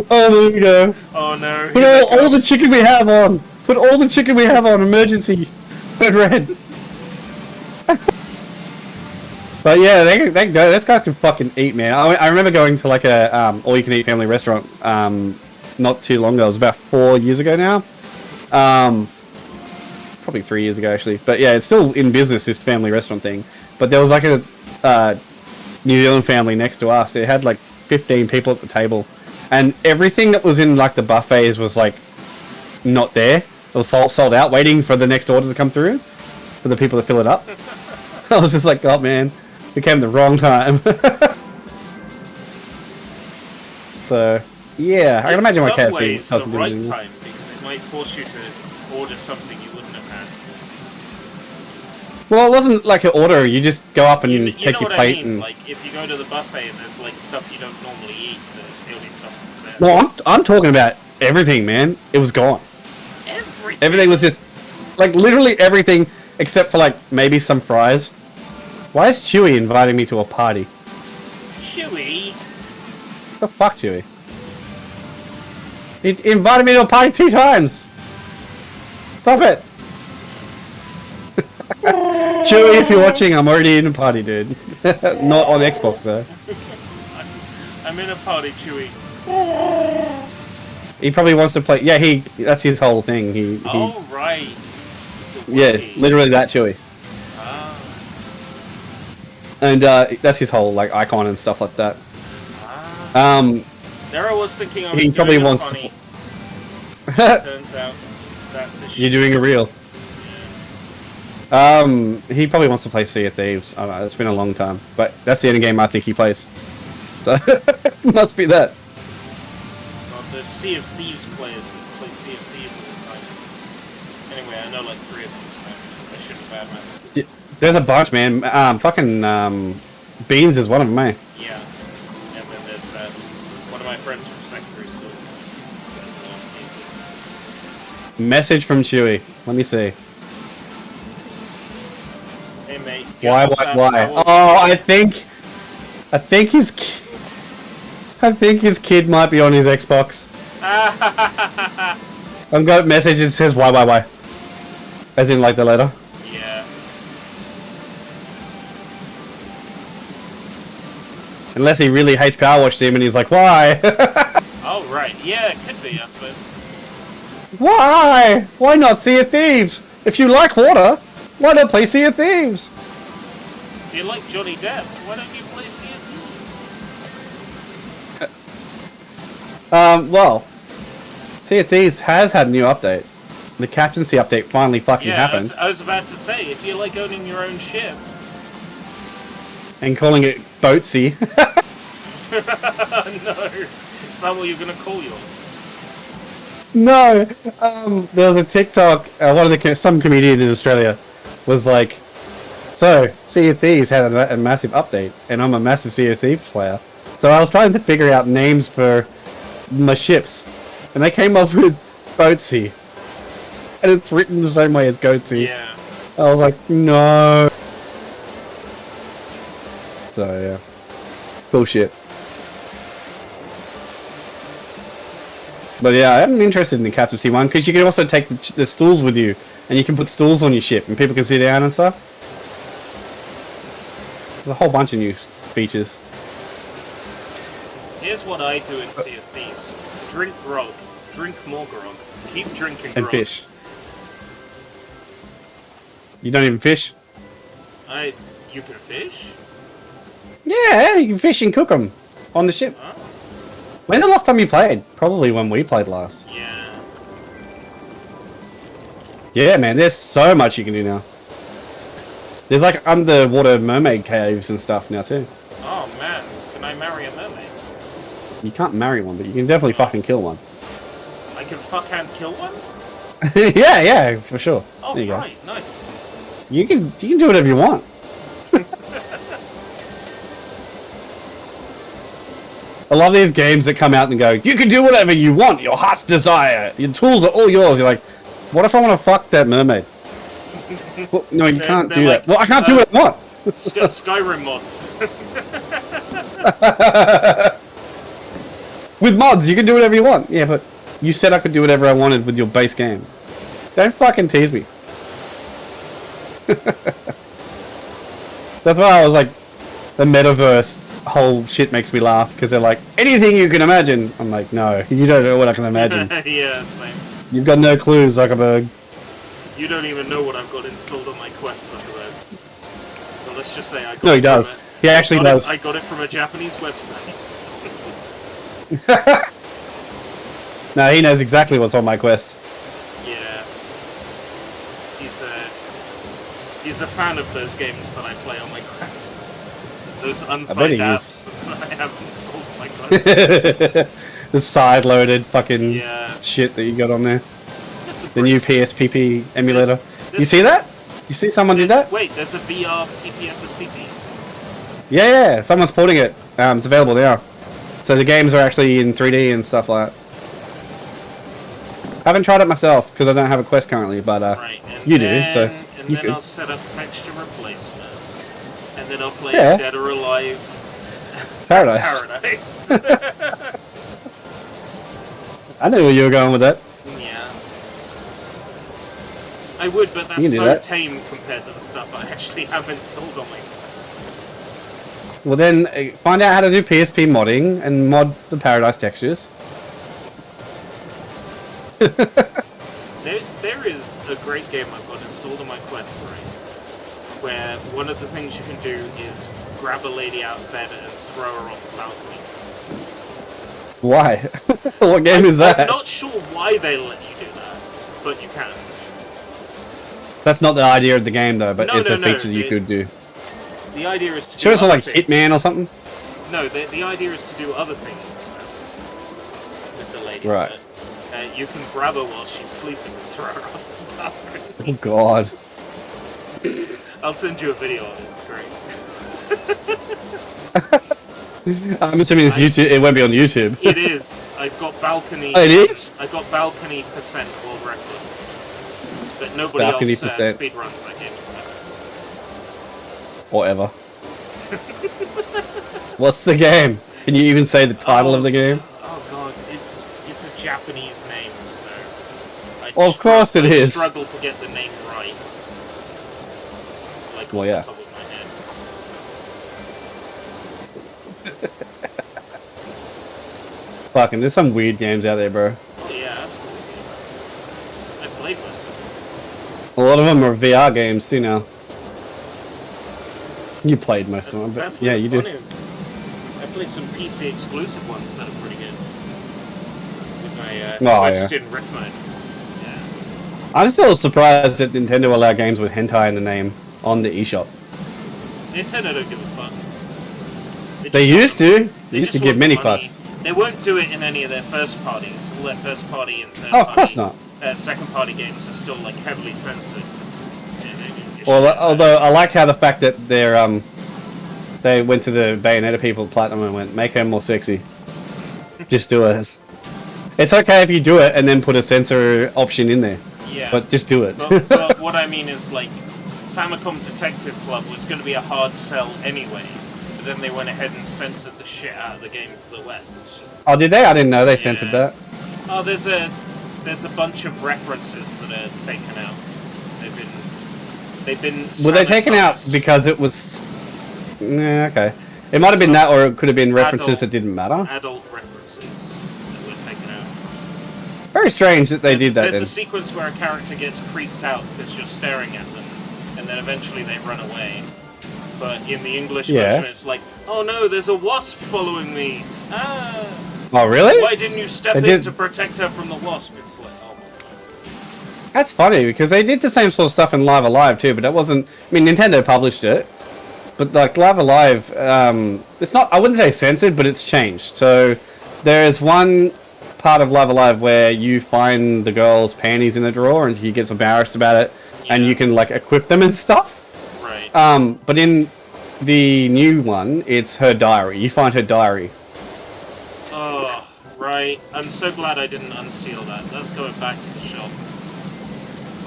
Oh, there we go. Oh no. Put all the chicken we have on. Put all the chicken we have on. Emergency. Put red. But yeah, they go. Those guys can fucking eat, man. I remember going to like a all-you-can-eat family restaurant not too long ago. It was about 4 years ago now. Probably 3 years ago actually. But yeah, it's still in business, this family restaurant thing. But there was like a New Zealand family next to us. It had like 15 people at the table. And everything that was in like the buffets was like not there. It was sold out, waiting for the next order to come through for the people to fill it up. I was just like, oh man, we came the wrong time. So yeah, I can imagine why KFC is the right time because it might force you to order something you wouldn't have had. Well, it wasn't like an order. You just go up and take your plate. I mean? And like if you go to the buffet and there's like stuff you don't normally eat, there's the only stuff that's there. well, I'm talking about everything, man. It was gone. Everything was just like literally everything except for like maybe some fries. Why is Chewy inviting me to a party? Chewy? What the fuck, Chewy? He invited me to a party 2 times. Stop it. Chewy, if you're watching, I'm already in a party, dude. Not on Xbox, though. I'm in a party, Chewy. He probably wants to play. Yeah, that's his whole thing. Oh, right. Yeah, literally that Chewy. Ah. And that's his whole like icon and stuff like that. Ah. There I was thinking I was he probably doing wants funny. to. Turns out that's a shit. You're doing a reel. Yeah. He probably wants to play Sea of Thieves. I don't know, it's been a long time, but that's the only game I think he plays. So must be that. Well, there's Sea of Thieves players that play Sea of Thieves all the time. Anyway, I know like 3 of them, so I shouldn't badmouth. Yeah, there's a bunch, man. Fucking Beans is one of them, eh? Yeah. And then there's one of my friends from secondary school. Message from Chewy. Let me see. Hey mate. Why? Oh, I think his kid might be on his Xbox. I've got a message that says why. As in like the letter. Yeah. Unless he really hates PowerWash Simp and he's like, why? Oh right. Yeah, it could be, I suppose. Why? Why not Sea of Thieves? If you like water, why not play Sea of Thieves? If you like Johnny Depp, why don't you play Sea of Thieves? Well, Sea of Thieves has had a new update. The captaincy update finally fucking happened. I was about to say, if you like owning your own ship. And calling it Boatsy. No. Is that what you're going to call yours? No. There was a TikTok, some comedian in Australia was like, so, Sea of Thieves had a massive update, and I'm a massive Sea of Thieves player. So I was trying to figure out names for my ships, and they came up with Boatsy. and it's written the same way as goatee. Yeah. I was like, no. So yeah, bullshit. But yeah, I'm interested in the captaincy one because you can also take the stools with you, and you can put stools on your ship, and people can sit down and stuff. There's a whole bunch of new features. Here's what I do in Sea of Thieves: drink grog, drink more grog, keep drinking grog. And fish. You don't even fish? You can fish? Yeah, you can fish and cook them on the ship. Oh. When's the last time you played? Probably when we played last. Yeah. Yeah, man, there's so much you can do now. There's like underwater mermaid caves and stuff now too. Oh man, can I marry a mermaid? You can't marry one, but you can definitely fucking kill one. I can fuck and kill one? yeah, for sure. Oh, there you right, go. nice. You can do whatever you want. I love these games that come out and go, you can do whatever you want, your heart's desire, your tools are all yours. You're like, what if I want to fuck that mermaid? Well, no, you can't do like, that. Well, I can't do it. What? Skyrim mods. With mods, you can do whatever you want. Yeah, but you said I could do whatever I wanted with your base game. Don't fucking tease me. That's why I was like, the metaverse whole shit makes me laugh because they're like, anything you can imagine. I'm like, no, you don't know what I can imagine. Yeah, same. You've got no clues, Zuckerberg. You don't even know what I've got installed on my Quest, Zuckerberg. So let's just say I got No, he does. He actually does. I got it from a Japanese website. No, he knows exactly what's on my Quest. Yeah. He's a fan of those games that I play on my Quest. Those unsigned apps that I have installed on my Quest. The side-loaded fucking Yeah. shit that you got on there. That's a The new PSPP emulator. You see that? You see someone did that? Wait, there's a VR PPSSPP. Yeah, someone's porting it. It's available now. So the games are actually in 3D and stuff like that. I haven't tried it myself because I don't have a Quest currently, but right, you do, so and you then could. I'll set up texture replacement, and then I'll play Yeah. Dead or Alive Paradise. Paradise. I knew where you were going with that. Yeah. I would, but You can that's do so that. tame compared to the stuff I actually have installed on my Quest. Well then, find out how to do PSP modding and mod the Paradise textures. There is a great game I've got installed on my Quest, right? Where one of the things you can do is grab a lady out of bed and throw her off the balcony. Why? What game is that? I'm not sure why they let you do that, but you can. That's not the idea of the game though, but No, it's no, a no, feature you could do. The idea is to Sure, do it's not other like things. Hitman or something? No, the idea is to do other things with the lady. Right. But, you can grab her while she's sleeping and throw her off the balcony. Oh god. I'll send you a video of it. It's great. I'm assuming it's YouTube. It won't be on YouTube. It is. I've got balcony. Oh, it is? I've got balcony percent world record, but nobody Balcony else percent. speedruns that game. Whatever. What's the game? Can you even say the title of the game? Oh god, it's a Japanese name, so Of course it is. I struggle to get the name right. Like Well, off yeah. the top of my head. Fucking, there's some weird games out there, bro. Oh yeah, absolutely. I played most of A lot of them are VR games too now. You played most them. of them, That's but yeah, what you the do. fun is. I played some PC exclusive ones that are pretty good. With my Quest in Rift mode. Yeah. I'm still surprised that Nintendo allow games with hentai in the name on the eShop. Nintendo don't give a fuck. They used to. They used to just give want many money. fucks. They won't do it in any of their first parties. All their first party and third Oh, of course not. second party games are still like heavily censored. Well, although I like how the fact that they went to the Bayonetta people Platinum and went, make her more sexy. Just do it. It's okay if you do it and then put a censor option in there. Yeah. But just do it. But what I mean is, like, Famicom Detective Club was going to be a hard sell anyway, but then they went ahead and censored the shit out of the game for the West. It's just, oh, did they? I didn't know they censored that. Oh, there's a bunch of references that are taken out. They've been. Were they taken out because it was? Nah, okay. It might have been that, or it could have been references that didn't matter. Adult references that were taken out. Very strange that they did that. There's a sequence where a character gets creeped out because you're staring at them, and then eventually they run away. But in the English version, it's like, oh no, there's a wasp following me. Ah. Oh really? Why didn't you step in to protect her from the wasp? It's like, oh my god. That's funny because they did the same sort of stuff in Live Alive too, but that wasn't. I mean, Nintendo published it, but like Live Alive, it's not. I wouldn't say censored, but it's changed. So there is one part of Live Alive where you find the girl's panties in a drawer, and she gets embarrassed about it, and you can like equip them and stuff. Right. But in the new one, it's her diary. You find her diary. Oh, right. I'm so glad I didn't unseal that. That's going back to the shop.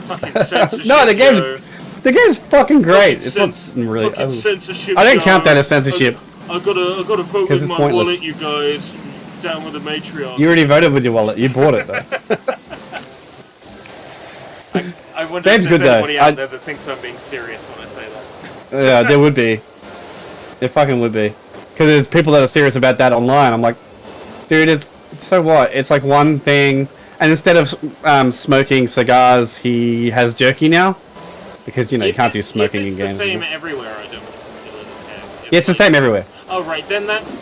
Fucking censorship. No, the game's fucking great. It's not really. Censorship. I don't count that as censorship. I gotta vote with my wallet, you guys. Down with the Matreon. You already voted with your wallet. You bought it though. I wonder if there's anybody out there that thinks I'm being serious when I say that. Yeah, there would be. It fucking would be. Because there's people that are serious about that online. I'm like, dude, it's so what? It's like one thing. And instead of smoking cigars, he has jerky now. Because, you know, you can't do smoking in games. It's the same everywhere, I don't particularly care. Yeah, it's the same everywhere. Oh, right, then that's...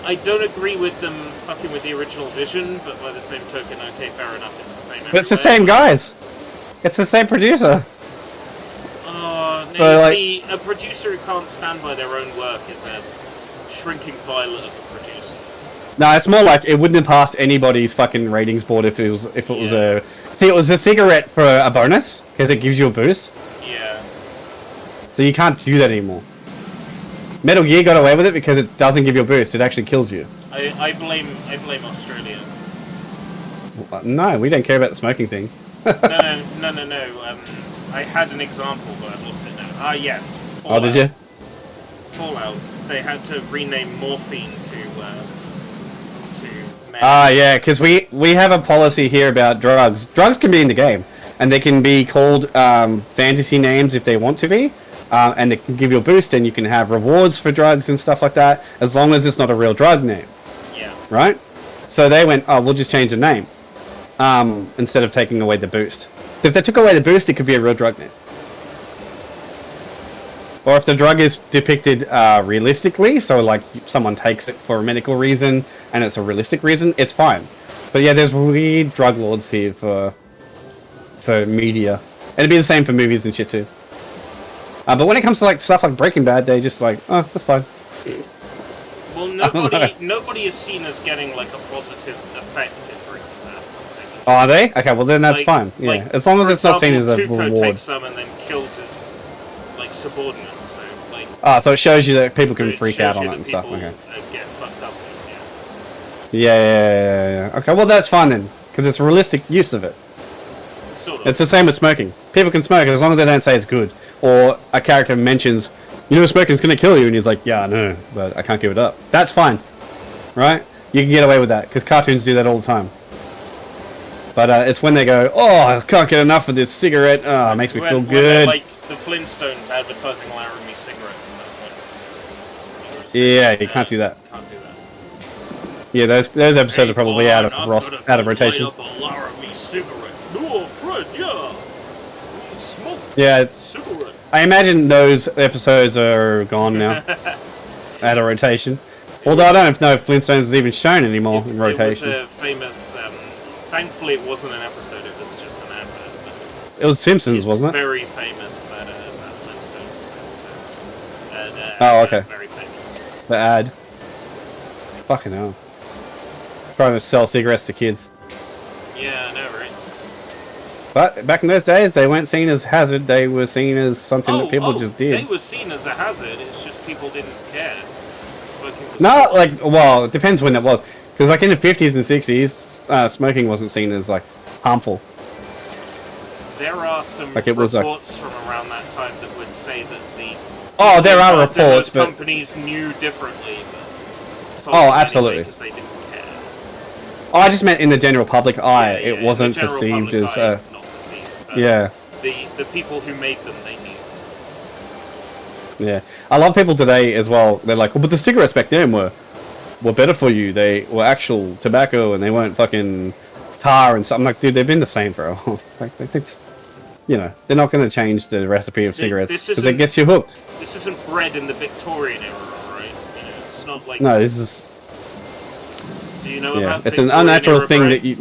I don't agree with them fucking with the original vision, but by the same token, okay, fair enough, it's the same everywhere. But it's the same guys. It's the same producer. So, like, see, a producer who can't stand by their own work is a shrinking violet of a producer. No, it's more like it wouldn't have passed anybody's fucking ratings board if it was a... See, it was a cigarette for a bonus, because it gives you a boost. Yeah. So you can't do that anymore. Metal Gear got away with it because it doesn't give you a boost, it actually kills you. I blame Australia. No, we don't care about the smoking thing. No. I had an example, but I've lost it now. Ah, yes. Fallout. Oh, did you? Fallout. They had to rename morphine to Ah, yeah, because we have a policy here about drugs. Drugs can be in the game, and they can be called fantasy names if they want to be, and it can give you a boost, and you can have rewards for drugs and stuff like that, as long as it's not a real drug name. Yeah. Right? So they went, oh, we'll just change the name, instead of taking away the boost. If they took away the boost, it could be a real drug name. Or if the drug is depicted realistically, so like someone takes it for a medical reason and it's a realistic reason, it's fine. But yeah, there's weird drug lords here for media. And it'd be the same for movies and shit too. But when it comes to like stuff like Breaking Bad, they just like, oh, that's fine. Well, nobody is seen as getting like a positive effect in Breaking Bad. Oh, are they? Okay, well then that's fine. Yeah, like, as long as it's not seen as a reward. Tuco takes some and then kills his like subordinates. So it shows you that people can freak out on it and stuff. Okay. Get fucked up with, Yeah. Okay, well that's fine then, because it's a realistic use of it. Sort of. It's the same with smoking. People can smoke it as long as they don't say it's good. Or a character mentions, you know, smoking's going to kill you, and he's like, yeah, I know, but I can't give it up. That's fine, right? You can get away with that, because cartoons do that all the time. But it's when they go, oh, I can't get enough of this cigarette. Oh, it makes me feel good. Like the Flintstones advertising Laramie cigarettes. Yeah, you can't do that. Yeah, those episodes are probably out of rotation. Yeah, I imagine those episodes are gone now, out of rotation. Although I don't know if Flintstones is even shown anymore in rotation. It was a famous. Thankfully, it wasn't an episode. It was just an advert. It was Simpsons, wasn't it? Very famous that Flintstones. Oh, okay. Very famous. The ad. Fucking hell. Trying to sell cigarettes to kids. Yeah, I know, right? But back in those days, they weren't seen as hazard. They were seen as something that people just did. They were seen as a hazard. It's just people didn't care. No, like, well, it depends when it was. Because like in the 50s and 60s, smoking wasn't seen as like harmful. There are some like it was reports from around that time that would say that the there are reports, but companies knew differently. But absolutely. Because they didn't care. Oh, I just meant in the general public eye, it wasn't the perceived as not perceived. yeah. The people who made them, they knew. Yeah, a lot of people today as well. They're like, well, but the cigarettes back then were better for you. They were actual tobacco, and they weren't fucking tar and stuff. I'm like, dude, they've been the same for a while. Like, you know, they're not going to change the recipe of cigarettes because it gets you hooked. This isn't bred in the Victorian era, alright? You know, it's not like... No, this is... Do you know about it's Victorian an unnatural thing bread? that you...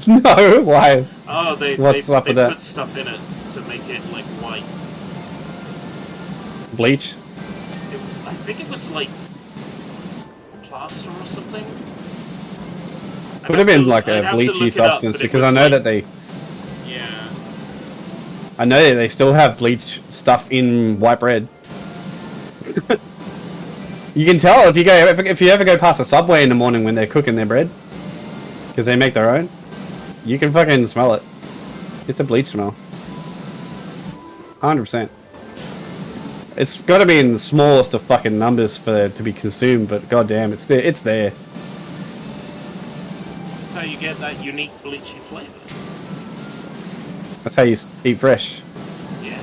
No, why? Oh, they What's up with that? put stuff in it to make it, like, white. Bleach? I think it was, like, plaster or something? Could have been, like, a bleachy substance, because I know that they... Yeah. I know that they still have bleach stuff in white bread. You can tell if you ever go past a Subway in the morning when they're cooking their bread, because they make their own. You can fucking smell it. It's a bleach smell. 100%. It's got to be in the smallest of fucking numbers for it to be consumed, but goddamn, it's there. It's there. That's how you get that unique bleachy flavor. That's how you eat fresh. Yeah.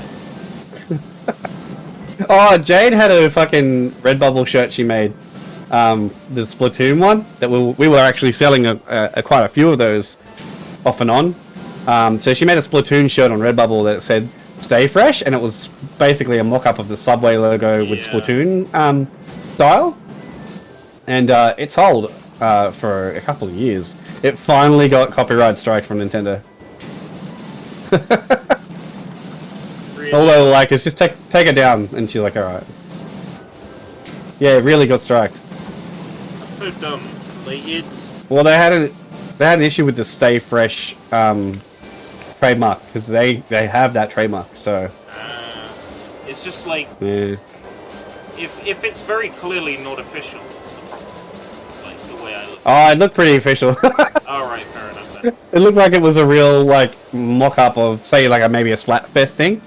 Oh, Jade had a fucking Redbubble shirt she made. The Splatoon one that we were actually selling quite a few of those off and on. So she made a Splatoon shirt on Redbubble that said "Stay Fresh," and it was basically a mock-up of the Subway logo with Splatoon style. And it sold for a couple of years. It finally got copyright strike from Nintendo. Really? Although, like, it's just take it down, and she's like, alright. Yeah, it really got striked. That's so dumb. Like, it's... Well, they had an issue with the Stay Fresh trademark, because they have that trademark, so... it's just like... Yeah. If it's very clearly not official, it's the problem. It's like the way I look. Oh, it looked pretty official. Alright, fair enough then. It looked like it was a real, like, mock-up of, say, like, maybe a Splatfest thing.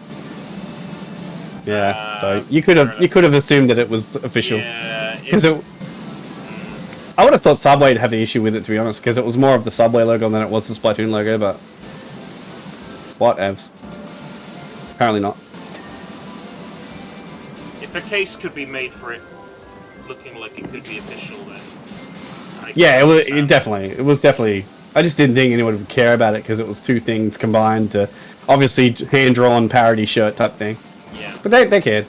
Yeah, so you could have assumed that it was official. Yeah, because I would have thought Subway would have the issue with it, to be honest, because it was more of the Subway logo than it was the Splatoon logo, but... What, Evs? Apparently not. If a case could be made for it looking like it could be official, then... Yeah, it was definitely... I just didn't think anyone would care about it, because it was two things combined to... Obviously, hand-drawn parody shirt type thing. Yeah. But they cared.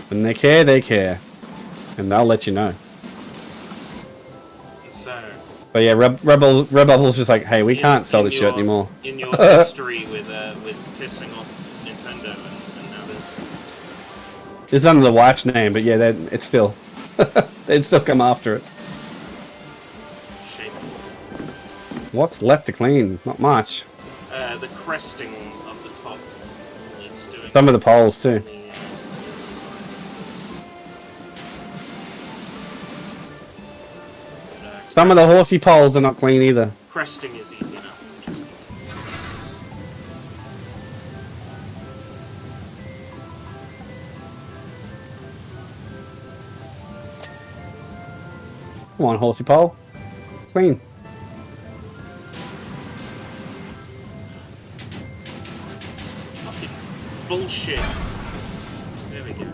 When they care, they care. And they'll let you know. So... But yeah, Redbubble's just like, hey, we can't sell this shirt anymore. In your history with pissing off Nintendo, and now there's... It's under the wife's name, but yeah, it's still... they'd still come after it. Shameful. What's left to clean? Not much. The cresting of the top needs doing... Some of the poles, too. Some of the horsey poles are not clean either. Cresting is easy enough. Come on, horsey pole. Clean. Fucking bullshit. There we go.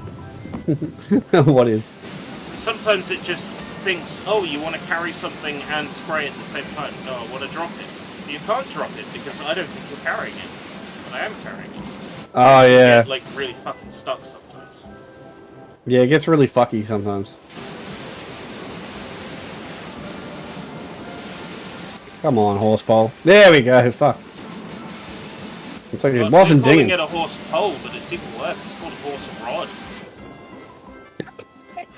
What is? Sometimes it just thinks, oh, you want to carry something and spray at the same time. No, I want to drop it. You can't drop it because I don't think you're carrying it. But I am carrying it. Oh, yeah. Get, like, really fucking stuck sometimes. Yeah, it gets really fucky sometimes. Come on, horse pole. There we go. Fuck. It's like it wasn't dinging. You're calling it a horse pole, but it's even worse. It's called a horse rod.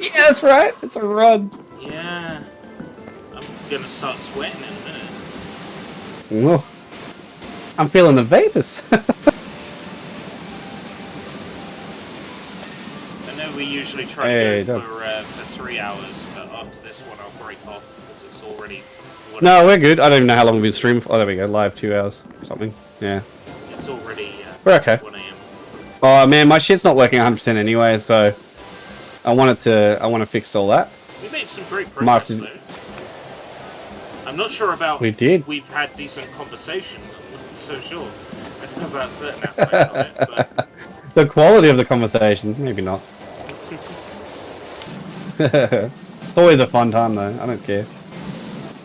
Yeah, that's right. It's a rod. Yeah. I'm gonna start sweating in a minute. Whoa. I'm feeling the vapors. I know we usually try to go for 3 hours, but after this one I'll break off because it's already. No, we're good. I don't even know how long we've been streaming for. Oh, there we go. Live 2 hours or something. Yeah. It's already. We're okay. 1 a.m. Oh man, my shit's not working 100% anyway, so I want to fix all that. We made some great progress though. I'm not sure about. We did. We've had decent conversation. I'm not so sure about certain aspects of it, but the quality of the conversation, maybe not. It's always a fun time though. I don't care.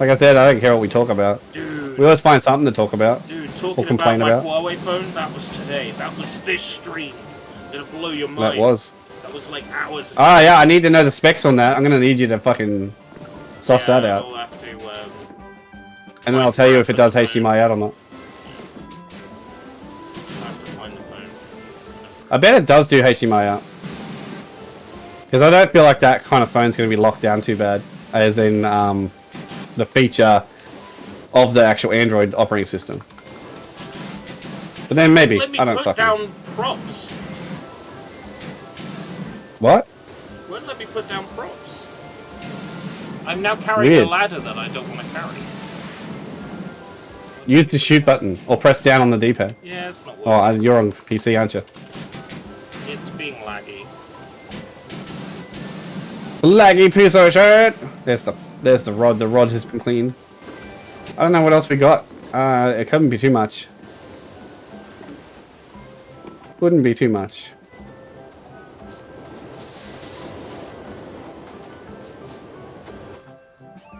Like I said, I don't care what we talk about. Dude, we always find something to talk about. Dude, talking about my Huawei phone, that was today. That was this stream. It'll blow your mind. That was like hours ago. Ah, yeah, I need to know the specs on that. I'm gonna need you to fucking suss that out. I'll have to, and then I'll tell you if it does HDMI out or not. I'll have to find the phone. I bet it does do HDMI out. Because I don't feel like that kind of phone's gonna be locked down too bad. As in, the feature of the actual Android operating system. But then maybe. I don't fucking know. Let me put down props. What? Won't let me put down props. I'm now carrying a ladder that I don't want to carry. Use the shoot button or press down on the D-pad. Yeah, it's not working. Oh, you're on PC, aren't you? It's being laggy. Laggy piece of shit. There's the rod. The rod has been cleaned. I don't know what else we got. It couldn't be too much. Wouldn't be too much.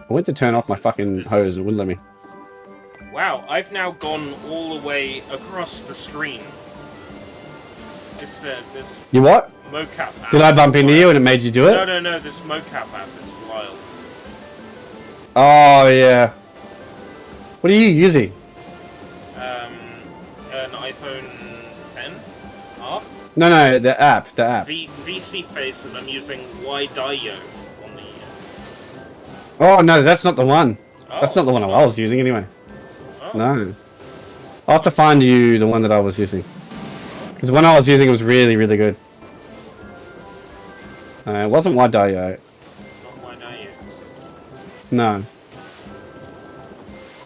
I went to turn off my fucking hose. It wouldn't let me. Wow, I've now gone all the way across the screen. This You what? mocap app. Did I bump into you and it made you do it? No, this mocap app is wild. Oh, yeah. What are you using? An iPhone 10R? No, the app. VC Face, and I'm using YDIO on the... Oh, no, that's not the one. Oh, that's not the one I was using anyway. Oh. No. I'll have to find you the one that I was using. Because the one I was using was really, really good. It wasn't YDIO. Not YDIO. No.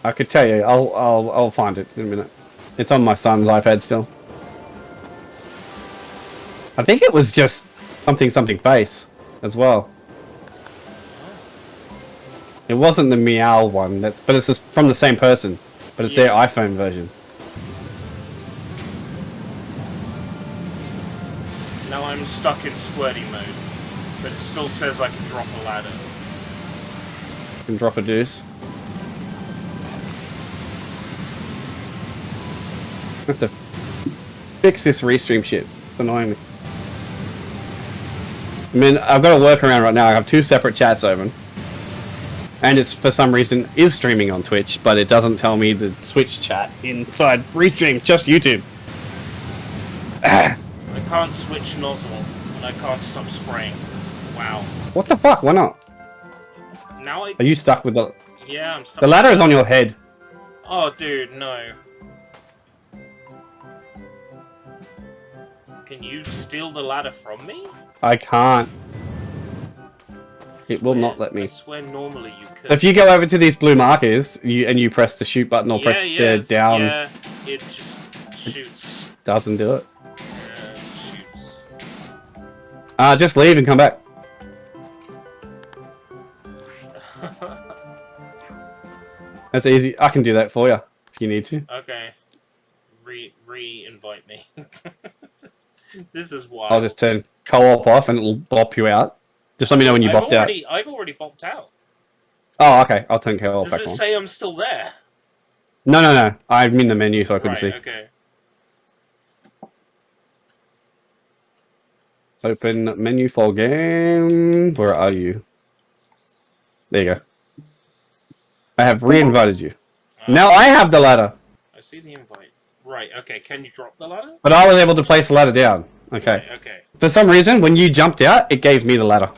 I could tell you. I'll find it in a minute. It's on my son's iPad still. I think it was just something face as well. It wasn't the Meow one. But it's just from the same person. But it's their iPhone version. Now I'm stuck in squirty mode, but it still says I can drop a ladder. You can drop a deuce. I have to fix this restream shit. It's annoying me. I mean, I've got a workaround right now. I have 2 separate chats open. And it's, for some reason, is streaming on Twitch, but it doesn't tell me the Switch chat inside Restream, just YouTube. I can't switch nozzle, and I can't stop spraying. Wow. What the fuck? Why not? Now Are you stuck with the... Yeah, I'm stuck. The ladder is on your head. Oh, dude, no. Can you steal the ladder from me? I can't. It will not let me. I swear normally you could. If you go over to these blue markers, and you press the shoot button or press the down... Yeah, it just shoots. Doesn't do it. Yeah, it shoots. Just leave and come back. That's easy. I can do that for you, if you need to. Okay. Re-invite me. This is wild. I'll just turn co-op off and it'll bop you out. Just let me know when you bopped out. I've already bopped out. Oh, okay. I'll turn co-op back on. Does it say I'm still there? No. I'm in the menu, so I couldn't see. Okay. Open menu for game. Where are you? There you go. I have re-invited you. Now I have the ladder. I see the invite. Right, okay. Can you drop the ladder? But I was able to place the ladder down. Okay. Okay. For some reason, when you jumped out, it gave me the ladder.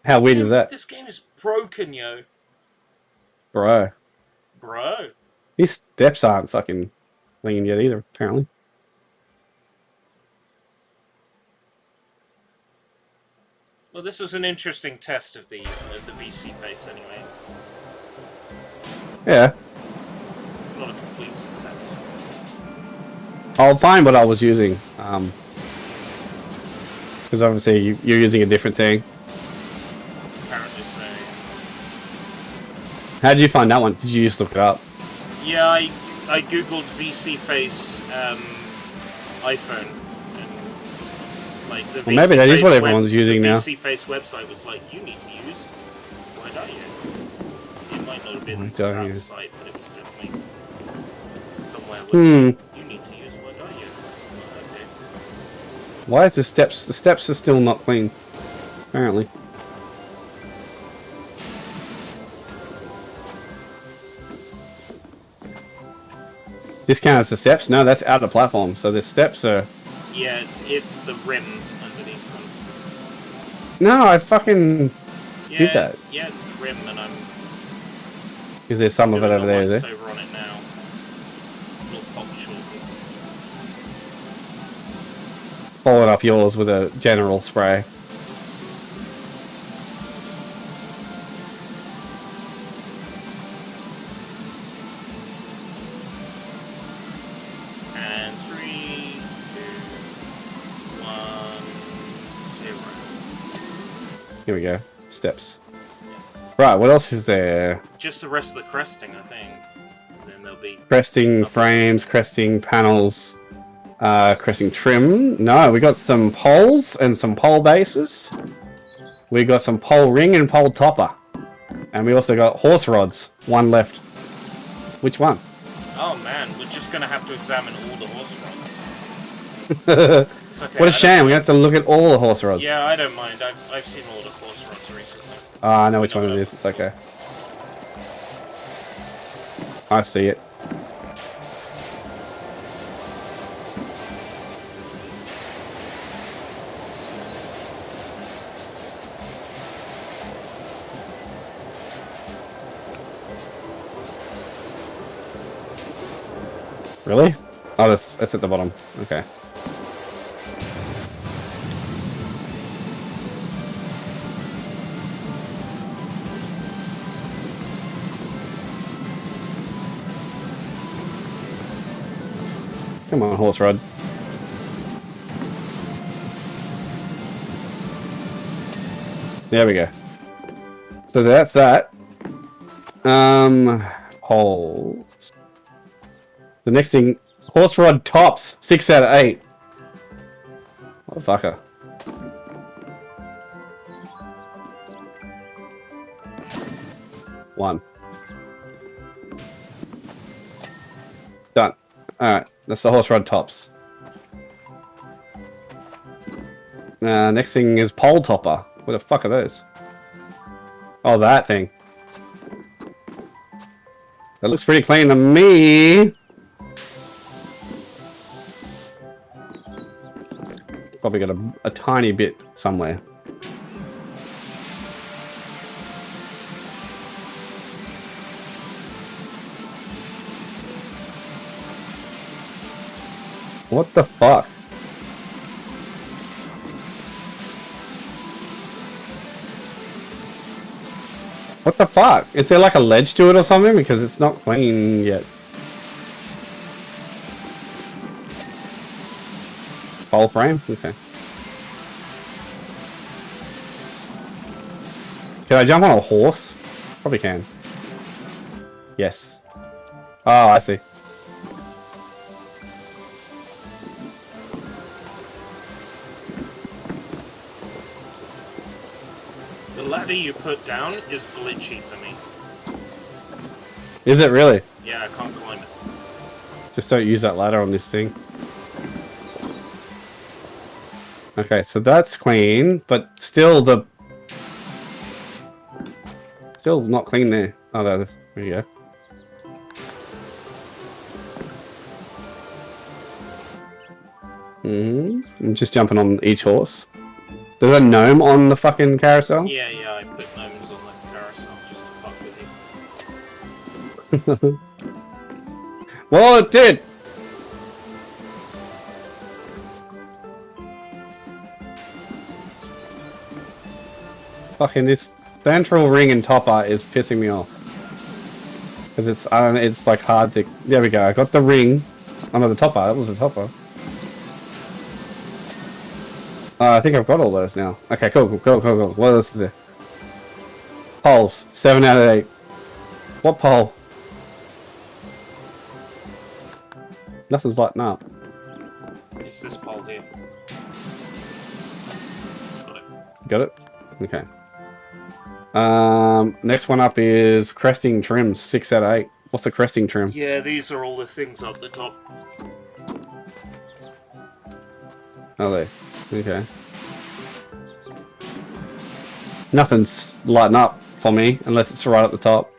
How weird is that? This game is broken, yo. Bro. These steps aren't fucking flinging yet either, apparently. Well, this was an interesting test of the VC face, anyway. Yeah. It's not a complete success. I'll find what I was using. Because obviously you're using a different thing. Apparently so. How did you find that one? Did you just look it up? Yeah, I googled VC face iPhone. Like the well, maybe that is what everyone's using now. The VC face website was like, you need to use Why Don't You? It might not have been that site, but it was definitely somewhere was like, you need to use Why Don't You? Okay. Why is the steps? The steps are still not clean. Apparently. This counts as the steps? No, that's out of the platform. So the steps are. Yeah, it's the rim underneath them. No, I fucking did that. Yeah, it's the rim, and I'm. Is there some of it over there? Is there? Over on it now. It'll pop shortly. Following up yours with a general spray. And 3, 2, 1, 0. Here we go. Steps. Right, what else is there? Just the rest of the cresting, I think. And then there'll be... Cresting frames, cresting panels, cresting trim. No, we got some poles and some pole bases. We got some pole ring and pole topper. And we also got horse rods. One left. Which one? Oh man, we're just gonna have to examine all the horse rods. It's okay, what a shame, we have to look at all the horse rods. Yeah, I don't mind. I've seen all the horse rods recently. I know which one it is, it's okay. I see it. Really? Oh, that's at the bottom. Okay. Come on, horse rod. There we go. So that's that. Holes. The next thing, horse rod tops, 6 out of 8. Motherfucker. One. Done. Alright, that's the horse rod tops. Next thing is pole topper. What the fuck are those? Oh, that thing. That looks pretty clean to me. Probably got a tiny bit somewhere. What the fuck? What the fuck? Is there like a ledge to it or something? Because it's not clean yet. Pole frame? Okay. Can I jump on a horse? Probably can. Yes. Oh, I see. The ladder you put down is glitchy for me. Is it really? Yeah, I can't climb it. Just don't use that ladder on this thing. Okay, so that's clean, but still still not clean there. Oh, there you go. I'm just jumping on each horse. There's a gnome on the fucking carousel? Yeah, I put gnomes on the carousel just to fuck with you. Well, it did! Fucking this central ring and topper is pissing me off. Because it's, I don't know, it's like hard to... There we go, I got the ring. Oh no, the topper, that was the topper. I think I've got all those now. Okay, cool. What else is there? Poles, 7 out of 8. What pole? Nothing's lighting up. It's this pole here. Got it? Okay. Next one up is cresting trims, 6 out of 8. What's the cresting trim? Yeah, these are all the things up the top. Are they? Okay. Nothing's lighting up for me, unless it's right at the top.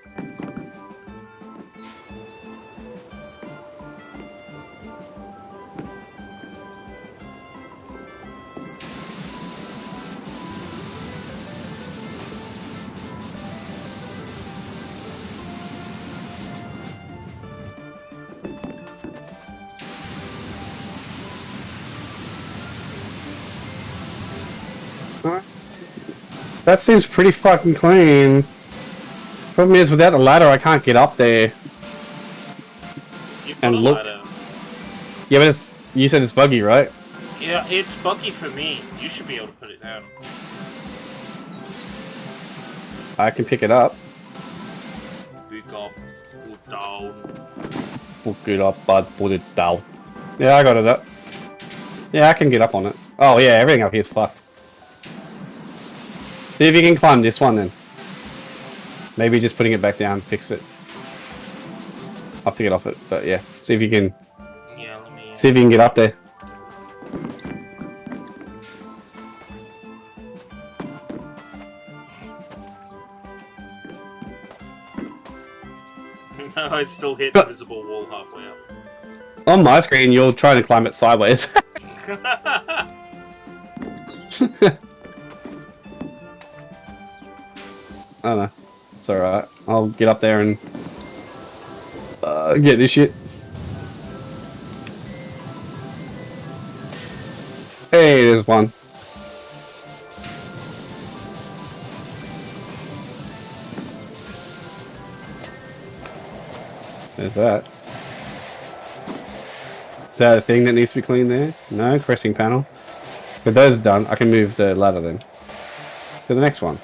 That seems pretty fucking clean. Problem is, without the ladder, I can't get up there. And look. Ladder. Yeah, but it's, you said it's buggy, right? Yeah, it's buggy for me. You should be able to put it down. I can pick it up. Pick up, put down. Pick it up, bud, put it down. Yeah, I got it up. Yeah, I can get up on it. Oh yeah, everything up here is fucked. See if you can climb this one then. Maybe just putting it back down, fix it. I'll have to get off it, but yeah. See if you can. Yeah, let me. See if you can get up there. No, I still hit the visible wall halfway up. On my screen, you're trying to climb it sideways. I don't know. It's alright. I'll get up there and get this shit. Hey, there's one. There's that. Is that a thing that needs to be cleaned there? No, cresting panel. If those are done, I can move the ladder then. To the next one.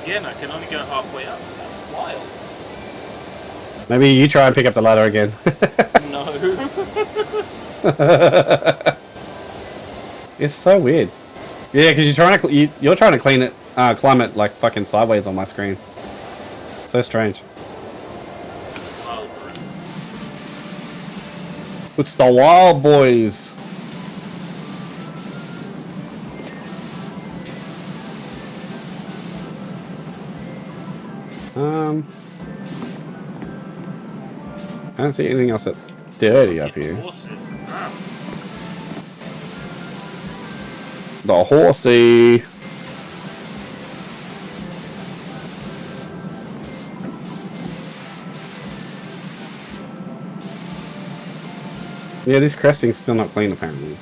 Again, I can only go halfway up. That's wild. Maybe you try and pick up the ladder again. No. It's so weird. Yeah, because you're trying to clean it, climb it like fucking sideways on my screen. So strange. It's the Wild Boys. I don't see anything else that's dirty up here. Horses. The horsey. Yeah, this cresting's still not clean apparently.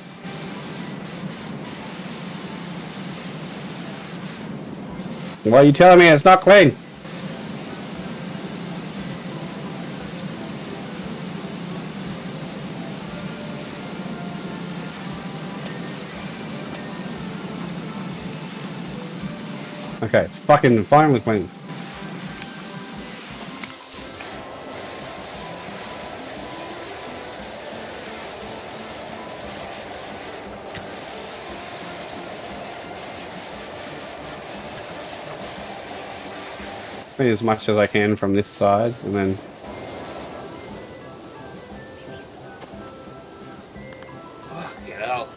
Why are you telling me it's not clean? Okay, it's fucking finally clean. Clean as much as I can from this side, and then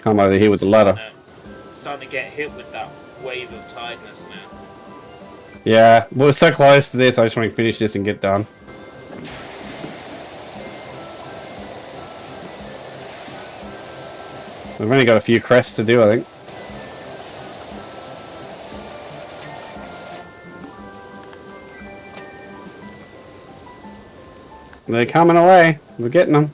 come over here with the ladder. Starting to get hit with that wave of tiredness now. Yeah, we're so close to this, I just want to finish this and get done. We've only got a few crests to do, I think. They're coming away. We're getting them.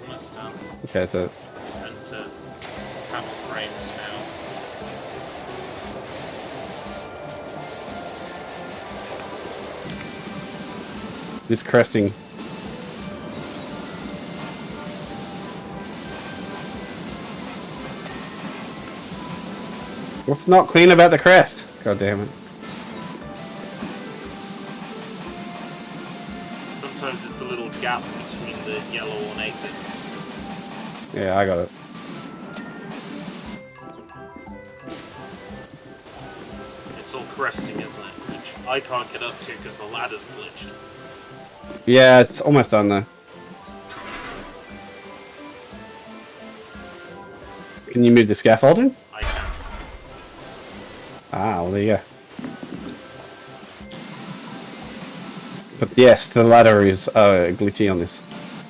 Almost done. Okay, so... Center panel frames now. This cresting. What's not clean about the crest? God damn it. Sometimes it's a little gap between the yellow ornateds. Yeah, I got it. It's all cresting, isn't it? Which I can't get up to because the ladder's glitched. Yeah, it's almost done though. Can you move the scaffolding? I can. Ah, well there you go. But yes, the ladder is glitchy on this.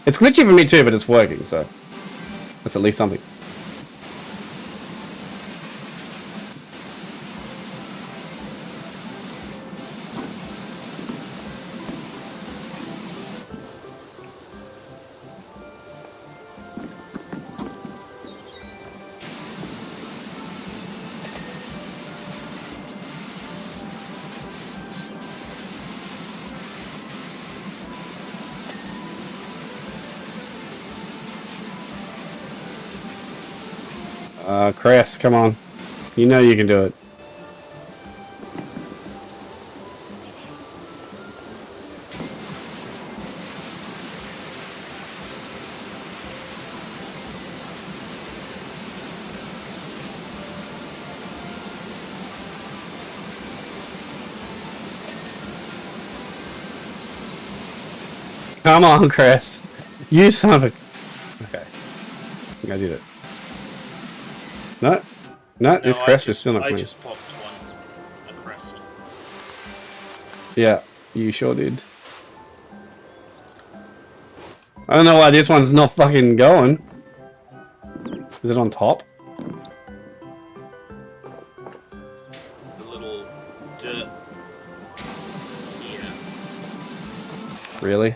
It's glitchy for me too, but it's working, so that's at least something. Crest, come on. You know you can do it. Come on, Crest. You son of a... Okay. I think I did it. No. No, this crest is still not clean. I just popped one. A crest. Yeah, you sure did. I don't know why this one's not fucking going. Is it on top? There's a little dirt here. Really?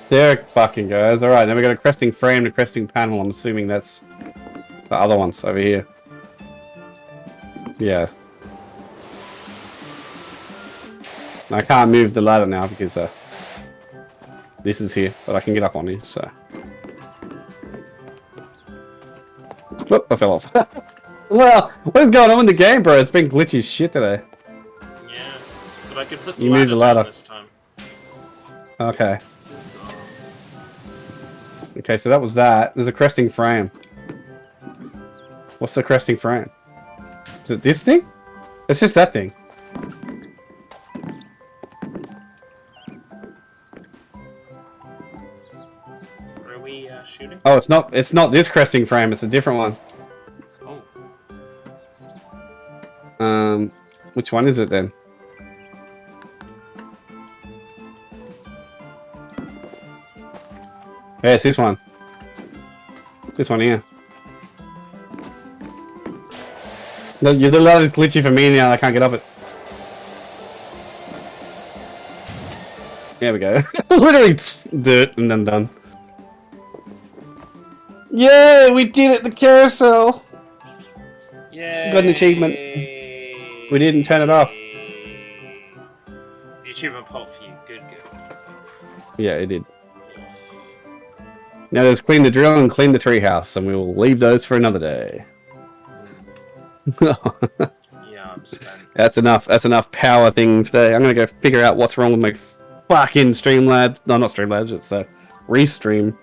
There it fucking goes. Alright, then we got a cresting frame, a cresting panel. I'm assuming that's the other ones over here. Yeah. I can't move the ladder now because this is here, but I can get up on it, so. Whoop, I fell off. Well, what is going on in the game, bro? It's been glitchy as shit today. Yeah, but I could put You moved the ladder this time. Okay. Okay, so that was that. There's a cresting frame. What's the cresting frame? Is it this thing? It's just that thing. Where are we shooting? Oh, it's not this cresting frame, it's a different one. Oh. Which one is it then? Yeah, it's this one. This one here. No, the ladder's glitchy for me now, I can't get up it. There we go. Literally dirt and then done. Yay, we did it, the carousel! Yay! Got an achievement. We didn't turn it off. The achievement popped for you. Good, good. Yeah, it did. Now let's clean the drill and clean the treehouse, and we will leave those for another day. Yeah, I'm spent. That's enough. That's enough power thing today. I'm gonna go figure out what's wrong with my fucking Streamlabs. No, not Streamlabs. It's Restream.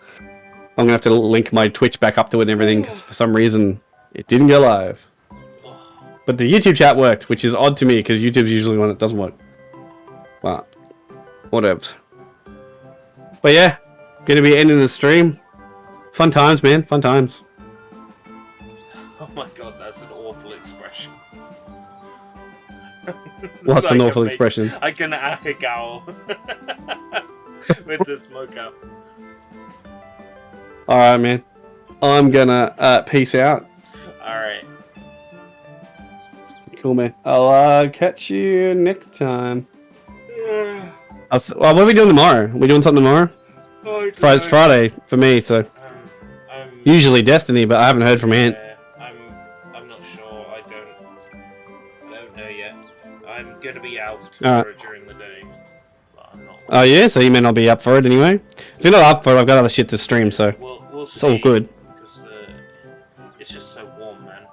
I'm gonna have to link my Twitch back up to it and everything because for some reason it didn't go live. But the YouTube chat worked, which is odd to me because YouTube's usually one that doesn't work. But whatever. But yeah, gonna be ending the stream. Fun times, man. Fun times. Oh my god, that's an awful expression. What's an awful expression? I can ahigowl with the smoke out. Alright, man. I'm gonna peace out. Alright. Cool, man. I'll catch you next time. Well, what are we doing tomorrow? Are we doing something tomorrow? It's Friday for me, so usually Destiny, but I haven't heard from Ant. I'm not sure. I don't know yet. I'm gonna be out during the day. But I'm not. Oh yeah, so you may not be up for it anyway. If you're not up for it, I've got other shit to stream, so we'll it's all good. Because it's just so warm, man.